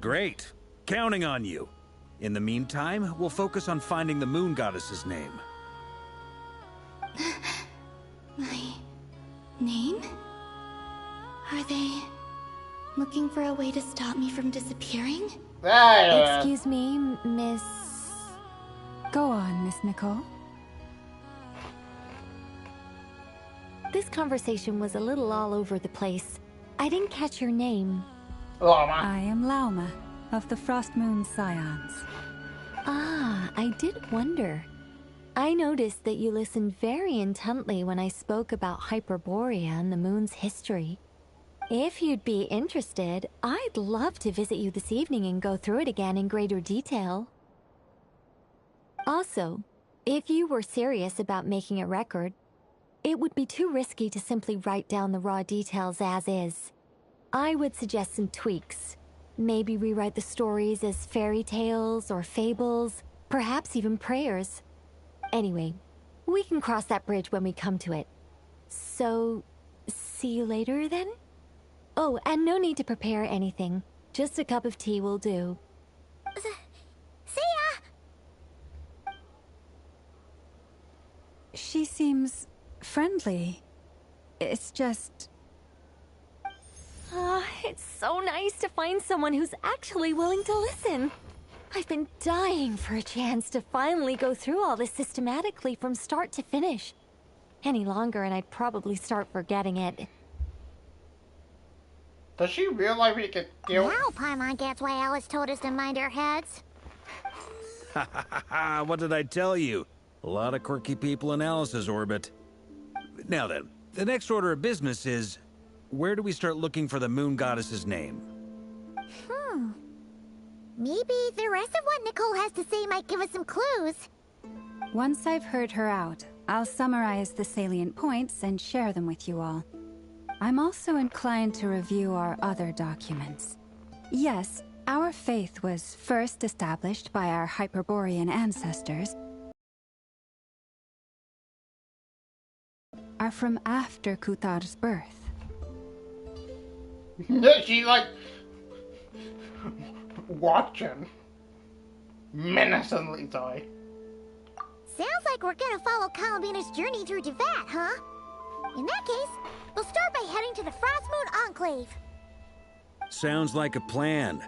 [SPEAKER 8] Great. Counting on you. In the meantime, we'll focus on finding the Moon Goddess's name.
[SPEAKER 4] My name? Are they looking for a way to stop me from disappearing?
[SPEAKER 7] Excuse me, Miss...
[SPEAKER 9] Go on, Miss Nicole.
[SPEAKER 7] This conversation was a little all over the place. I didn't catch your name.
[SPEAKER 9] I am Lauma, of the Frost Moon Scions.
[SPEAKER 7] Ah, I did wonder. I noticed that you listened very intently when I spoke about Hyperborea and the moon's history. If you'd be interested, I'd love to visit you this evening and go through it again in greater detail. Also, if you were serious about making a record, it would be too risky to simply write down the raw details as is. I would suggest some tweaks. Maybe rewrite the stories as fairy tales or fables, perhaps even prayers. Anyway, we can cross that bridge when we come to it. So, see you later then? Oh, and no need to prepare anything. Just a cup of tea will do.
[SPEAKER 3] See ya!
[SPEAKER 9] She seems friendly. It's just...
[SPEAKER 7] It's so nice to find someone who's actually willing to listen. I've been dying for a chance to finally go through all this systematically from start to finish. Any longer and I'd probably start forgetting it.
[SPEAKER 1] Does she realize we could deal?
[SPEAKER 3] Now Paimon gets why Alice told us to mind our heads.
[SPEAKER 8] Ha ha ha ha! What did I tell you? A lot of quirky people in Alice's orbit. Now then, the next order of business is... where do we start looking for the moon goddess's name?
[SPEAKER 3] Maybe the rest of what Nicole has to say might give us some clues.
[SPEAKER 9] Once I've heard her out, I'll summarize the salient points and share them with you all. I'm also inclined to review our other documents. Yes, our faith was first established by our Hyperborean ancestors, are from after Kutar's birth.
[SPEAKER 1] She like watching menacingly, sorry.
[SPEAKER 3] Sounds like we're gonna follow Columbina's journey through Devat, huh? In that case, we'll start by heading to the Frostmoon Enclave.
[SPEAKER 8] Sounds like a plan.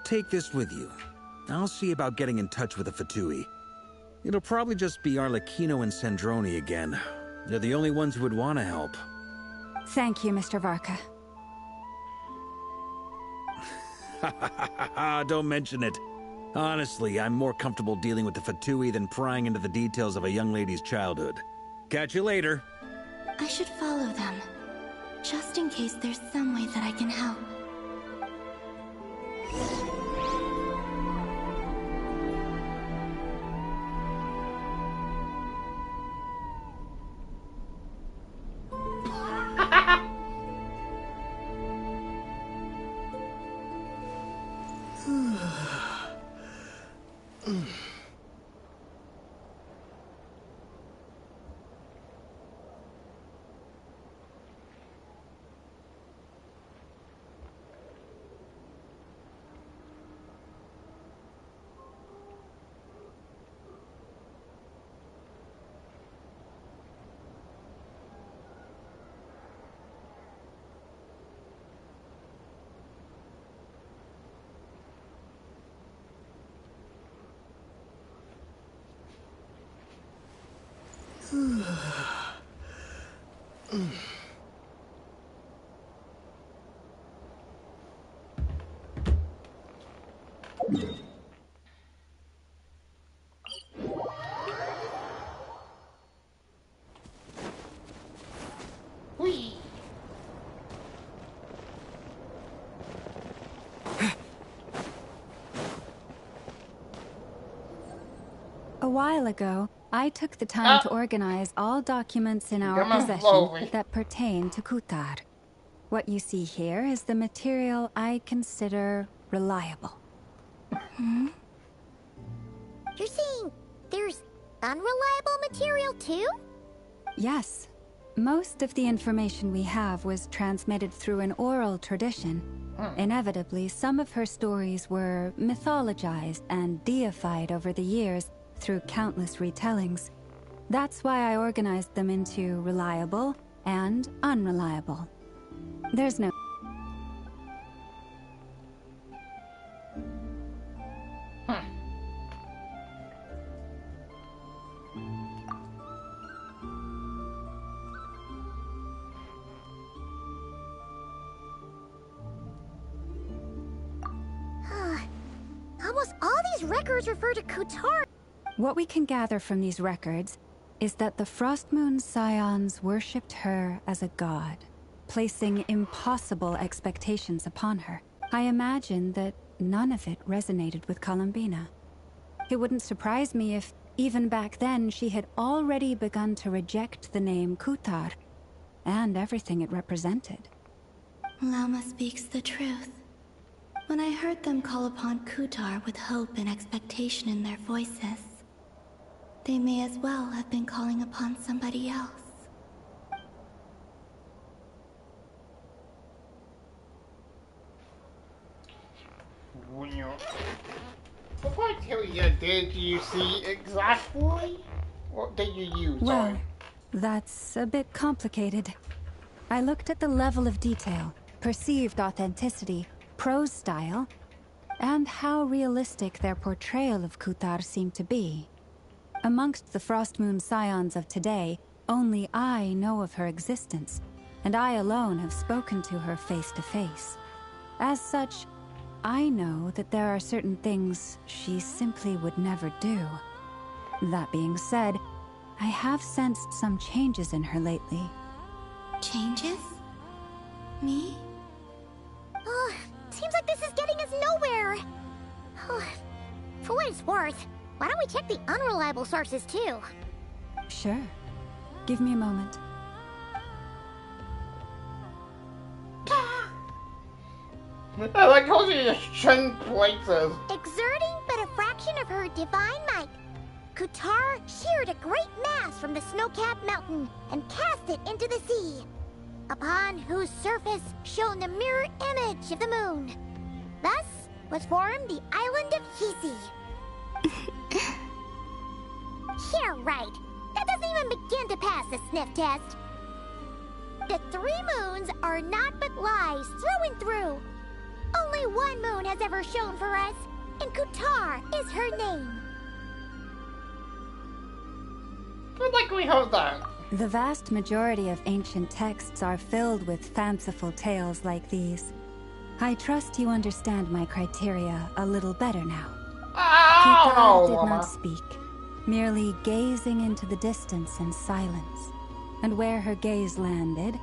[SPEAKER 8] Take this with you. I'll see about getting in touch with the Fatui. It'll probably just be Arlecchino and Sandroni again. They're the only ones who would want to help.
[SPEAKER 9] Thank you, Mr. Varka.
[SPEAKER 8] Don't mention it. Honestly, I'm more comfortable dealing with the Fatui than prying into the details of a young lady's childhood. Catch you later.
[SPEAKER 4] I should follow them, just in case there's some way that I can help.
[SPEAKER 1] Whee!
[SPEAKER 9] A while ago, I took the time to organize all documents in our possession that pertain to Kutar. What you see here is the material I consider reliable.
[SPEAKER 3] You're saying there's unreliable material too?
[SPEAKER 9] Yes. Most of the information we have was transmitted through an oral tradition. Inevitably, some of her stories were mythologized and deified over the years through countless retellings. That's why I organized them into reliable and unreliable. There's no...
[SPEAKER 3] Almost all these records refer to Kutar.
[SPEAKER 9] What we can gather from these records is that the Frostmoon Scions worshipped her as a god, placing impossible expectations upon her. I imagine that none of it resonated with Columbina. It wouldn't surprise me if Even back then, she had already begun to reject the name Kutar and everything it represented.
[SPEAKER 4] Lama speaks the truth. When I heard them call upon Kutar with hope and expectation in their voices, they may as well have been calling upon somebody else.
[SPEAKER 1] What criteria did you see exactly? What did you use?
[SPEAKER 9] Well, that's a bit complicated. I looked at the level of detail, perceived authenticity, prose style, and how realistic their portrayal of Kutar seemed to be. Amongst the Frostmoon scions of today, only I know of her existence, and I alone have spoken to her face to face. As such, I know that there are certain things she simply would never do. That being said, I have sensed some changes in her lately.
[SPEAKER 4] Changes? Me?
[SPEAKER 3] Oh, seems like this is getting us nowhere. For what it's worth, why don't we check the unreliable sources too?
[SPEAKER 9] Sure. Give me a moment.
[SPEAKER 1] I like how she just changed places.
[SPEAKER 3] Exerting but a fraction of her divine might, Kutar sheared a great mass from the snow-capped mountain and cast it into the sea, upon whose surface shone the mirror image of the moon. Thus was formed the island of Hisi. Yeah, right. That doesn't even begin to pass the sniff test. The 3 moons are not but lies through and through. Only one moon has ever shone for us, and Kutar is her name.
[SPEAKER 1] Like we heard that.
[SPEAKER 9] The vast majority of ancient texts are filled with fanciful tales like these. I trust you understand my criteria a little better now. Kutar did not speak, merely gazing into the distance in silence. And where her gaze landed,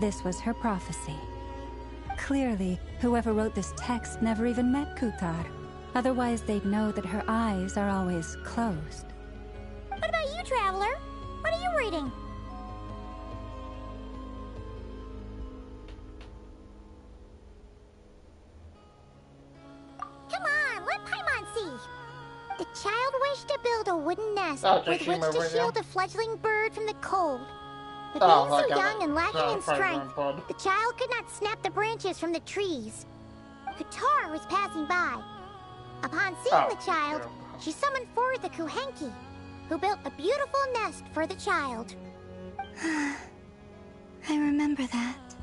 [SPEAKER 9] this was her prophecy. Clearly, whoever wrote this text never even met Kutar. Otherwise, they'd know that her eyes are always closed.
[SPEAKER 3] What about you, Traveler? What are you reading? Come on, let Paimon see. The child wished to build a wooden nest with which to shield a fledgling bird from the cold. But being so young and lacking in strength, the child could not snap the branches from the trees. Kutar was passing by. Upon seeing the child, she summoned forth the Kuhenki, who built a beautiful nest for the child.
[SPEAKER 4] I remember that.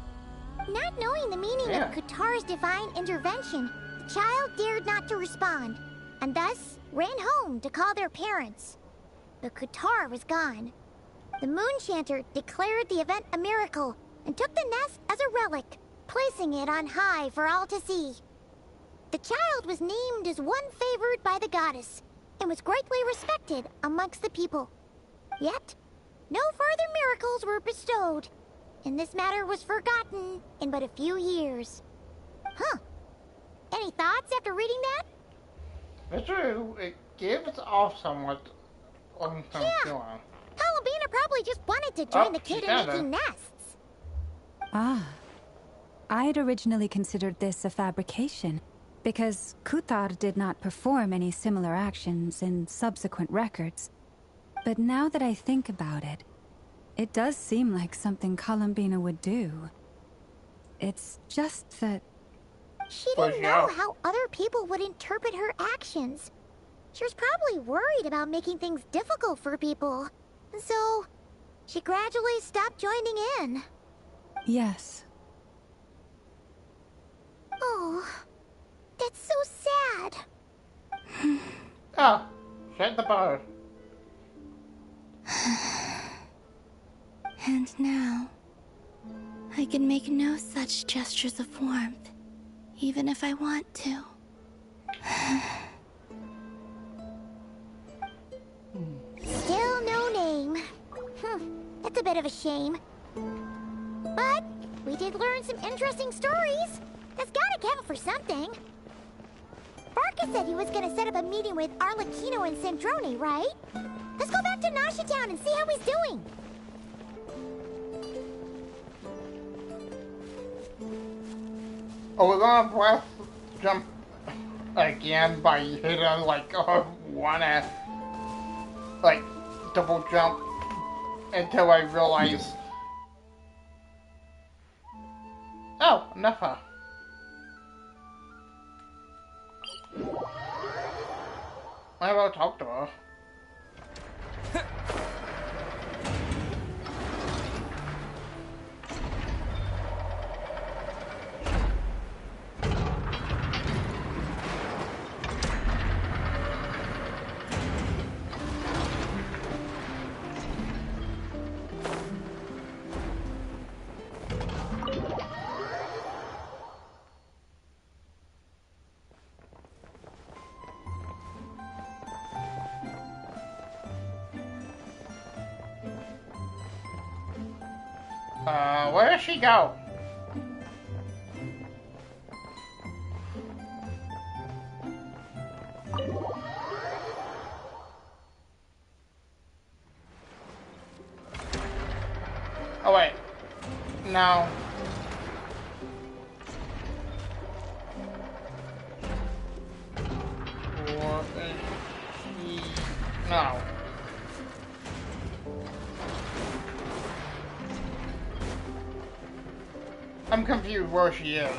[SPEAKER 3] Not knowing the meaning of Kutar's divine intervention, the child dared not to respond, and thus ran home to call their parents. But Kutar was gone. The Moon-Chanter declared the event a miracle and took the nest as a relic, placing it on high for all to see. The child was named as one favored by the goddess and was greatly respected amongst the people. Yet, no further miracles were bestowed, and this matter was forgotten in but a few years. Huh. Any thoughts after reading that?
[SPEAKER 1] It's true. It gives off somewhat on some feeling.
[SPEAKER 3] Columbina probably just wanted to join the kid in making nests.
[SPEAKER 9] Ah. I'd originally considered this a fabrication, because Kutar did not perform any similar actions in subsequent records. But now that I think about it, it does seem like something Columbina would do. It's just that...
[SPEAKER 3] She didn't know how other people would interpret her actions. She was probably worried about making things difficult for people. So, she gradually stopped joining in.
[SPEAKER 9] Yes.
[SPEAKER 3] Oh, that's so sad.
[SPEAKER 1] Oh, shut the bar.
[SPEAKER 4] And now, I can make no such gestures of warmth, even if I want to.
[SPEAKER 3] Still no name. That's a bit of a shame. But we did learn some interesting stories. That's gotta count for something. Barca said he was gonna set up a meeting with Arlecchino and Sandrone, right? Let's go back to Nashi Town and see how he's doing.
[SPEAKER 1] Oh, we're gonna breath jump again by hitting like wanna like double jump until I realize. Oh, never. I will talk to her. Where does she go? Oh wait, no. Or is she? No. I'm confused where she is.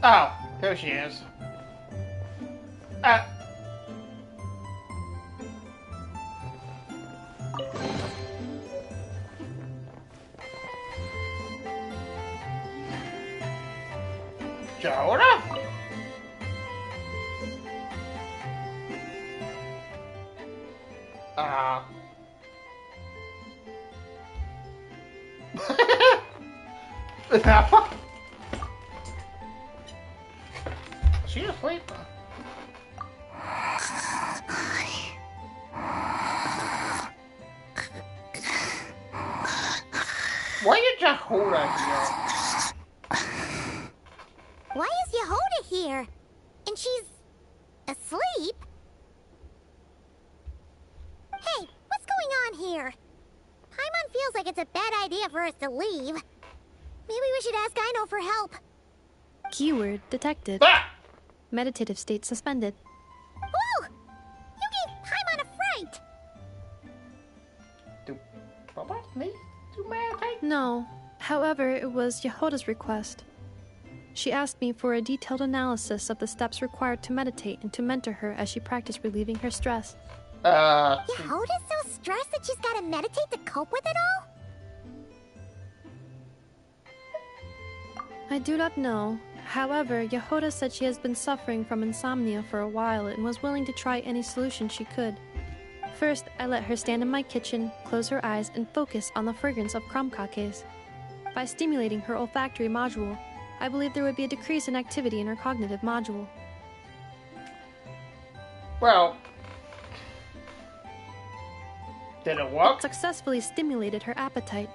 [SPEAKER 1] Oh, there she is. Jonah? She asleep? Why did Yehuda here?
[SPEAKER 3] Why is Yehuda here? And she's asleep? Hey, what's going on here? Paimon feels like it's a bad idea for us to leave. Maybe we should ask Aino for help.
[SPEAKER 13] Keyword detected. Meditative state suspended.
[SPEAKER 3] Whoa! You gave Paimon a fright!
[SPEAKER 1] Do robots need to meditate?
[SPEAKER 13] No. However, it was Yehuda's request. She asked me for a detailed analysis of the steps required to meditate and to mentor her as she practiced relieving her stress.
[SPEAKER 3] Yehuda's so stressed that she's gotta meditate to cope with it all?
[SPEAKER 13] I do not know. However, Yehuda said she has been suffering from insomnia for a while and was willing to try any solution she could. First, I let her stand in my kitchen, close her eyes, and focus on the fragrance of crumcakes. By stimulating her olfactory module, I believe there would be a decrease in activity in her cognitive module.
[SPEAKER 1] Well, did it work?
[SPEAKER 13] It successfully stimulated her appetite.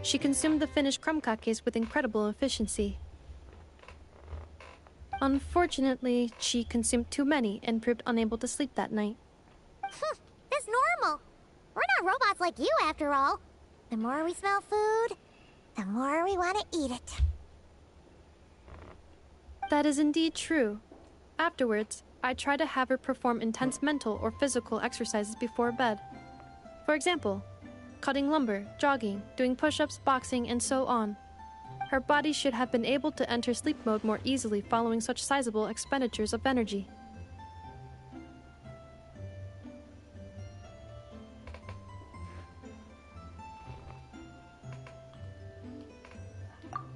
[SPEAKER 13] She consumed the finished crumcakes with incredible efficiency. Unfortunately, she consumed too many and proved unable to sleep that night.
[SPEAKER 3] That's normal. We're not robots like you, after all. The more we smell food, the more we want to eat it.
[SPEAKER 13] That is indeed true. Afterwards, I try to have her perform intense mental or physical exercises before bed. For example, cutting lumber, jogging, doing push-ups, boxing, and so on. Her body should have been able to enter sleep mode more easily following such sizable expenditures of energy.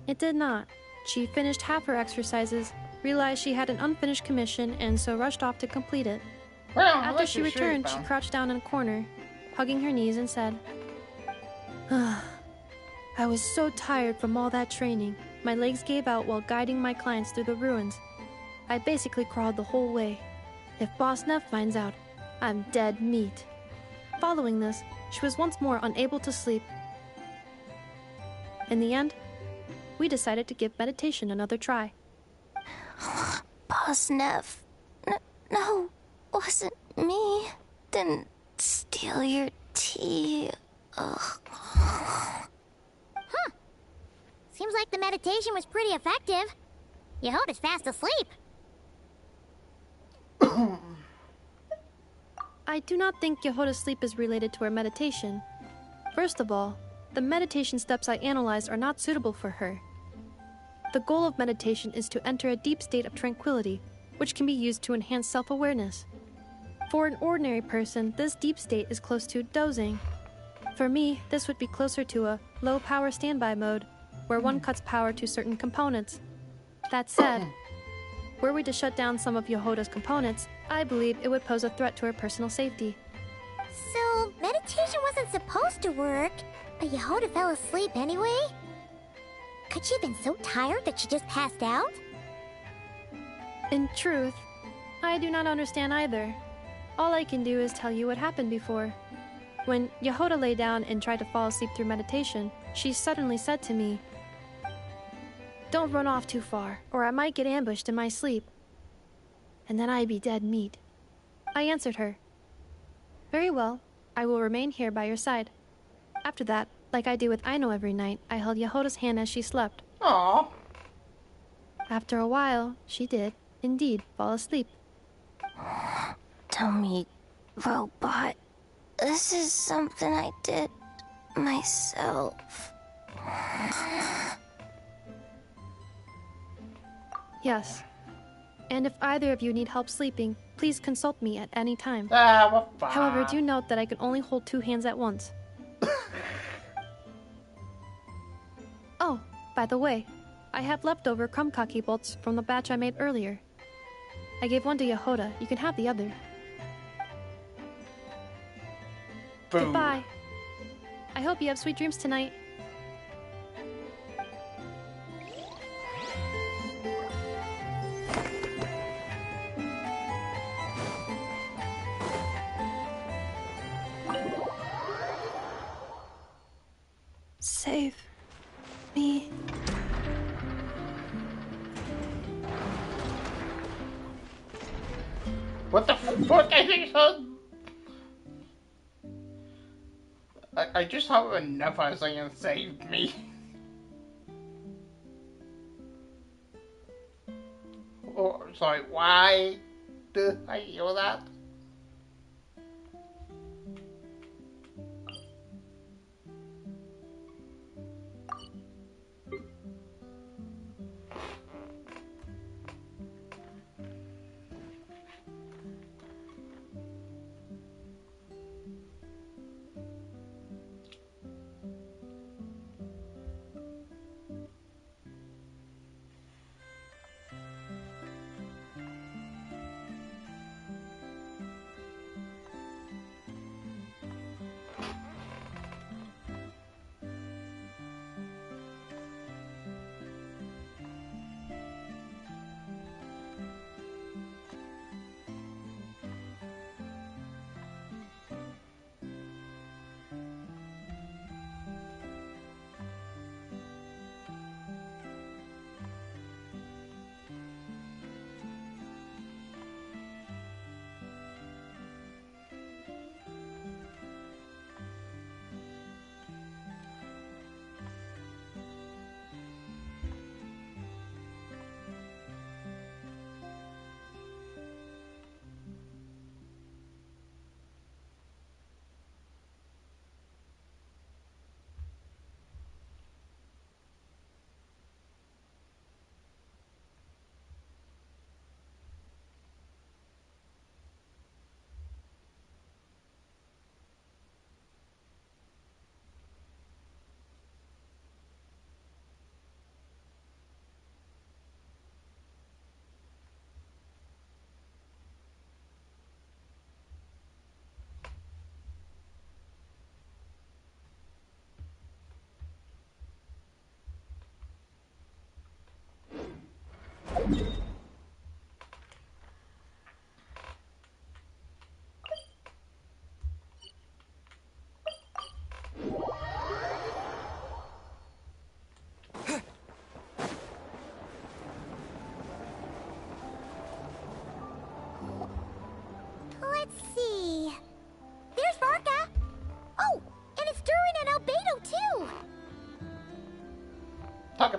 [SPEAKER 13] It did not. She finished half her exercises, realized she had an unfinished commission, and so rushed off to complete it.
[SPEAKER 1] Well,
[SPEAKER 13] After she returned, she crouched down in a corner, hugging her knees, and said, I was so tired from all that training. My legs gave out while guiding my clients through the ruins. I basically crawled the whole way. If Boss Neff finds out, I'm dead meat. Following this, she was once more unable to sleep. In the end, we decided to give meditation another try.
[SPEAKER 14] Boss Neff. No, wasn't me. Didn't steal your tea. Ugh.
[SPEAKER 3] Seems like the meditation was pretty effective. Yehoda's fast asleep.
[SPEAKER 13] I do not think Yehoda's sleep is related to her meditation. First of all, the meditation steps I analyzed are not suitable for her. The goal of meditation is to enter a deep state of tranquility, which can be used to enhance self-awareness. For an ordinary person, this deep state is close to dozing. For me, this would be closer to a low-power standby mode, where one cuts power to certain components. That said, were we to shut down some of Yehoda's components, I believe it would pose a threat to her personal safety.
[SPEAKER 3] So, meditation wasn't supposed to work, but Yehoda fell asleep anyway? Could she have been so tired that she just passed out?
[SPEAKER 13] In truth, I do not understand either. All I can do is tell you what happened before. When Yehoda lay down and tried to fall asleep through meditation, she suddenly said to me, "Don't run off too far, or I might get ambushed in my sleep. And then I'd be dead meat." I answered her, "Very well, I will remain here by your side." After that, like I do with Aino every night, I held Yehoda's hand as she slept.
[SPEAKER 1] Aww.
[SPEAKER 13] After a while, she did, indeed, fall asleep.
[SPEAKER 14] Dummy robot. This is something I did myself.
[SPEAKER 13] Yes. And if either of you need help sleeping, please consult me at any time.
[SPEAKER 1] Well, fine.
[SPEAKER 13] However, do note that I can only hold 2 hands at once. Oh, by the way, I have leftover krumkaki bolts from the batch I made earlier. I gave one to Yehoda. You can have the other.
[SPEAKER 1] Boom.
[SPEAKER 13] Goodbye. I hope you have sweet dreams tonight. Save me.
[SPEAKER 1] What the fuck? I think so. I just have enough as I can save me. Oh, sorry, why did I hear that?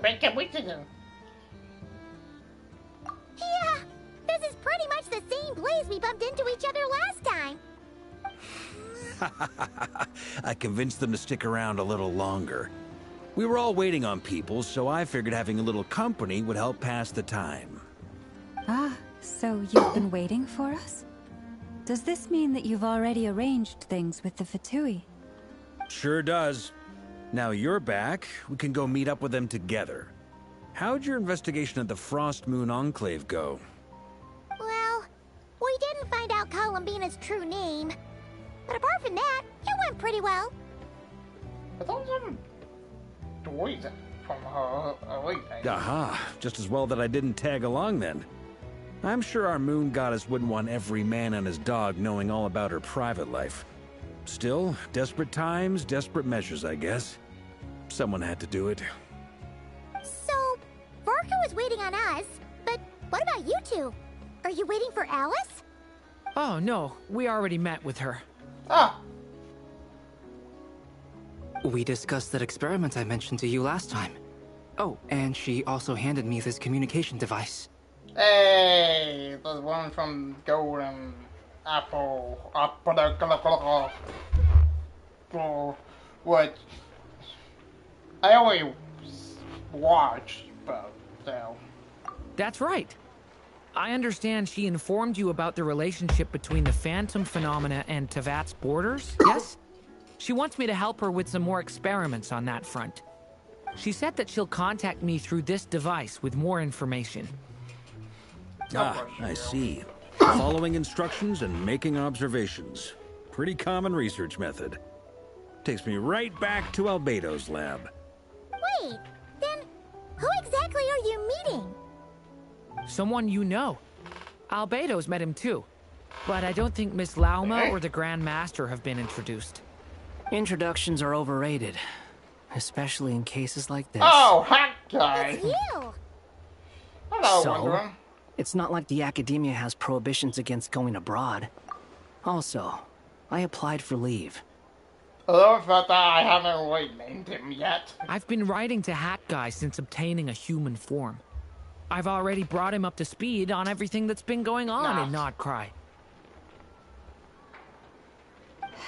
[SPEAKER 1] bit, can we do?
[SPEAKER 3] Yeah, this is pretty much the same place we bumped into each other last time.
[SPEAKER 8] I convinced them to stick around a little longer. We were all waiting on people, so I figured having a little company would help pass the time.
[SPEAKER 9] Ah, so you've been waiting for us? Does this mean that you've already arranged things with the Fatui?
[SPEAKER 8] Sure does. Now you're back, we can go meet up with them together. How'd your investigation at the Frost Moon Enclave go?
[SPEAKER 3] Well, we didn't find out Columbina's true name. But apart from that, it went pretty well.
[SPEAKER 1] I thought some toys from her everything.
[SPEAKER 8] Aha, just as well that I didn't tag along then. I'm sure our moon goddess wouldn't want every man and his dog knowing all about her private life. Still, desperate times, desperate measures, I guess. Someone had to do it.
[SPEAKER 3] So, Varka was waiting on us, but what about you two? Are you waiting for Alice?
[SPEAKER 6] Oh, no. We already met with her.
[SPEAKER 1] Ah.
[SPEAKER 12] We discussed that experiment I mentioned to you last time. Oh, and she also handed me this communication device.
[SPEAKER 1] Hey, the one from Golden Apple. What? I only watched, but so.
[SPEAKER 6] That's right. I understand she informed you about the relationship between the Phantom phenomena and Tevat's borders, yes? She wants me to help her with some more experiments on that front. She said that she'll contact me through this device with more information.
[SPEAKER 8] Ah, I see. Following instructions and making observations. Pretty common research method. Takes me right back to Albedo's lab.
[SPEAKER 3] Wait, then who exactly are you meeting?
[SPEAKER 6] Someone you know. Albedo's met him too. But I don't think Miss Lauma or the Grand Master have been introduced.
[SPEAKER 12] Introductions are overrated. Especially in cases like this.
[SPEAKER 1] Oh, hot guy!
[SPEAKER 3] It's you!
[SPEAKER 1] Hello,
[SPEAKER 12] So,
[SPEAKER 1] Wondering.
[SPEAKER 12] it's not like the Academia has prohibitions against going abroad. Also, I applied for leave.
[SPEAKER 1] Hello, but I haven't really named him yet.
[SPEAKER 6] I've been writing to Hat Guy since obtaining a human form. I've already brought him up to speed on everything that's been going on in Nodcry.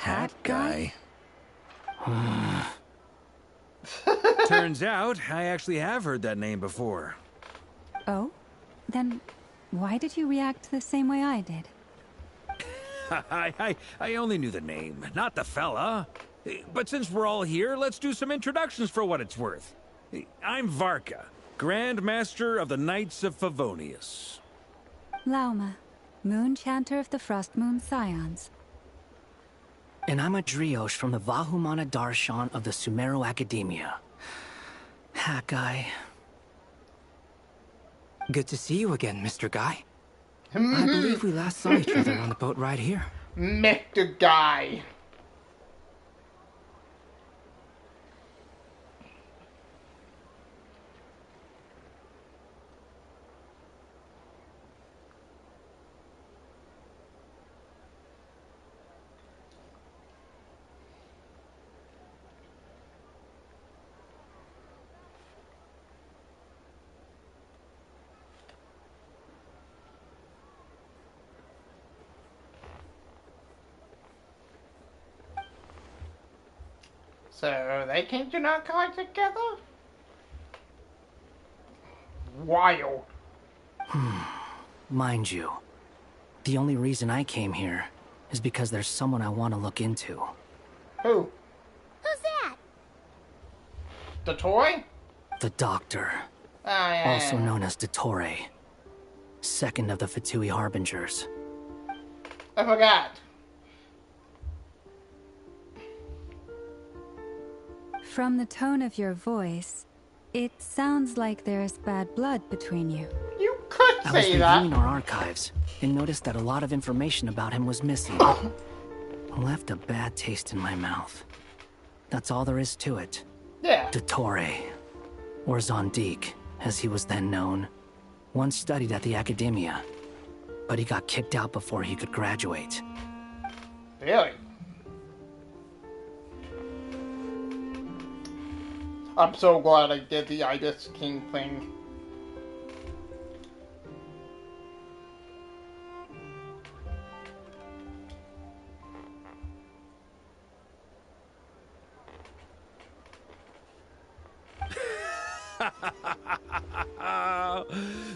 [SPEAKER 8] Hat guy? Turns out, I actually have heard that name before.
[SPEAKER 9] Oh? Then why did you react the same way I did?
[SPEAKER 8] I only knew the name, not the fella. But since we're all here, let's do some introductions for what it's worth. I'm Varka, Grand Master of the Knights of Favonius.
[SPEAKER 9] Lauma, Moon Chanter of the Frost Moon Scions.
[SPEAKER 12] And I'm a Driosh from the Vahumana Darshan of the Sumero Academia. Hat Guy. Good to see you again, Mr. Guy. I believe we last saw each other on the boat right here.
[SPEAKER 1] Mr. Guy. So they came to Nodcry together? Wild.
[SPEAKER 12] Mind you, the only reason I came here is because there's someone I want to look into.
[SPEAKER 1] Who?
[SPEAKER 3] Who's that?
[SPEAKER 1] The toy?
[SPEAKER 12] The Doctor.
[SPEAKER 1] Oh, yeah.
[SPEAKER 12] Also known as Dottore. Second of the Fatui Harbingers.
[SPEAKER 1] I forgot.
[SPEAKER 9] From the tone of your voice, it sounds like there's bad blood between you.
[SPEAKER 1] You could
[SPEAKER 12] I was
[SPEAKER 1] say that.
[SPEAKER 12] reviewing our archives and noticed that a lot of information about him was missing. Left a bad taste in my mouth. That's all there is to it.
[SPEAKER 1] Yeah.
[SPEAKER 12] Dottore, or Zondique, as he was then known, once studied at the Academia, but he got kicked out before he could graduate.
[SPEAKER 1] Really? I'm so glad I did the Itis King thing.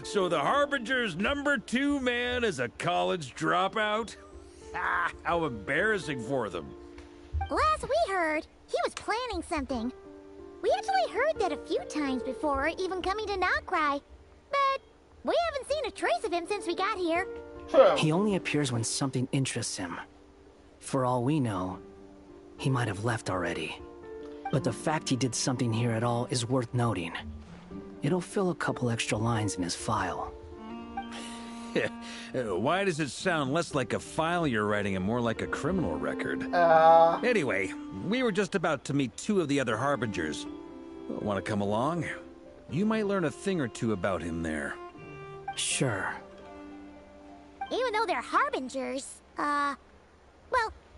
[SPEAKER 8] So the Harbinger's #2 man is a college dropout? How embarrassing for them.
[SPEAKER 3] Last we heard, he was planning something. We actually heard that a few times before, even coming to Notcry. But we haven't seen a trace of him since we got here.
[SPEAKER 12] He only appears when something interests him. For all we know, he might have left already. But the fact he did something here at all is worth noting. It'll fill a couple extra lines in his file.
[SPEAKER 8] Why does it sound less like a file you're writing and more like a criminal record? Anyway, we were just about to meet 2 of the other Harbingers. Want to come along? You might learn a thing or two about him there.
[SPEAKER 12] Sure.
[SPEAKER 3] Even though they're Harbingers, well,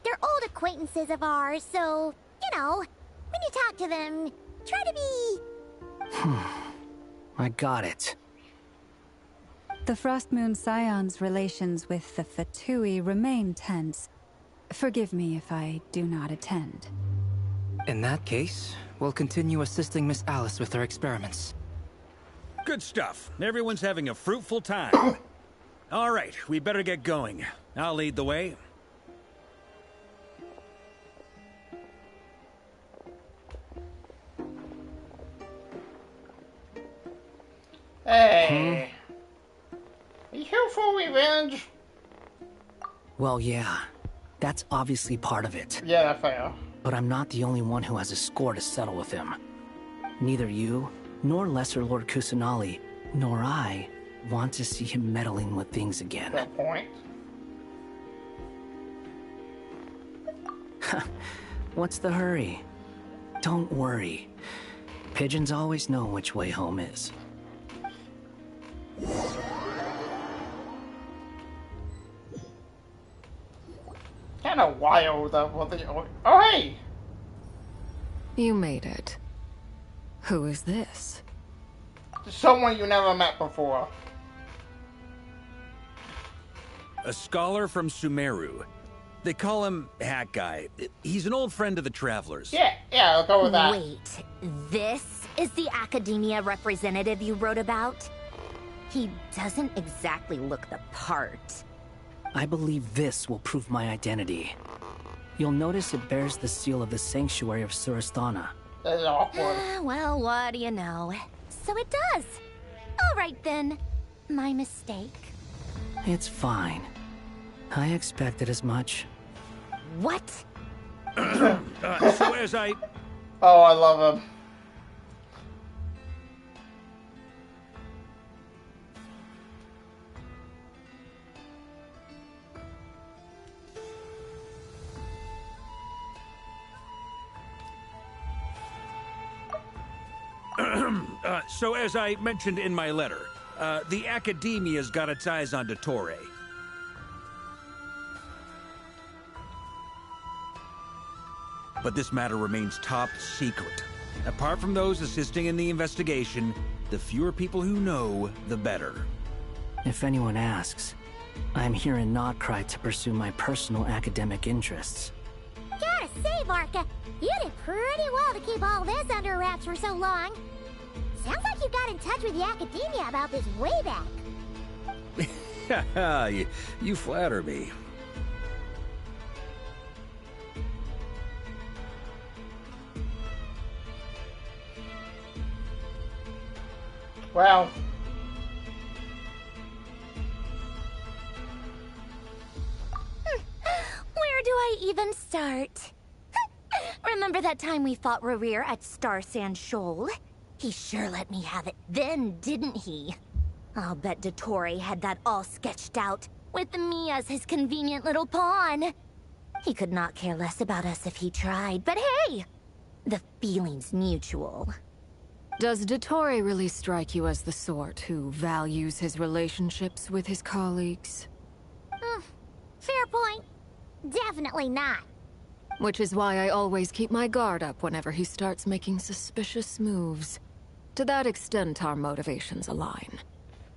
[SPEAKER 3] they're old acquaintances of ours, so, you know, when you talk to them, try to be...
[SPEAKER 12] I got it.
[SPEAKER 9] The Frostmoon Scion's relations with the Fatui remain tense. Forgive me if I do not attend.
[SPEAKER 12] In that case, we'll continue assisting Miss Alice with her experiments.
[SPEAKER 8] Good stuff. Everyone's having a fruitful time. All right, we better get going. I'll lead the way.
[SPEAKER 1] Hey. Are you here for revenge?
[SPEAKER 12] Well, yeah. That's obviously part of it.
[SPEAKER 1] Yeah, that's fair.
[SPEAKER 12] But I'm not the only one who has a score to settle with him. Neither you, nor Lesser Lord Kusanali, nor I want to see him meddling with things again.
[SPEAKER 1] Good point.
[SPEAKER 12] What's the hurry? Don't worry. Pigeons always know which way home is.
[SPEAKER 1] Kind of wild with the... Oh, hey!
[SPEAKER 11] You made it. Who is this?
[SPEAKER 1] Someone you never met before.
[SPEAKER 8] A scholar from Sumeru. They call him Hat Guy. He's an old friend of the Travelers.
[SPEAKER 1] Yeah, I'll go with that.
[SPEAKER 14] Wait, this is the academia representative you wrote about? He doesn't exactly look the part.
[SPEAKER 12] I believe this will prove my identity. You'll notice it bears the seal of the Sanctuary of Surasthana.
[SPEAKER 1] That's awkward.
[SPEAKER 14] Well, what do you know? So it does. All right then. My mistake.
[SPEAKER 12] It's fine. I expected as much.
[SPEAKER 14] What?
[SPEAKER 8] So as I...
[SPEAKER 1] Oh, I love him.
[SPEAKER 8] So as I mentioned in my letter, the Academia's got its eyes on Dottore. But this matter remains top secret. Apart from those assisting in the investigation, the fewer people who know, the better.
[SPEAKER 12] If anyone asks, I'm here in Notcry to pursue my personal academic interests.
[SPEAKER 3] Gotta say, Varka, you did pretty well to keep all this under wraps for so long. Sounds like you got in touch with the Academia about this way back.
[SPEAKER 8] You flatter me.
[SPEAKER 1] Well.
[SPEAKER 14] Where do I even start? Remember that time we fought Rerir at Star Sand Shoal? He sure let me have it then, didn't he? I'll bet Dottore had that all sketched out, with me as his convenient little pawn. He could not care less about us if he tried, but hey! The feeling's mutual.
[SPEAKER 11] Does Dottore really strike you as the sort who values his relationships with his colleagues?
[SPEAKER 3] Fair point. Definitely not.
[SPEAKER 11] Which is why I always keep my guard up whenever he starts making suspicious moves. To that extent, our motivations align.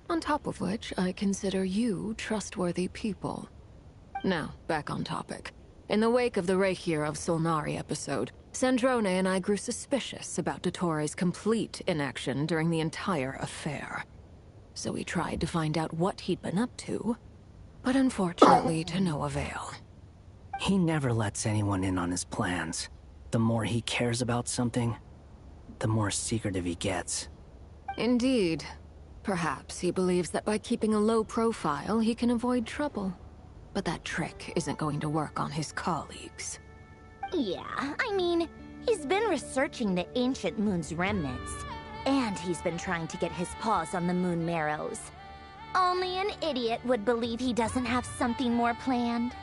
[SPEAKER 11] On top of which, I consider you trustworthy people. Now, back on topic. In the wake of the Reikir of Solnari episode, Sandrone and I grew suspicious about Dottoro's complete inaction during the entire affair. So we tried to find out what he'd been up to, but unfortunately to no avail.
[SPEAKER 10] He never lets anyone in on his plans. The more he cares about something, the more secretive he gets.
[SPEAKER 11] Indeed. Perhaps he believes that by keeping a low profile, he can avoid trouble. But that trick isn't going to work on his colleagues.
[SPEAKER 14] Yeah, I mean, he's been researching the ancient moon's remnants. And he's been trying to get his paws on the moon marrows. Only an idiot would believe he doesn't have something more planned.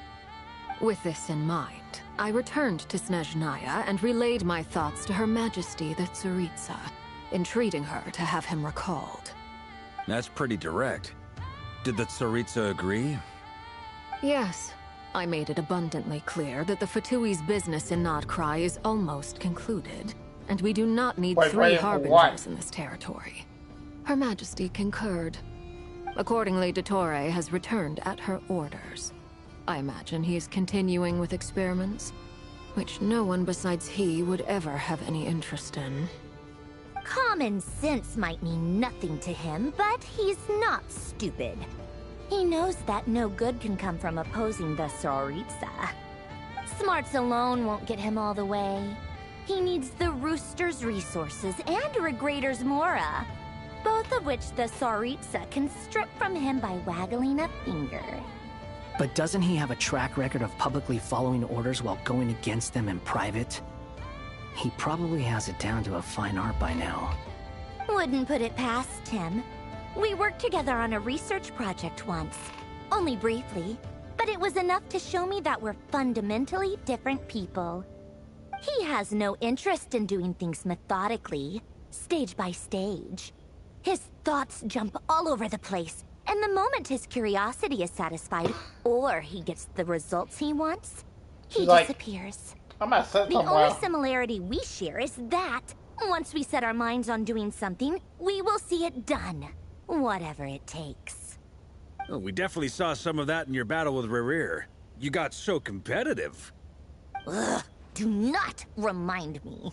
[SPEAKER 11] With this in mind, I returned to Snezhnaya and relayed my thoughts to Her Majesty the Tsaritsa, entreating her to have him recalled.
[SPEAKER 8] That's pretty direct. Did the Tsaritsa agree?
[SPEAKER 11] Yes. I made it abundantly clear that the Fatui's business in Notcry is almost concluded, and we do not need three harbingers in this territory. Her Majesty concurred. Accordingly, Dottore has returned at her orders. I imagine he is continuing with experiments, which no one besides he would ever have any interest in.
[SPEAKER 14] Common sense might mean nothing to him, but he's not stupid. He knows that no good can come from opposing the Tsaritsa. Smarts alone won't get him all the way. He needs the Rooster's resources and Regrator's Mora, both of which the Tsaritsa can strip from him by waggling a finger.
[SPEAKER 10] But doesn't he have a track record of publicly following orders while going against them in private? He probably has it down to a fine art by now.
[SPEAKER 14] Wouldn't put it past him. We worked together on a research project once. Only briefly, but it was enough to show me that we're fundamentally different people. He has no interest in doing things methodically, stage by stage. His thoughts jump all over the place, and the moment his curiosity is satisfied, or he gets the results he wants, he disappears. The only similarity we share is that, once we set our minds on doing something, we will see it done, whatever it takes.
[SPEAKER 8] Oh, we definitely saw some of that in your battle with Rerir. You got so competitive.
[SPEAKER 14] Ugh, do not remind me.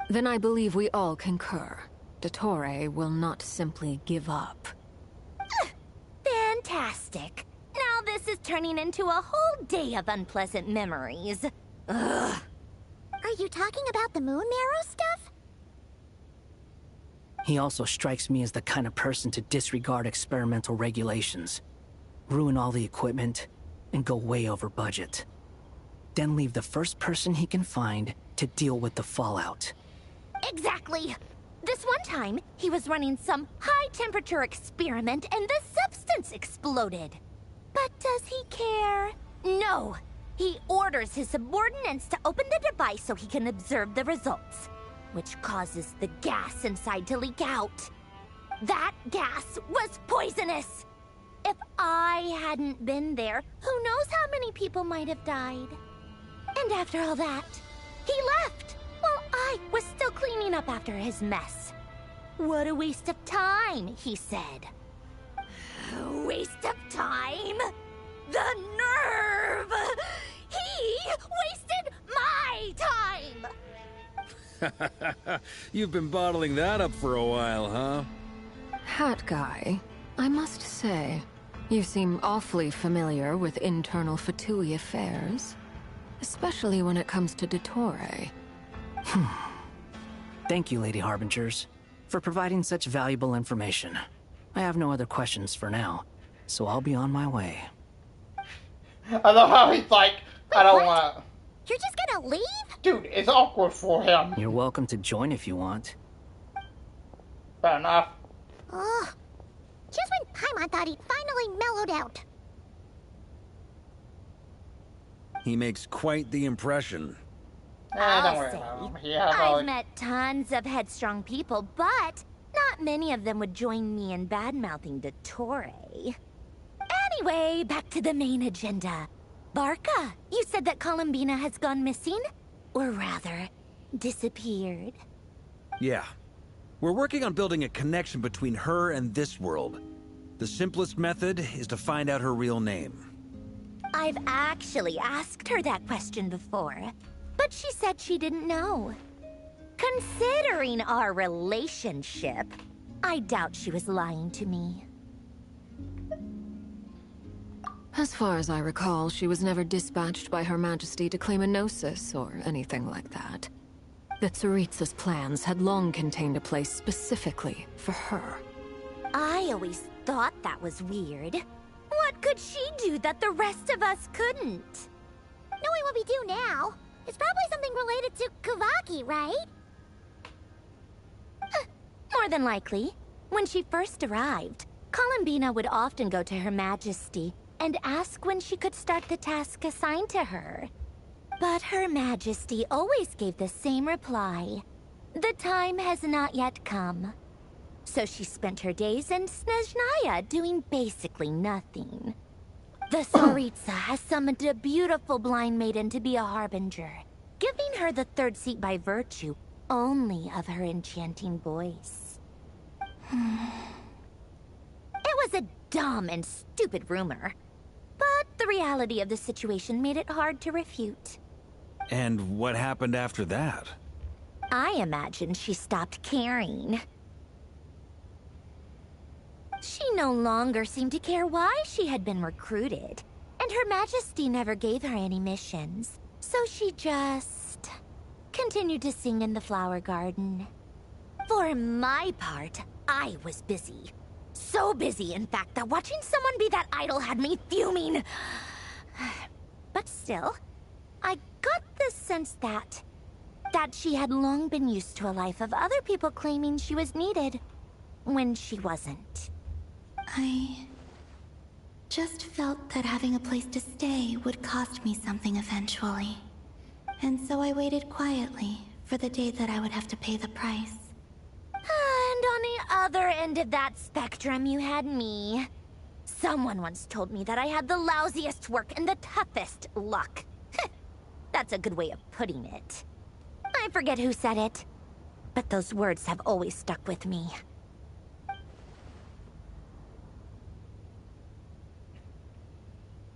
[SPEAKER 11] Then I believe we all concur. Dottore will not simply give up.
[SPEAKER 14] Fantastic. Now this is turning into a whole day of unpleasant memories. Ugh.
[SPEAKER 3] Are you talking about the moon marrow stuff?
[SPEAKER 10] He also strikes me as the kind of person to disregard experimental regulations, ruin all the equipment, and go way over budget. Then leave the first person he can find to deal with the fallout.
[SPEAKER 14] Exactly. This one time, he was running some high-temperature experiment and the substance exploded. But does he care? No. He orders his subordinates to open the device so he can observe the results, which causes the gas inside to leak out. That gas was poisonous! If I hadn't been there, who knows how many people might have died. And after all that, he left, while I was still cleaning up after his mess. What a waste of time, he said. Waste of time? The nerve! He wasted my time!
[SPEAKER 8] You've been bottling that up for a while, huh?
[SPEAKER 11] Hat guy, I must say, you seem awfully familiar with internal Fatui affairs. Especially when it comes to Dottore.
[SPEAKER 10] Thank you, Lady Harbingers, for providing such valuable information. I have no other questions for now, so I'll be on my way.
[SPEAKER 1] I love how he's like, I don't want...
[SPEAKER 3] You're just gonna leave?
[SPEAKER 1] Dude, it's awkward for him.
[SPEAKER 10] You're welcome to join if you want.
[SPEAKER 1] Fair enough.
[SPEAKER 3] Ugh. Just when Paimon thought he'd finally mellowed out.
[SPEAKER 8] He makes quite the impression.
[SPEAKER 1] Don't worry about him.
[SPEAKER 14] I've met tons of headstrong people, but not many of them would join me in bad-mouthing Dottore. Anyway, back to the main agenda.
[SPEAKER 3] Barca, you said that Columbina has gone missing? Or rather, disappeared.
[SPEAKER 8] Yeah. We're working on building a connection between her and this world. The simplest method is to find out her real name.
[SPEAKER 3] I've actually asked her that question before, but she said she didn't know. Considering our relationship, I doubt she was lying to me.
[SPEAKER 11] As far as I recall, she was never dispatched by Her Majesty to claim a gnosis or anything like that. The Tsaritsa's plans had long contained a place specifically for her.
[SPEAKER 3] I always thought that was weird. What could she do that the rest of us couldn't? Knowing what we do now, it's probably something related to Kavaki, right? More than likely. When she first arrived, Columbina would often go to Her Majesty and ask when she could start the task assigned to her. But Her Majesty always gave the same reply. The time has not yet come. So she spent her days in Snezhnaya doing basically nothing. The Tsaritsa has summoned a beautiful blind maiden to be a harbinger, giving her the third seat by virtue only of her enchanting voice. It was a dumb and stupid rumor, but the reality of the situation made it hard to refute.
[SPEAKER 8] And what happened after that?
[SPEAKER 3] I imagine she stopped caring. She no longer seemed to care why she had been recruited, and Her Majesty never gave her any missions, so she just continued to sing in the flower garden. For my part, I was busy. So busy, in fact, that watching someone be that idol had me fuming. But still, I got the sense that she had long been used to a life of other people claiming she was needed when she wasn't.
[SPEAKER 4] I just felt that having a place to stay would cost me something eventually. And so I waited quietly for the day that I would have to pay the price.
[SPEAKER 3] And on the other end of that spectrum, you had me. Someone once told me that I had the lousiest work and the toughest luck. That's a good way of putting it. I forget who said it, but those words have always stuck with me.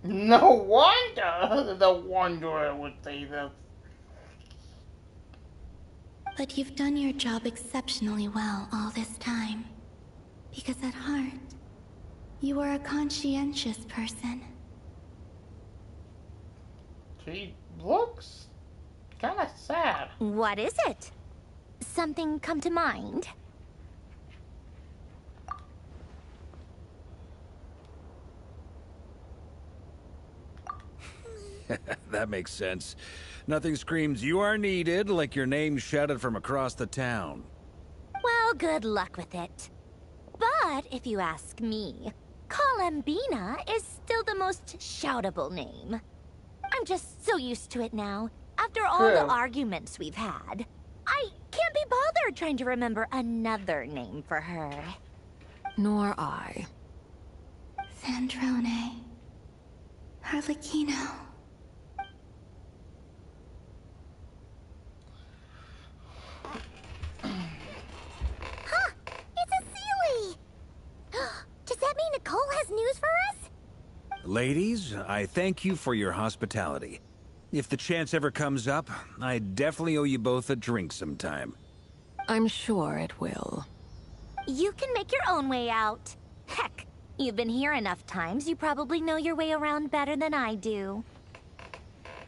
[SPEAKER 1] No wonder the Wanderer would say this.
[SPEAKER 4] But you've done your job exceptionally well all this time. Because at heart, you are a conscientious person.
[SPEAKER 1] She looks kinda sad.
[SPEAKER 3] What is it? Something come to mind?
[SPEAKER 8] That makes sense. Nothing screams you are needed like your name shouted from across the town.
[SPEAKER 3] Well, good luck with it. But if you ask me, Columbina is still the most shoutable name. I'm just so used to it now, after all the arguments we've had. I can't be bothered trying to remember another name for her.
[SPEAKER 11] Nor I.
[SPEAKER 4] Sandrone. Harlequino.
[SPEAKER 3] Huh! It's a Sealy! Does that mean Nicole has news for us?
[SPEAKER 8] Ladies, I thank you for your hospitality. If the chance ever comes up, I definitely owe you both a drink sometime.
[SPEAKER 11] I'm sure it will.
[SPEAKER 3] You can make your own way out. Heck, you've been here enough times, you probably know your way around better than I do.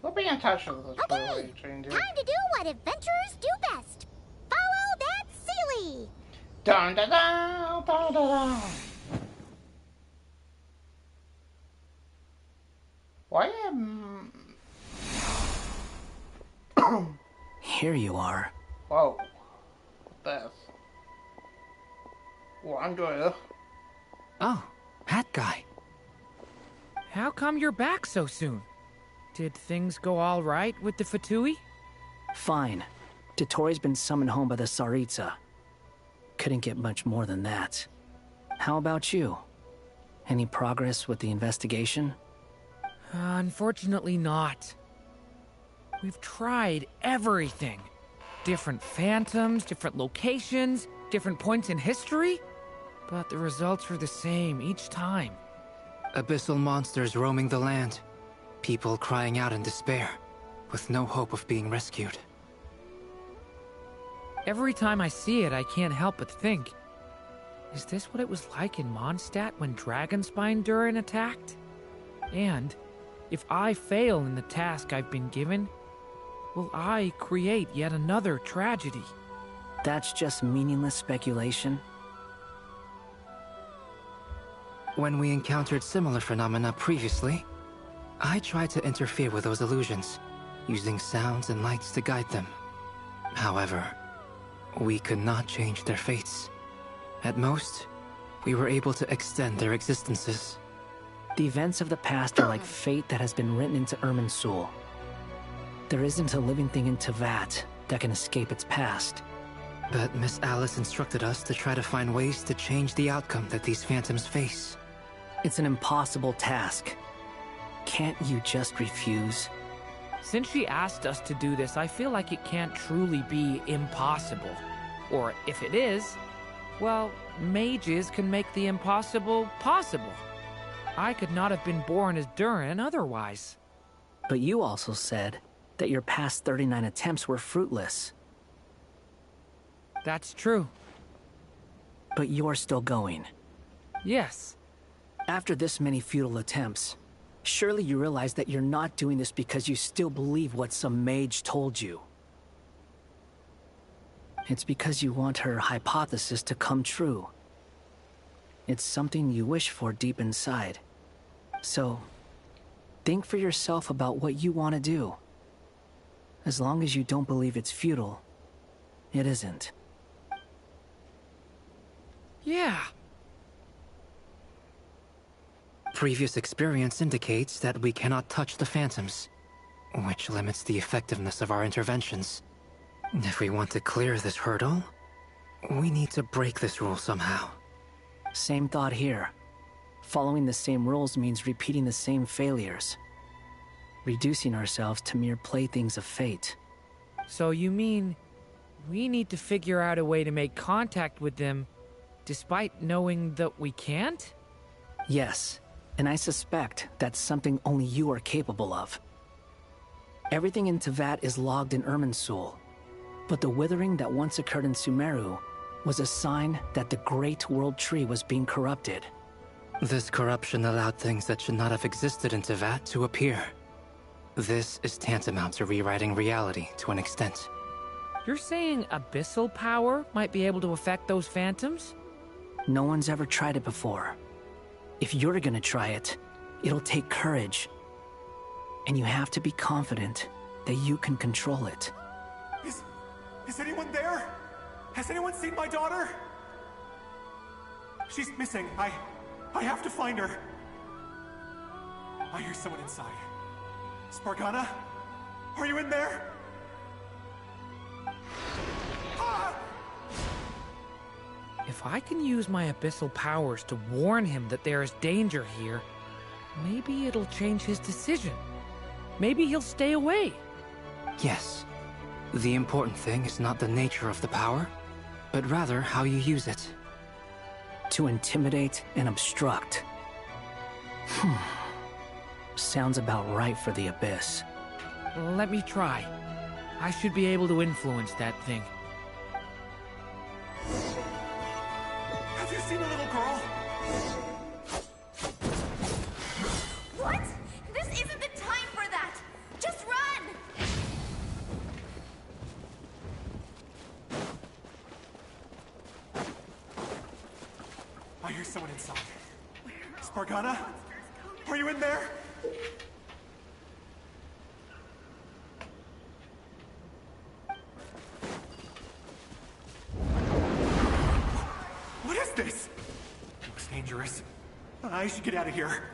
[SPEAKER 1] We'll be in touch with this
[SPEAKER 3] Okay, time to do what adventurers do best. Follow that Sealy!
[SPEAKER 1] Dun dun dun dun dun dun. Why am...
[SPEAKER 10] Here you are.
[SPEAKER 1] Whoa. This. Wanderer.
[SPEAKER 12] Oh, hat guy.
[SPEAKER 6] How come you're back so soon? Did things go all right with the Fatui?
[SPEAKER 10] Fine. Totori's been summoned home by the Tsaritsa. Couldn't get much more than that. How about you? Any progress with the investigation?
[SPEAKER 6] Unfortunately not. We've tried everything. Different phantoms, different locations, different points in history. But the results are the same each time.
[SPEAKER 12] Abyssal monsters roaming the land. People crying out in despair, with no hope of being rescued.
[SPEAKER 6] Every time I see it, I can't help but think, is this what it was like in Mondstadt when Dragonspine Durin attacked? And if I fail in the task I've been given, will I create yet another tragedy?
[SPEAKER 10] That's just meaningless speculation.
[SPEAKER 12] When we encountered similar phenomena previously, I tried to interfere with those illusions, using sounds and lights to guide them. However, we could not change their fates. At most, we were able to extend their existences.
[SPEAKER 10] The events of the past are like fate that has been written into Irminsul. There isn't a living thing in Teyvat that can escape its past.
[SPEAKER 12] But Miss Alice instructed us to try to find ways to change the outcome that these phantoms face.
[SPEAKER 10] It's an impossible task. Can't you just refuse?
[SPEAKER 6] Since she asked us to do this, I feel like it can't truly be impossible. Or if it is, well, mages can make the impossible possible. I could not have been born as Durin otherwise.
[SPEAKER 10] But you also said that your past 39 attempts were fruitless.
[SPEAKER 6] That's true.
[SPEAKER 10] But you're still going.
[SPEAKER 6] Yes.
[SPEAKER 10] After this many futile attempts, surely you realize that you're not doing this because you still believe what some mage told you. It's because you want her hypothesis to come true. It's something you wish for deep inside. So, think for yourself about what you want to do. As long as you don't believe it's futile, it isn't.
[SPEAKER 6] Yeah.
[SPEAKER 12] Previous experience indicates that we cannot touch the phantoms, which limits the effectiveness of our interventions. If we want to clear this hurdle, we need to break this rule somehow.
[SPEAKER 10] Same thought here. Following the same rules means repeating the same failures. Reducing ourselves to mere playthings of fate.
[SPEAKER 6] So you mean we need to figure out a way to make contact with them despite knowing that we can't?
[SPEAKER 10] Yes, and I suspect that's something only you are capable of. Everything in Teyvat is logged in Irminsul, but the withering that once occurred in Sumeru was a sign that the Great World Tree was being corrupted.
[SPEAKER 12] This corruption allowed things that should not have existed in Teyvat to appear. This is tantamount to rewriting reality to an extent.
[SPEAKER 6] You're saying abyssal power might be able to affect those phantoms?
[SPEAKER 10] No one's ever tried it before. If you're gonna try it, it'll take courage. And you have to be confident that you can control it.
[SPEAKER 16] Is anyone there? Has anyone seen my daughter? She's missing. I have to find her. I hear someone inside. Spargana? Are you in there? Ah!
[SPEAKER 6] If I can use my abyssal powers to warn him that there is danger here, maybe it'll change his decision. Maybe he'll stay away.
[SPEAKER 12] Yes. The important thing is not the nature of the power, but rather how you use it.
[SPEAKER 10] To intimidate and obstruct. Sounds about right for the Abyss.
[SPEAKER 6] Let me try. I should be able to influence that thing.
[SPEAKER 16] Have you seen a little girl?
[SPEAKER 14] What? This isn't the time for that! Just run!
[SPEAKER 16] I hear someone inside. Spargana? Are you in there? What is this? Looks dangerous. I should get out of here.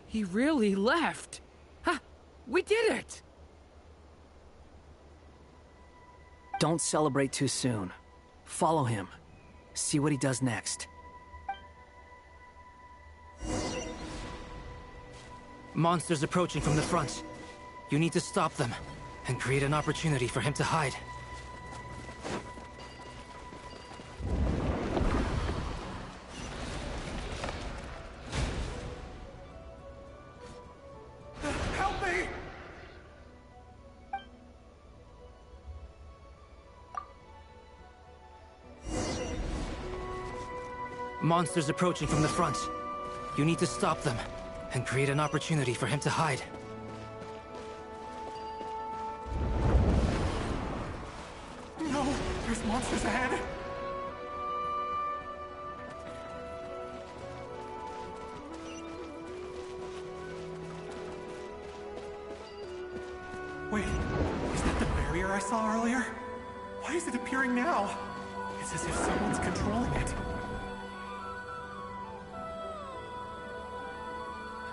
[SPEAKER 6] He really left. Ha! We did it!
[SPEAKER 10] Don't celebrate too soon. Follow him. See what he does next.
[SPEAKER 12] Monsters approaching from the front. You need to stop them and create an opportunity for him to hide.
[SPEAKER 16] Help me!
[SPEAKER 12] Monsters approaching from the front. You need to stop them and create an opportunity for him to hide.
[SPEAKER 16] No, there's monsters ahead. Wait, is that the barrier I saw earlier? Why is it appearing now? It's as if someone's controlling it.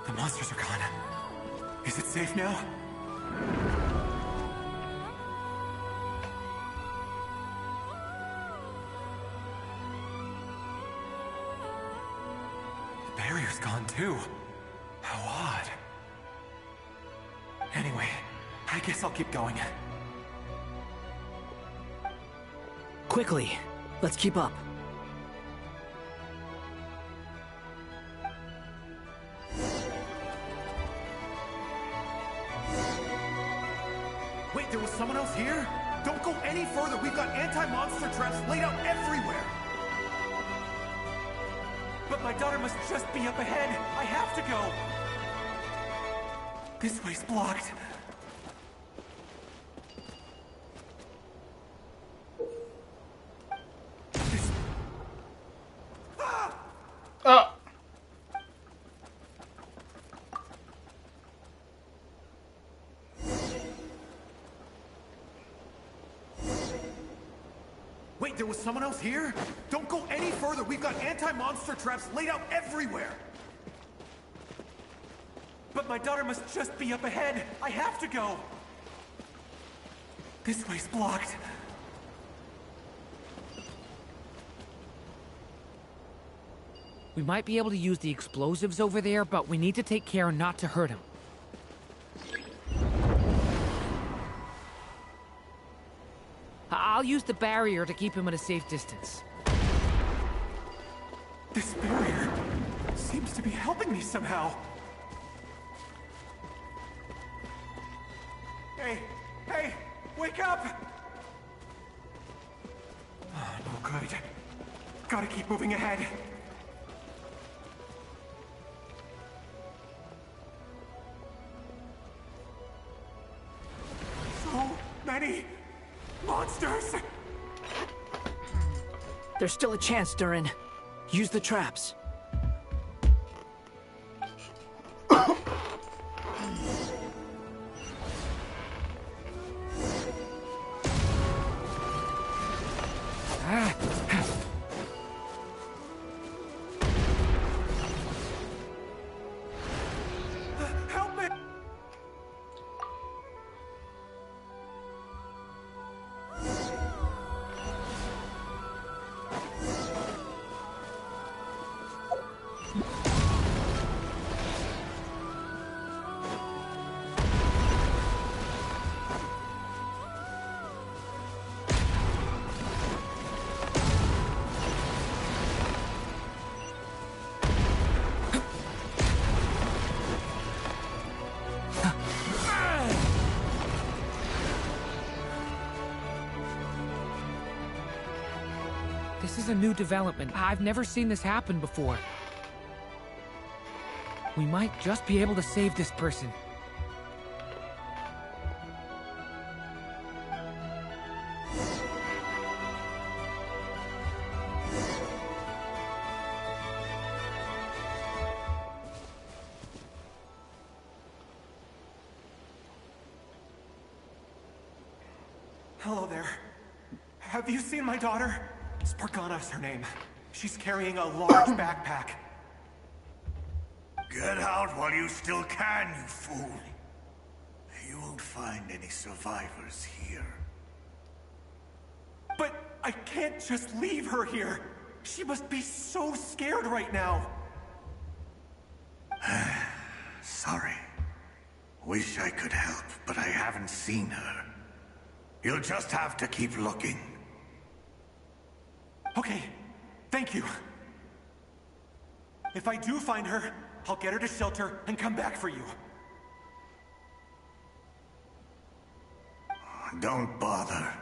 [SPEAKER 16] The monsters are gone. Is it safe now? The barrier's gone too. How odd. Anyway, I guess I'll keep going.
[SPEAKER 10] Quickly, let's keep up.
[SPEAKER 16] Wait, there was someone else here? Don't go any further. We've got anti-monster traps laid out everywhere. But my daughter must just be up ahead. I have to go. This way's blocked. Wait, there was someone else here? Don't go any further. We've got anti-monster traps laid out everywhere. But my daughter must just be up ahead. I have to go. This way's blocked.
[SPEAKER 6] We might be able to use the explosives over there, but we need to take care not to hurt him. I'll use the barrier to keep him at a safe distance.
[SPEAKER 16] This barrier seems to be helping me somehow. Hey, wake up! Oh, no good. Gotta keep moving ahead. So many monsters!
[SPEAKER 10] There's still a chance, Durin. Use the traps.
[SPEAKER 16] Help me!
[SPEAKER 6] This is a new development. I've never seen this happen before. We might just be able to save this person.
[SPEAKER 16] Hello there. Have you seen my daughter? Spargana's her name. She's carrying a large backpack.
[SPEAKER 17] Get out while you still can, you fool. You won't find any survivors here.
[SPEAKER 16] But I can't just leave her here. She must be so scared right now.
[SPEAKER 17] Sorry. Wish I could help, but I haven't seen her. You'll just have to keep looking.
[SPEAKER 16] Okay, thank you. If I do find her, I'll get her to shelter and come back for you.
[SPEAKER 17] Don't bother.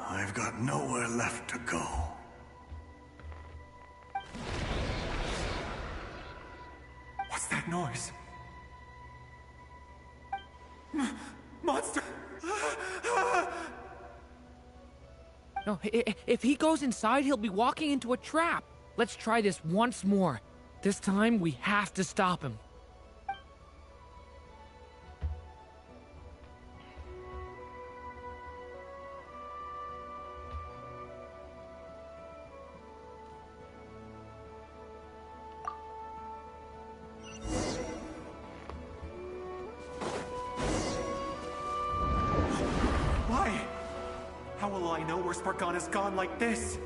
[SPEAKER 17] I've got nowhere left to go.
[SPEAKER 16] What's that noise? Monster!
[SPEAKER 6] No, if he goes inside, he'll be walking into a trap. Let's try this once more. This time, we have to stop him.
[SPEAKER 16] Why? How will I know where Spargana's gone like this?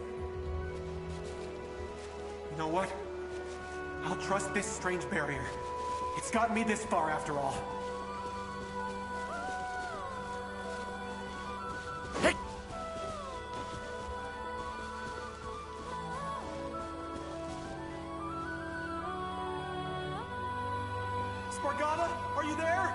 [SPEAKER 16] You know what? I'll trust this strange barrier. It's gotten me this far after all.
[SPEAKER 6] Hey!
[SPEAKER 16] Spargana, are you there?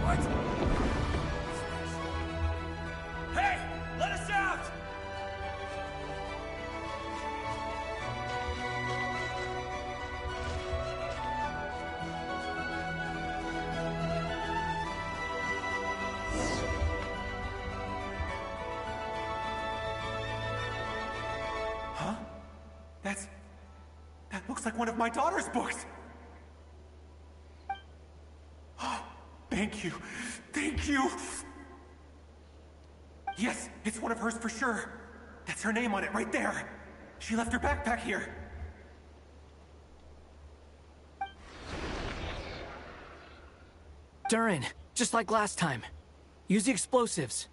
[SPEAKER 19] What? Hey! Let us out!
[SPEAKER 16] Huh? That looks like one of my daughter's books. Thank you. Thank you. Yes, it's one of hers for sure. That's her name on it right there. She left her backpack here.
[SPEAKER 10] Durin, just like last time. Use the explosives.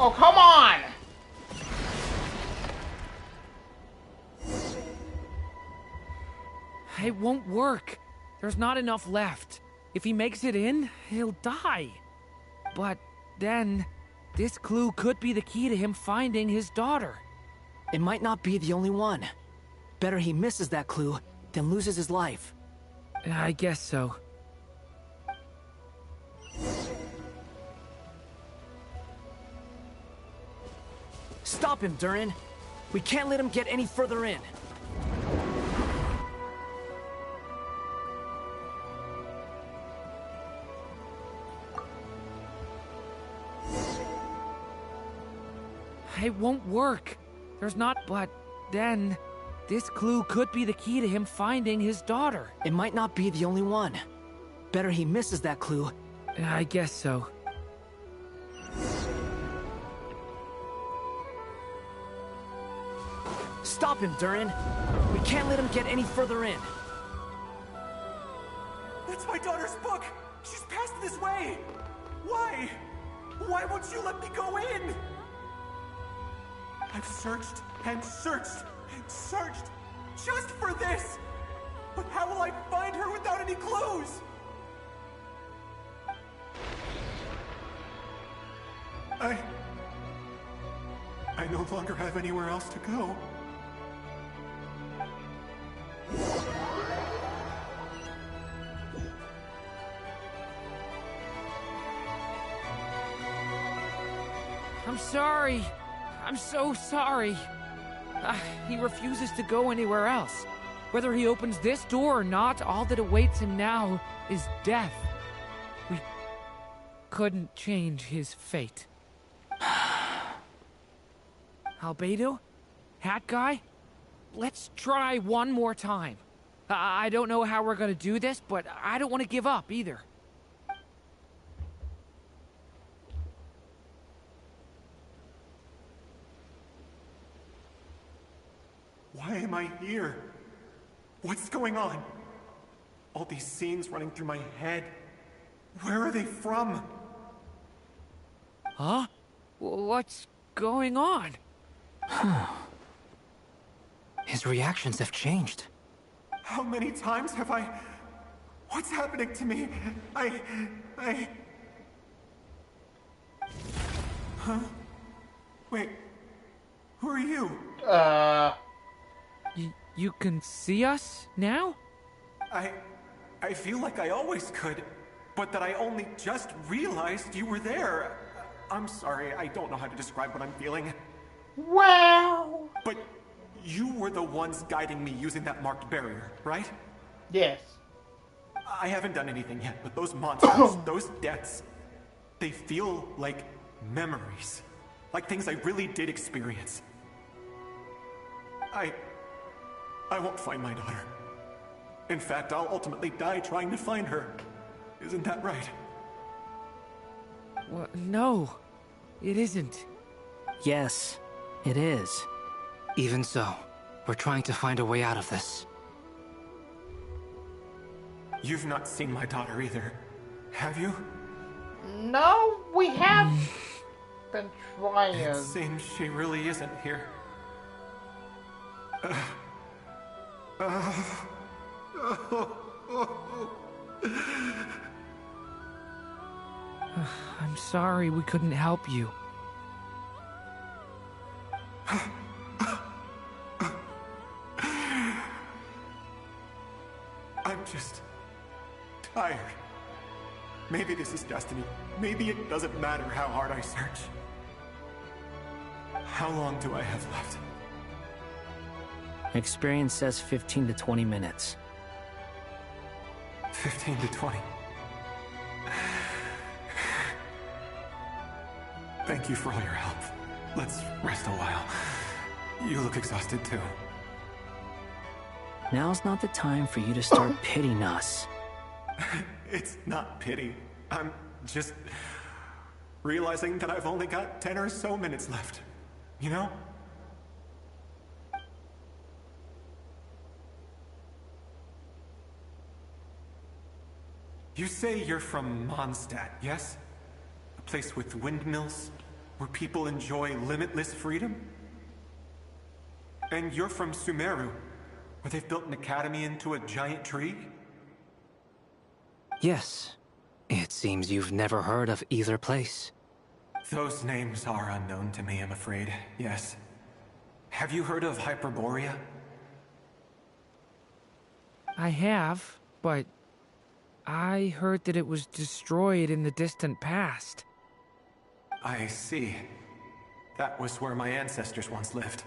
[SPEAKER 1] Oh, come on!
[SPEAKER 6] It won't work. There's not enough left. If he makes it in, he'll die. But then, this clue could be the key to him finding his daughter.
[SPEAKER 10] It might not be the only one. Better he misses that clue than loses his life.
[SPEAKER 6] I guess so.
[SPEAKER 10] Stop him, Durin. We can't let him get any further in.
[SPEAKER 6] It won't work. There's not, but then, this clue could be the key to him finding his daughter.
[SPEAKER 10] It might not be the only one. Better he misses that clue.
[SPEAKER 6] I guess so.
[SPEAKER 10] Stop him, Durin. We can't let him get any further in.
[SPEAKER 16] That's my daughter's book! She's passed this way! Why? Why won't you let me go in? I've searched and searched and searched just for this! But how will I find her without any clues? I no longer have anywhere else to go.
[SPEAKER 6] I'm sorry. I'm so sorry. He refuses to go anywhere else. Whether he opens this door or not, all that awaits him now is death. We couldn't change his fate. Albedo? Hat guy? Let's try one more time. I don't know how we're gonna do this, but I don't want to give up either.
[SPEAKER 16] Why am I here? What's going on? All these scenes running through my head. Where are they from?
[SPEAKER 6] Huh? What's going on?
[SPEAKER 12] His reactions have changed.
[SPEAKER 16] How many times have I... What's happening to me? Huh? Wait. Who are you?
[SPEAKER 6] You can see us now?
[SPEAKER 16] I feel like I always could, but that I only just realized you were there. I'm sorry, I don't know how to describe what I'm feeling.
[SPEAKER 1] Wow!
[SPEAKER 16] But you were the ones guiding me using that marked barrier, right?
[SPEAKER 1] Yes.
[SPEAKER 16] I haven't done anything yet, but those monsters, those deaths, they feel like memories. Like things I really did experience. I won't find my daughter. In fact, I'll ultimately die trying to find her. Isn't that right?
[SPEAKER 6] Well, no, it isn't.
[SPEAKER 10] Yes, it is.
[SPEAKER 12] Even so, we're trying to find a way out of this.
[SPEAKER 16] You've not seen my daughter either, have you?
[SPEAKER 1] No, we have been trying.
[SPEAKER 16] It seems she really isn't here.
[SPEAKER 6] I'm sorry we couldn't help you.
[SPEAKER 16] I'm just tired. Maybe this is destiny. Maybe it doesn't matter how hard I search. How long do I have left?
[SPEAKER 10] Experience says 15 to 20 minutes.
[SPEAKER 16] 15 to 20. Thank you for all your help. Let's rest a while. You look exhausted too.
[SPEAKER 10] Now's not the time for you to start pitying us.
[SPEAKER 16] It's not pity. I'm just realizing that I've only got 10 or so minutes left. You know? You say you're from Mondstadt, yes? A place with windmills, where people enjoy limitless freedom? And you're from Sumeru, where they've built an academy into a giant tree?
[SPEAKER 12] Yes. It seems you've never heard of either place.
[SPEAKER 16] Those names are unknown to me, I'm afraid, yes. Have you heard of Hyperborea?
[SPEAKER 6] I have, but I heard that it was destroyed in the distant past.
[SPEAKER 16] I see. That was where my ancestors once lived.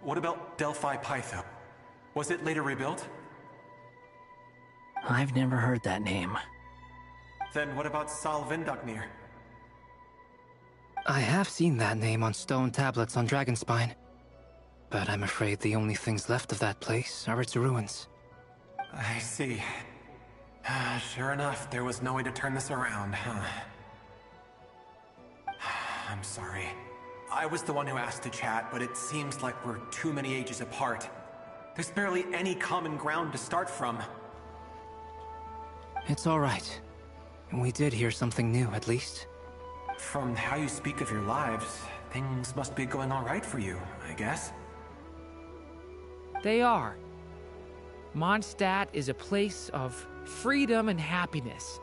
[SPEAKER 16] What about Delphi Pytho? Was it later rebuilt?
[SPEAKER 10] I've never heard that name.
[SPEAKER 16] Then what about Sal Vindagnir?
[SPEAKER 12] I have seen that name on stone tablets on Dragonspine. But I'm afraid the only things left of that place are its ruins.
[SPEAKER 16] I see. Sure enough, there was no way to turn this around, huh? I'm sorry. I was the one who asked to chat, but it seems like we're too many ages apart. There's barely any common ground to start from.
[SPEAKER 12] It's all right. We did hear something new, at least.
[SPEAKER 16] From how you speak of your lives, things must be going all right for you, I guess.
[SPEAKER 6] They are. Mondstadt is a place of freedom and happiness.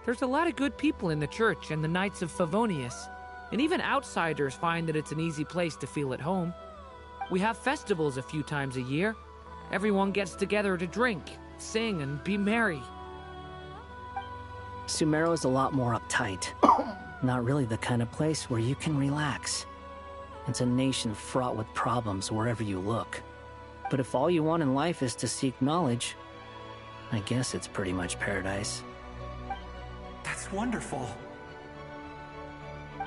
[SPEAKER 6] There's a lot of good people in the church and the Knights of Favonius, and even outsiders find that it's an easy place to feel at home. We have festivals a few times a year. Everyone gets together to drink, sing, and be merry.
[SPEAKER 10] Sumeru is a lot more uptight. Not really the kind of place where you can relax. It's a nation fraught with problems wherever you look. But if all you want in life is to seek knowledge, I guess it's pretty much paradise.
[SPEAKER 16] That's wonderful.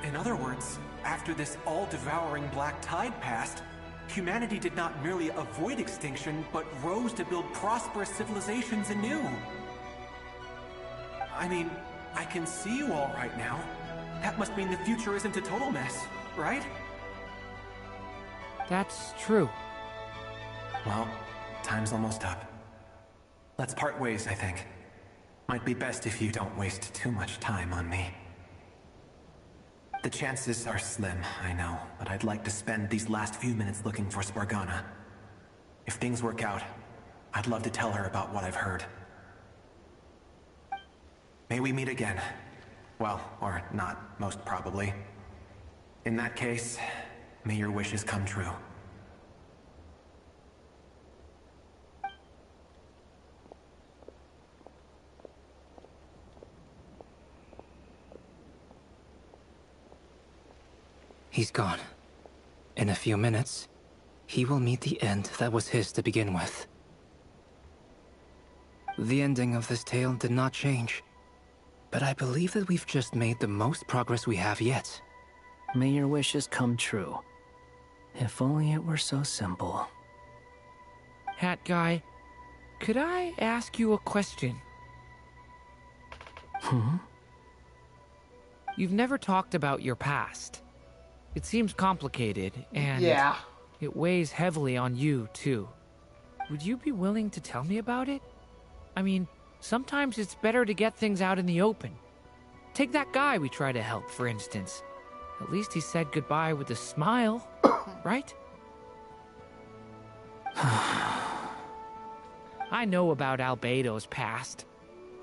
[SPEAKER 16] In other words, after this all-devouring black tide passed, humanity did not merely avoid extinction, but rose to build prosperous civilizations anew. I mean, I can see you all right now. That must mean the future isn't a total mess, right?
[SPEAKER 6] That's true.
[SPEAKER 16] Well, time's almost up. Let's part ways, I think. Might be best if you don't waste too much time on me. The chances are slim, I know, but I'd like to spend these last few minutes looking for Spargana. If things work out, I'd love to tell her about what I've heard. May we meet again. Well, or not, most probably. In that case, may your wishes come true.
[SPEAKER 12] He's gone. In a few minutes, he will meet the end that was his to begin with. The ending of this tale did not change, but I believe that we've just made the most progress we have yet.
[SPEAKER 10] May your wishes come true. If only it were so simple.
[SPEAKER 6] Hat guy, could I ask you a question? You've never talked about your past. It seems complicated, and
[SPEAKER 1] yeah,
[SPEAKER 6] it weighs heavily on you, too. Would you be willing to tell me about it? I mean, sometimes it's better to get things out in the open. Take that guy we try to help, for instance. At least he said goodbye with a smile, right? I know about Albedo's past.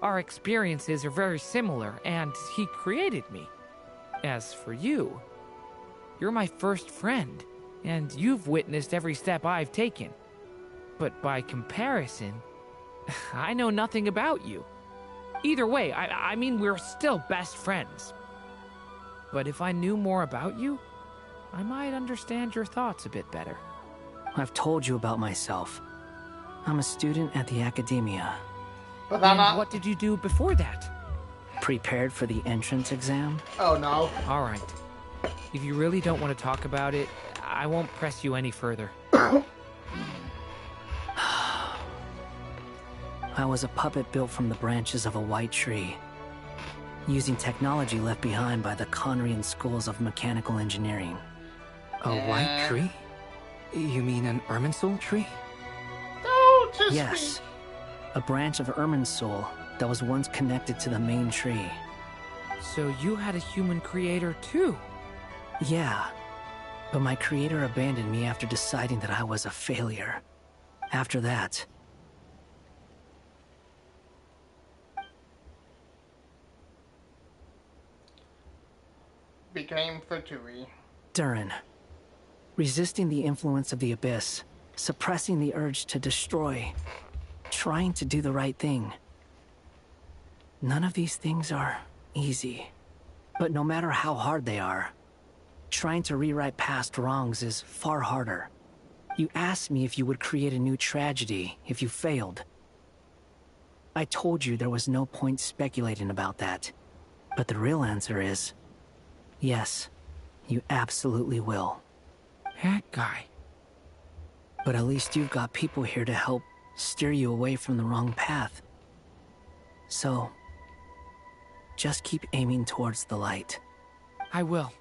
[SPEAKER 6] Our experiences are very similar, and he created me. As for you, you're my first friend, and you've witnessed every step I've taken. But by comparison, I know nothing about you. Either way, I mean, we're still best friends. But if I knew more about you, I might understand your thoughts a bit better.
[SPEAKER 10] I've told you about myself. I'm a student at the academia.
[SPEAKER 1] But
[SPEAKER 6] and what did you do before that?
[SPEAKER 10] Prepared for the entrance exam?
[SPEAKER 1] Oh no.
[SPEAKER 6] All right. If you really don't want to talk about it, I won't press you any further.
[SPEAKER 10] I was a puppet built from the branches of a white tree, using technology left behind by the Conrian schools of mechanical engineering.
[SPEAKER 12] A white tree? You mean an Irminsul tree?
[SPEAKER 1] No, just
[SPEAKER 10] yes. A branch of Irminsul that was once connected to the main tree.
[SPEAKER 6] So you had a human creator too?
[SPEAKER 10] Yeah, but my creator abandoned me after deciding that I was a failure. After that...
[SPEAKER 1] became Fatui.
[SPEAKER 10] Durin. Resisting the influence of the Abyss, suppressing the urge to destroy, trying to do the right thing. None of these things are easy. But no matter how hard they are, trying to rewrite past wrongs is far harder. You asked me if you would create a new tragedy if you failed. I told you there was no point speculating about that. But the real answer is, yes, you absolutely will.
[SPEAKER 6] That guy.
[SPEAKER 10] But at least you've got people here to help steer you away from the wrong path. So, just keep aiming towards the light.
[SPEAKER 6] I will.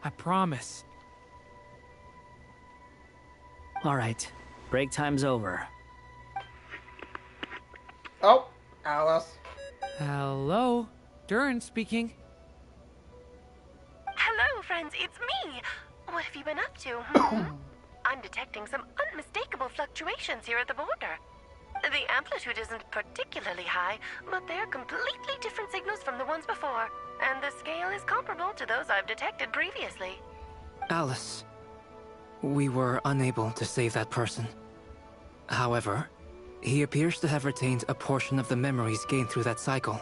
[SPEAKER 6] I promise.
[SPEAKER 10] All right, break time's over.
[SPEAKER 1] Oh, Alice.
[SPEAKER 6] Hello, Durin speaking.
[SPEAKER 18] Hello, friends, it's me. What have you been up to? I'm detecting some unmistakable fluctuations here at the border. The amplitude isn't particularly high, but they're completely different signals from the ones before, and the scale is comparable to those I've detected previously.
[SPEAKER 12] Alice, we were unable to save that person. However, he appears to have retained a portion of the memories gained through that cycle,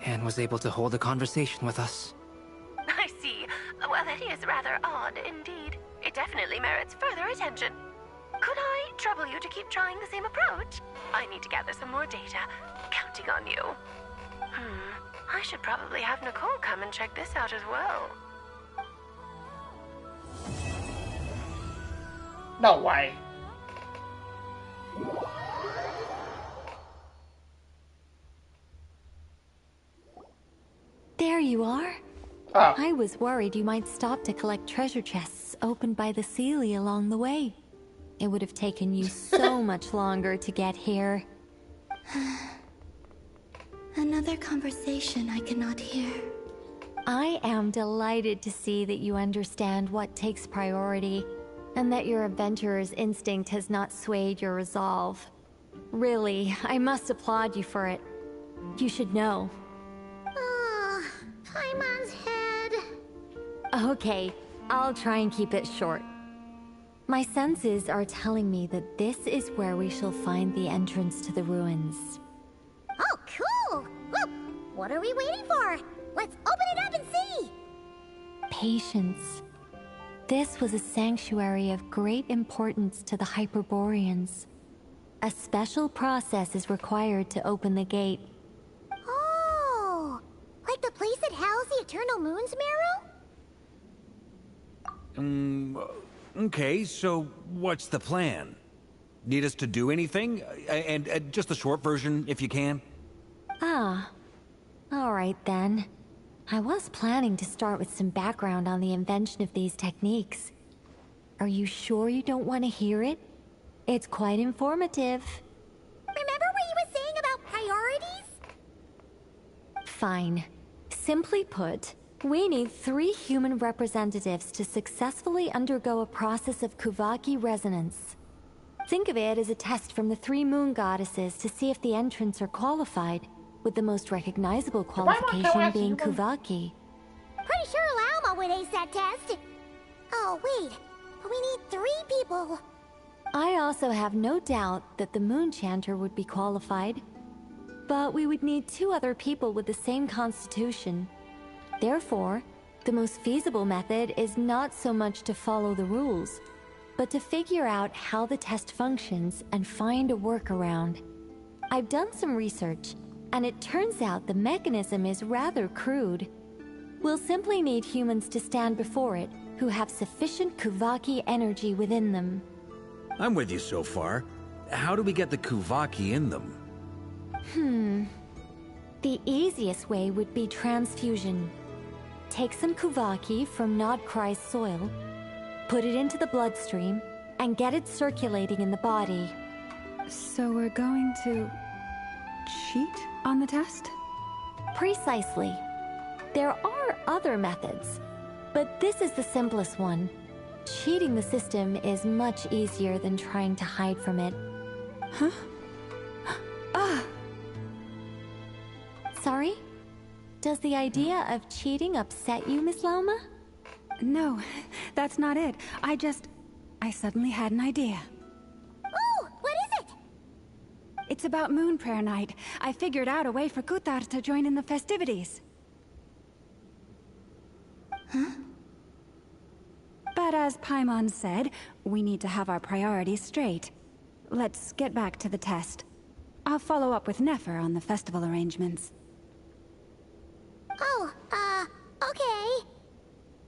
[SPEAKER 12] and was able to hold a conversation with us.
[SPEAKER 18] I see. Well, that is rather odd indeed. It definitely merits further attention. Could I trouble you to keep trying the same approach? I need to gather some more data. Counting on you. I should probably have Nicole come and check this out as well.
[SPEAKER 1] No way.
[SPEAKER 7] There you are.
[SPEAKER 1] Oh.
[SPEAKER 7] I was worried you might stop to collect treasure chests opened by the Seelie along the way. It would have taken you so much longer to get here.
[SPEAKER 4] Another conversation I cannot hear.
[SPEAKER 7] I am delighted to see that you understand what takes priority, and that your adventurer's instinct has not swayed your resolve. Really, I must applaud you for it. You should know.
[SPEAKER 3] Paimon's head.
[SPEAKER 7] Okay, I'll try and keep it short. My senses are telling me that this is where we shall find the entrance to the ruins.
[SPEAKER 3] Oh, cool! Well, what are we waiting for? Let's open it up and see!
[SPEAKER 7] Patience. This was a sanctuary of great importance to the Hyperboreans. A special process is required to open the gate.
[SPEAKER 3] Oh! Like the place that housed the Eternal Moon's marrow?
[SPEAKER 8] Okay, so what's the plan? Need us to do anything? And just the short version, if you can.
[SPEAKER 7] Ah. Alright then. I was planning to start with some background on the invention of these techniques. Are you sure you don't want to hear it? It's quite informative.
[SPEAKER 3] Remember what you were saying about priorities?
[SPEAKER 7] Fine. Simply put, we need 3 human representatives to successfully undergo a process of Kuvaki resonance. Think of it as a test from the 3 moon goddesses to see if the entrants are qualified, with the most recognizable qualification being Kuvaki.
[SPEAKER 3] Pretty sure Lauma would ace that test. Oh, wait. But we need 3 people.
[SPEAKER 7] I also have no doubt that the Moon Chanter would be qualified. But we would need 2 other people with the same constitution. Therefore, the most feasible method is not so much to follow the rules, but to figure out how the test functions and find a workaround. I've done some research, and it turns out the mechanism is rather crude. We'll simply need humans to stand before it who have sufficient Kuvaki energy within them.
[SPEAKER 8] I'm with you so far. How do we get the Kuvaki in them?
[SPEAKER 7] The easiest way would be transfusion. Take some Kuvaki from Nodkrai's soil, put it into the bloodstream, and get it circulating in the body.
[SPEAKER 9] So we're going to cheat on the test?
[SPEAKER 7] Precisely. There are other methods, but this is the simplest one. Cheating the system is much easier than trying to hide from it.
[SPEAKER 9] Huh? Ah!
[SPEAKER 7] Sorry? Does the idea of cheating upset you, Miss Lauma?
[SPEAKER 9] No, that's not it. I suddenly had an idea.
[SPEAKER 3] Ooh, what is it?
[SPEAKER 9] It's about Moon Prayer Night. I figured out a way for Kutar to join in the festivities.
[SPEAKER 4] Huh?
[SPEAKER 9] But as Paimon said, we need to have our priorities straight. Let's get back to the test. I'll follow up with Nefer on the festival arrangements.
[SPEAKER 3] Oh, okay.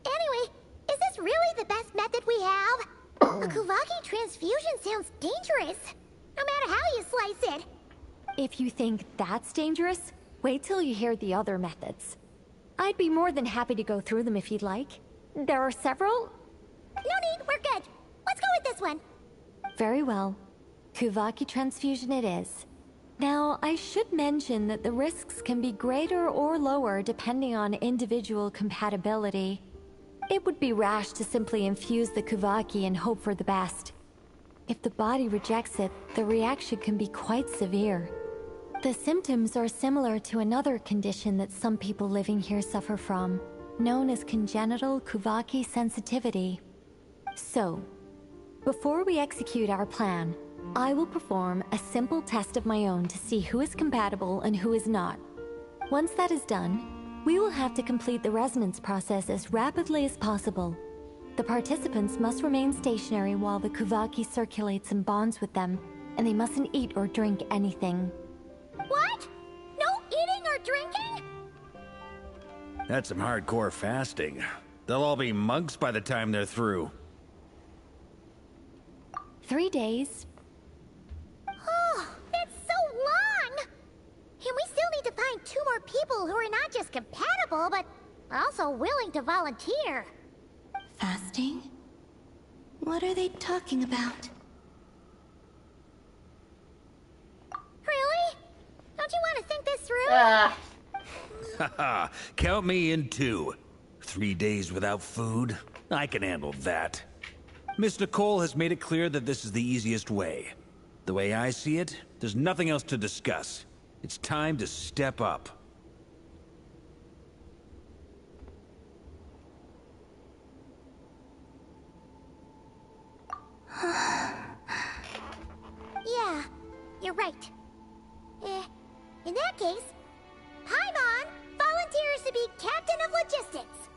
[SPEAKER 3] Anyway, is this really the best method we have? A Kuvaki transfusion sounds dangerous, no matter how you slice it.
[SPEAKER 7] If you think that's dangerous, wait till you hear the other methods. I'd be more than happy to go through them if you'd like. There are several.
[SPEAKER 3] No need, we're good. Let's go with this one.
[SPEAKER 7] Very well. Kuvaki transfusion it is. Now, I should mention that the risks can be greater or lower depending on individual compatibility. It would be rash to simply infuse the Kuvaki and hope for the best. If the body rejects it, the reaction can be quite severe. The symptoms are similar to another condition that some people living here suffer from, known as congenital Kuvaki sensitivity. So, before we execute our plan, I will perform a simple test of my own to see who is compatible and who is not. Once that is done, we will have to complete the resonance process as rapidly as possible. The participants must remain stationary while the Kuvaki circulates and bonds with them, and they mustn't eat or drink anything.
[SPEAKER 3] What? No eating or drinking?
[SPEAKER 8] That's some hardcore fasting. They'll all be monks by the time they're through.
[SPEAKER 7] 3 days.
[SPEAKER 3] Oh, that's so long! And we still need to find 2 more people who are not just compatible, but also willing to volunteer.
[SPEAKER 4] Fasting? What are they talking about?
[SPEAKER 3] Really? Don't you want to think this through?
[SPEAKER 8] Haha, count me in too. 3 days without food? I can handle that. Miss Nicole has made it clear that this is the easiest way. The way I see it, there's nothing else to discuss. It's time to step up.
[SPEAKER 3] Yeah, you're right. In that case, Paimon volunteers to be Captain of Logistics.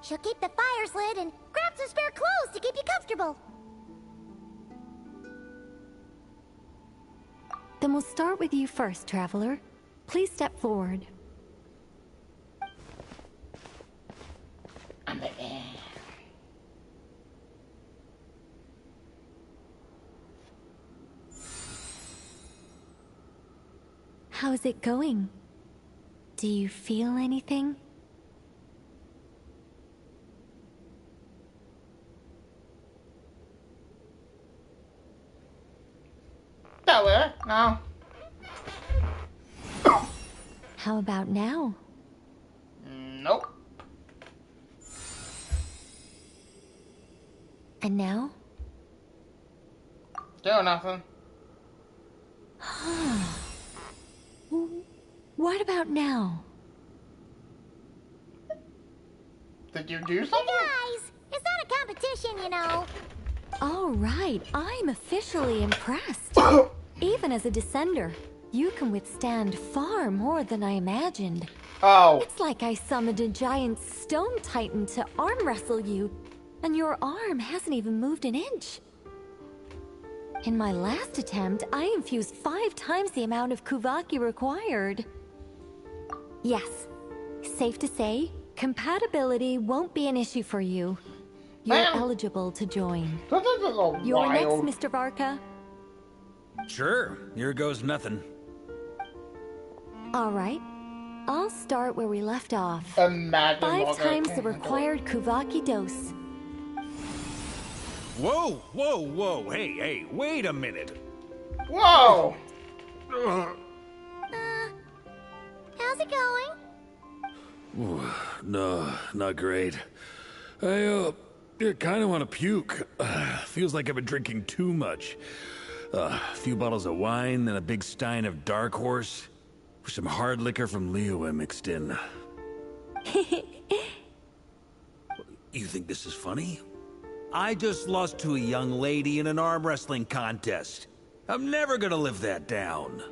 [SPEAKER 3] She'll keep the fires lit and grab some spare clothes to keep you comfortable.
[SPEAKER 7] Then we'll start with you first, Traveler. Please step forward. How's it going? Do you feel anything?
[SPEAKER 1] No.
[SPEAKER 7] How about now?
[SPEAKER 1] Nope.
[SPEAKER 7] And now?
[SPEAKER 1] Still nothing.
[SPEAKER 7] What about now?
[SPEAKER 1] Did you do something?
[SPEAKER 3] Hey guys, it's not a competition, you know.
[SPEAKER 7] All right, I'm officially impressed. Even as a descender, you can withstand far more than I imagined.
[SPEAKER 1] Oh.
[SPEAKER 7] It's like I summoned a giant stone titan to arm wrestle you, and your arm hasn't even moved an inch. In my last attempt, I infused 5 times the amount of Kuvaki required. Yes, safe to say, compatibility won't be an issue for you. You're eligible to join. You're next, Mr. Barca.
[SPEAKER 8] Sure, here goes nothing.
[SPEAKER 7] All right, I'll start where we left off.
[SPEAKER 1] Imagine
[SPEAKER 7] 5 times the required Kuvaki dose.
[SPEAKER 8] Whoa, whoa, whoa, hey, wait a minute.
[SPEAKER 1] Whoa!
[SPEAKER 3] How's it going?
[SPEAKER 19] No, not great. I kind of want to puke. Feels like I've been drinking too much. A few bottles of wine, then a big stein of Dark Horse. Some hard liquor from Leo I mixed in. You think this is funny?
[SPEAKER 8] I just lost to a young lady in an arm wrestling contest. I'm never gonna live that down.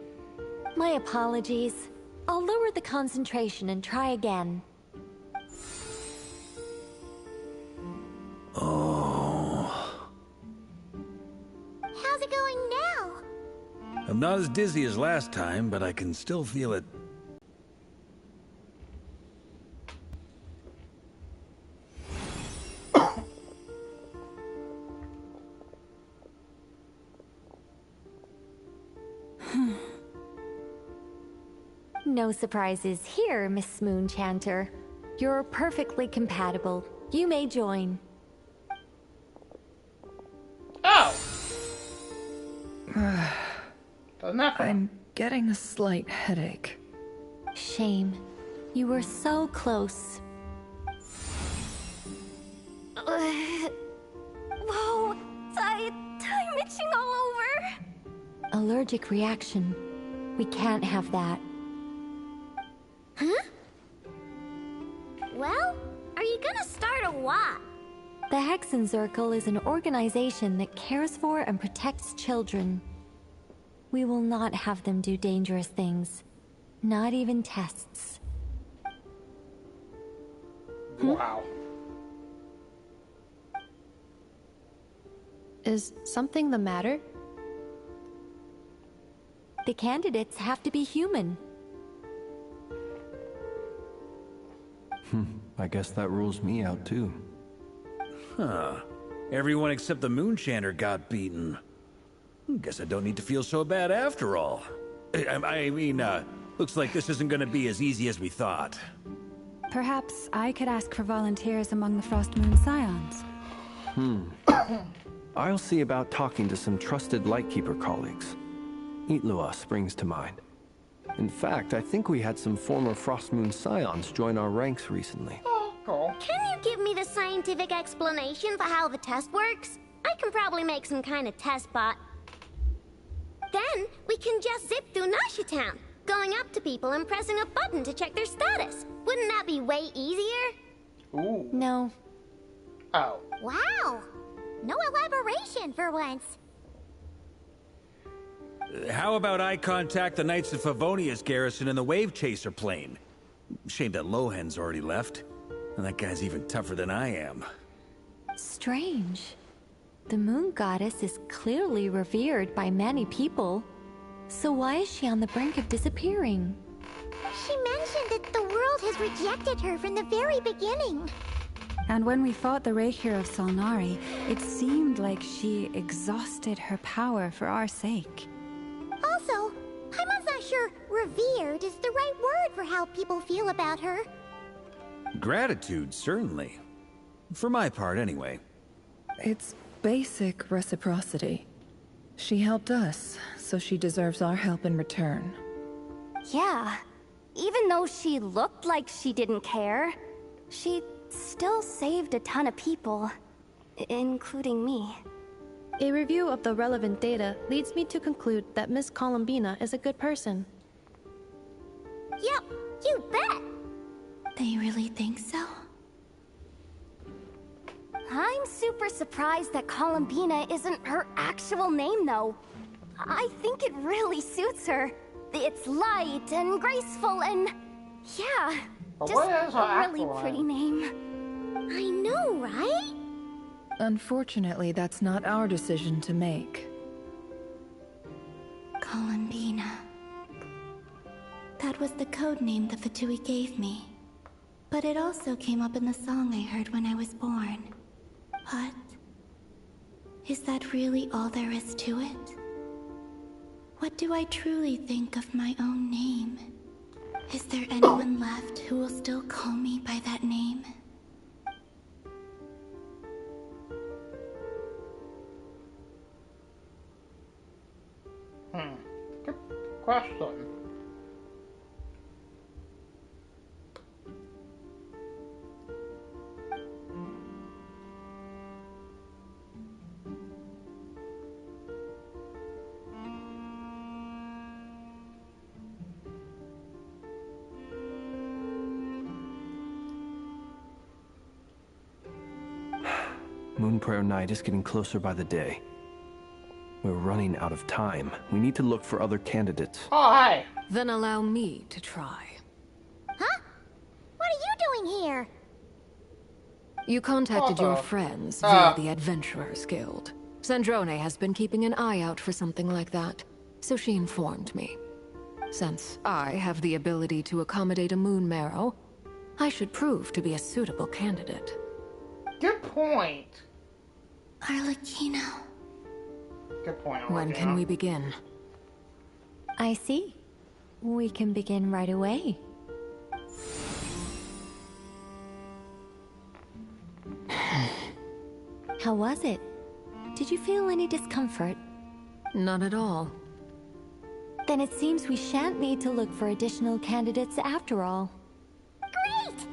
[SPEAKER 7] My apologies. I'll lower the concentration and try again.
[SPEAKER 8] Oh.
[SPEAKER 3] How's it going now?
[SPEAKER 8] I'm not as dizzy as last time, but I can still feel it.
[SPEAKER 7] No surprises here, Miss Moonchanter. You're perfectly compatible. You may join.
[SPEAKER 1] Oh!
[SPEAKER 15] I'm getting a slight headache.
[SPEAKER 7] Shame. You were so close.
[SPEAKER 14] Whoa! I'm itching all over!
[SPEAKER 7] Allergic reaction. We can't have that.
[SPEAKER 3] Huh? Well, are you gonna start a what?
[SPEAKER 7] The Hexen Circle is an organization that cares for and protects children. We will not have them do dangerous things. Not even tests.
[SPEAKER 1] Wow.
[SPEAKER 13] Is something the matter?
[SPEAKER 7] The candidates have to be human.
[SPEAKER 22] I guess that rules me out too.
[SPEAKER 8] Huh. Everyone except the Moonchanter got beaten. Guess I don't need to feel so bad after all. I mean, looks like this isn't gonna be as easy as we thought.
[SPEAKER 9] Perhaps I could ask for volunteers among the Frost Moon Scions.
[SPEAKER 20] I'll see about talking to some trusted Lightkeeper colleagues. Itlua springs to mind. In fact, I think we had some former Frost Moon Scions join our ranks recently.
[SPEAKER 1] Cool.
[SPEAKER 3] Can you give me the scientific explanation for how the test works? I can probably make some kind of test bot. Then we can just zip through Nasha Town, going up to people and pressing a button to check their status. Wouldn't that be way easier?
[SPEAKER 1] Ooh.
[SPEAKER 7] No.
[SPEAKER 1] Oh.
[SPEAKER 3] Wow! No elaboration for once.
[SPEAKER 8] How about I contact the Knights of Favonia's garrison in the Wave Chaser plane? Shame that Lohan's already left. And that guy's even tougher than I am.
[SPEAKER 7] Strange. The moon goddess is clearly revered by many people. So why is she on the brink of disappearing?
[SPEAKER 3] She mentioned that the world has rejected her from the very beginning.
[SPEAKER 9] And when we fought the Rahier of Solnari, it seemed like she exhausted her power for our sake.
[SPEAKER 3] Also, I'm not sure revered is the right word for how people feel about her.
[SPEAKER 8] Gratitude, certainly. For my part, anyway.
[SPEAKER 15] It's basic reciprocity. She helped us, so she deserves our help in return.
[SPEAKER 14] Yeah. Even though she looked like she didn't care, she still saved a ton of people, including me.
[SPEAKER 13] A review of the relevant data leads me to conclude that Miss Columbina is a good person.
[SPEAKER 3] Yep, you bet!
[SPEAKER 4] They really think so?
[SPEAKER 14] I'm super surprised that Columbina isn't her actual name, though. I think it really suits her. It's light and graceful and... yeah, just a really pretty name.
[SPEAKER 3] I know, right?
[SPEAKER 15] Unfortunately, that's not our decision to make.
[SPEAKER 4] Columbina. That was the code name the Fatui gave me. But it also came up in the song I heard when I was born. But... is that really all there is to it? What do I truly think of my own name? Is there anyone left who will still call me by that name?
[SPEAKER 1] Good question.
[SPEAKER 20] Moon Prayer Night is getting closer by the day. We're running out of time. We need to look for other candidates.
[SPEAKER 1] Oh, hi.
[SPEAKER 11] Then allow me to try.
[SPEAKER 3] Huh? What are you doing here?
[SPEAKER 11] You contacted your friends via the Adventurers Guild. Sandrone has been keeping an eye out for something like that, so she informed me. Since I have the ability to accommodate a moon marrow, I should prove to be a suitable candidate.
[SPEAKER 1] Good point.
[SPEAKER 4] Arlecchino.
[SPEAKER 1] Good point.
[SPEAKER 11] When can we begin?
[SPEAKER 7] I see. We can begin right away. How was it? Did you feel any discomfort?
[SPEAKER 11] Not at all.
[SPEAKER 7] Then it seems we shan't need to look for additional candidates after all.
[SPEAKER 3] Great!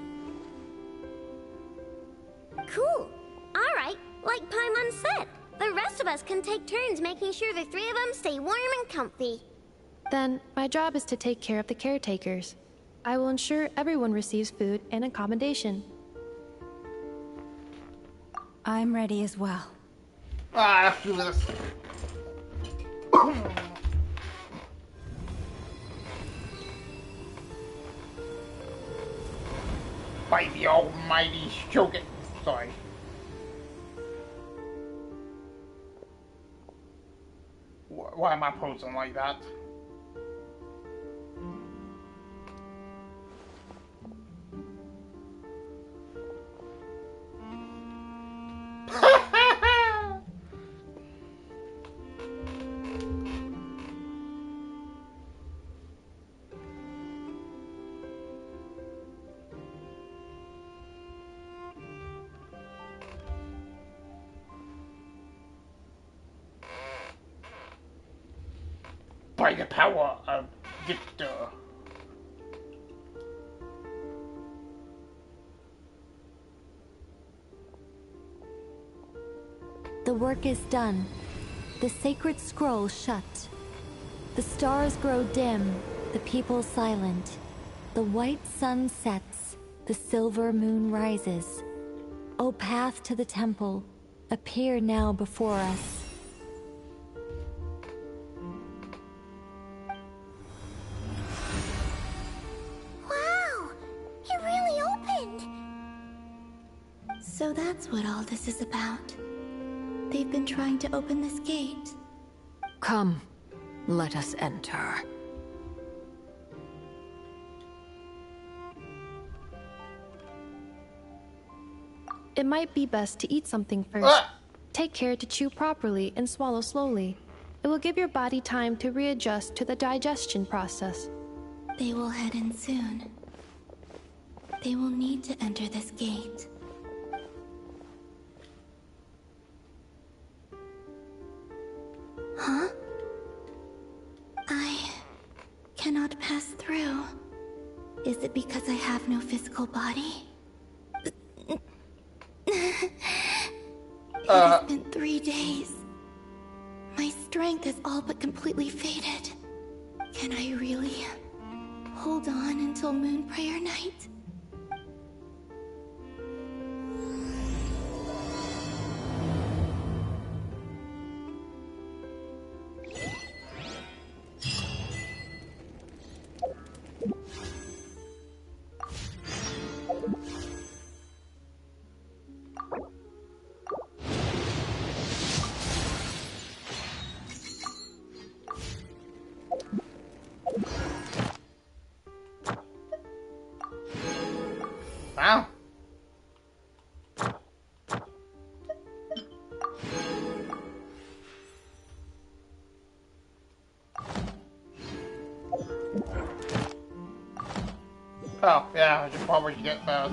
[SPEAKER 3] Cool. Alright, like Paimon said, the rest of us can take turns making sure the three of them stay warm and comfy.
[SPEAKER 13] Then, my job is to take care of the caretakers. I will ensure everyone receives food and accommodation.
[SPEAKER 9] I'm ready as well.
[SPEAKER 1] Let's do this. By the almighty Shogun. Sorry. Why am I posing like that? by the power of Victor.
[SPEAKER 7] The work is done. The sacred scroll shut. The stars grow dim, the people silent. The white sun sets, the silver moon rises. O path to the temple, appear now before us.
[SPEAKER 3] Wow! It really opened!
[SPEAKER 4] So that's what all this is about. They've been trying to open this gate.
[SPEAKER 11] Come, let us enter.
[SPEAKER 13] It might be best to eat something first. Take care to chew properly and swallow slowly. It will give your body time to readjust to the digestion process.
[SPEAKER 4] They will head in soon. They will need to enter this gate. Huh? I cannot pass through. Is it because I have no physical body? It has been 3 days. My strength is all but completely faded. Can I really hold on until Moon Prayer Night?
[SPEAKER 1] Wow. Oh, yeah, I should probably get those.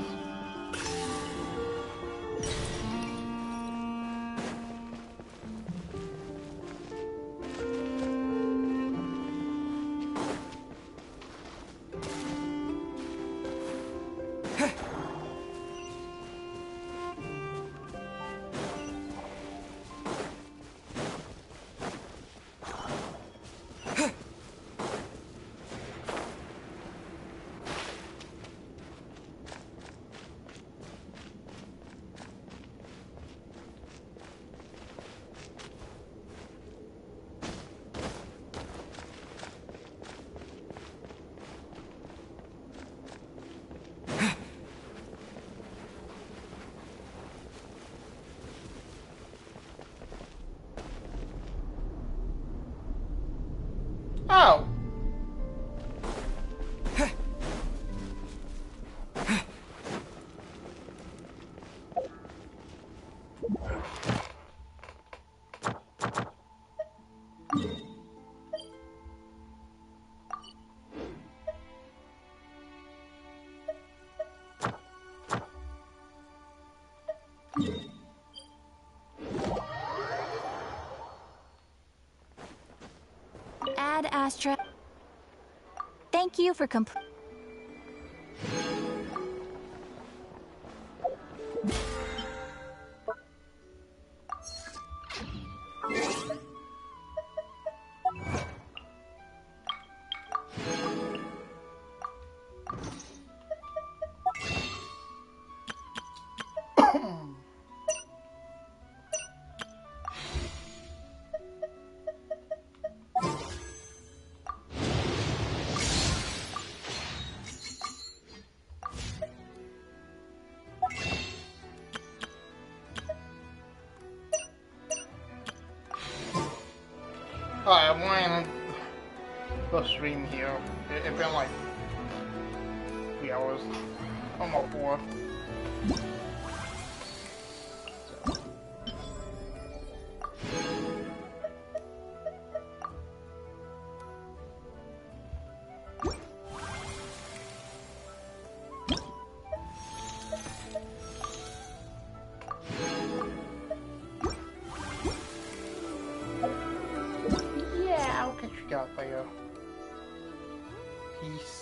[SPEAKER 1] Oh.
[SPEAKER 2] Ad Astra. Thank you for
[SPEAKER 1] Alright, I'm going to go stream here. It's been like 3 hours. Almost 4. Yeah, I'll get you guys later. Empire. Peace.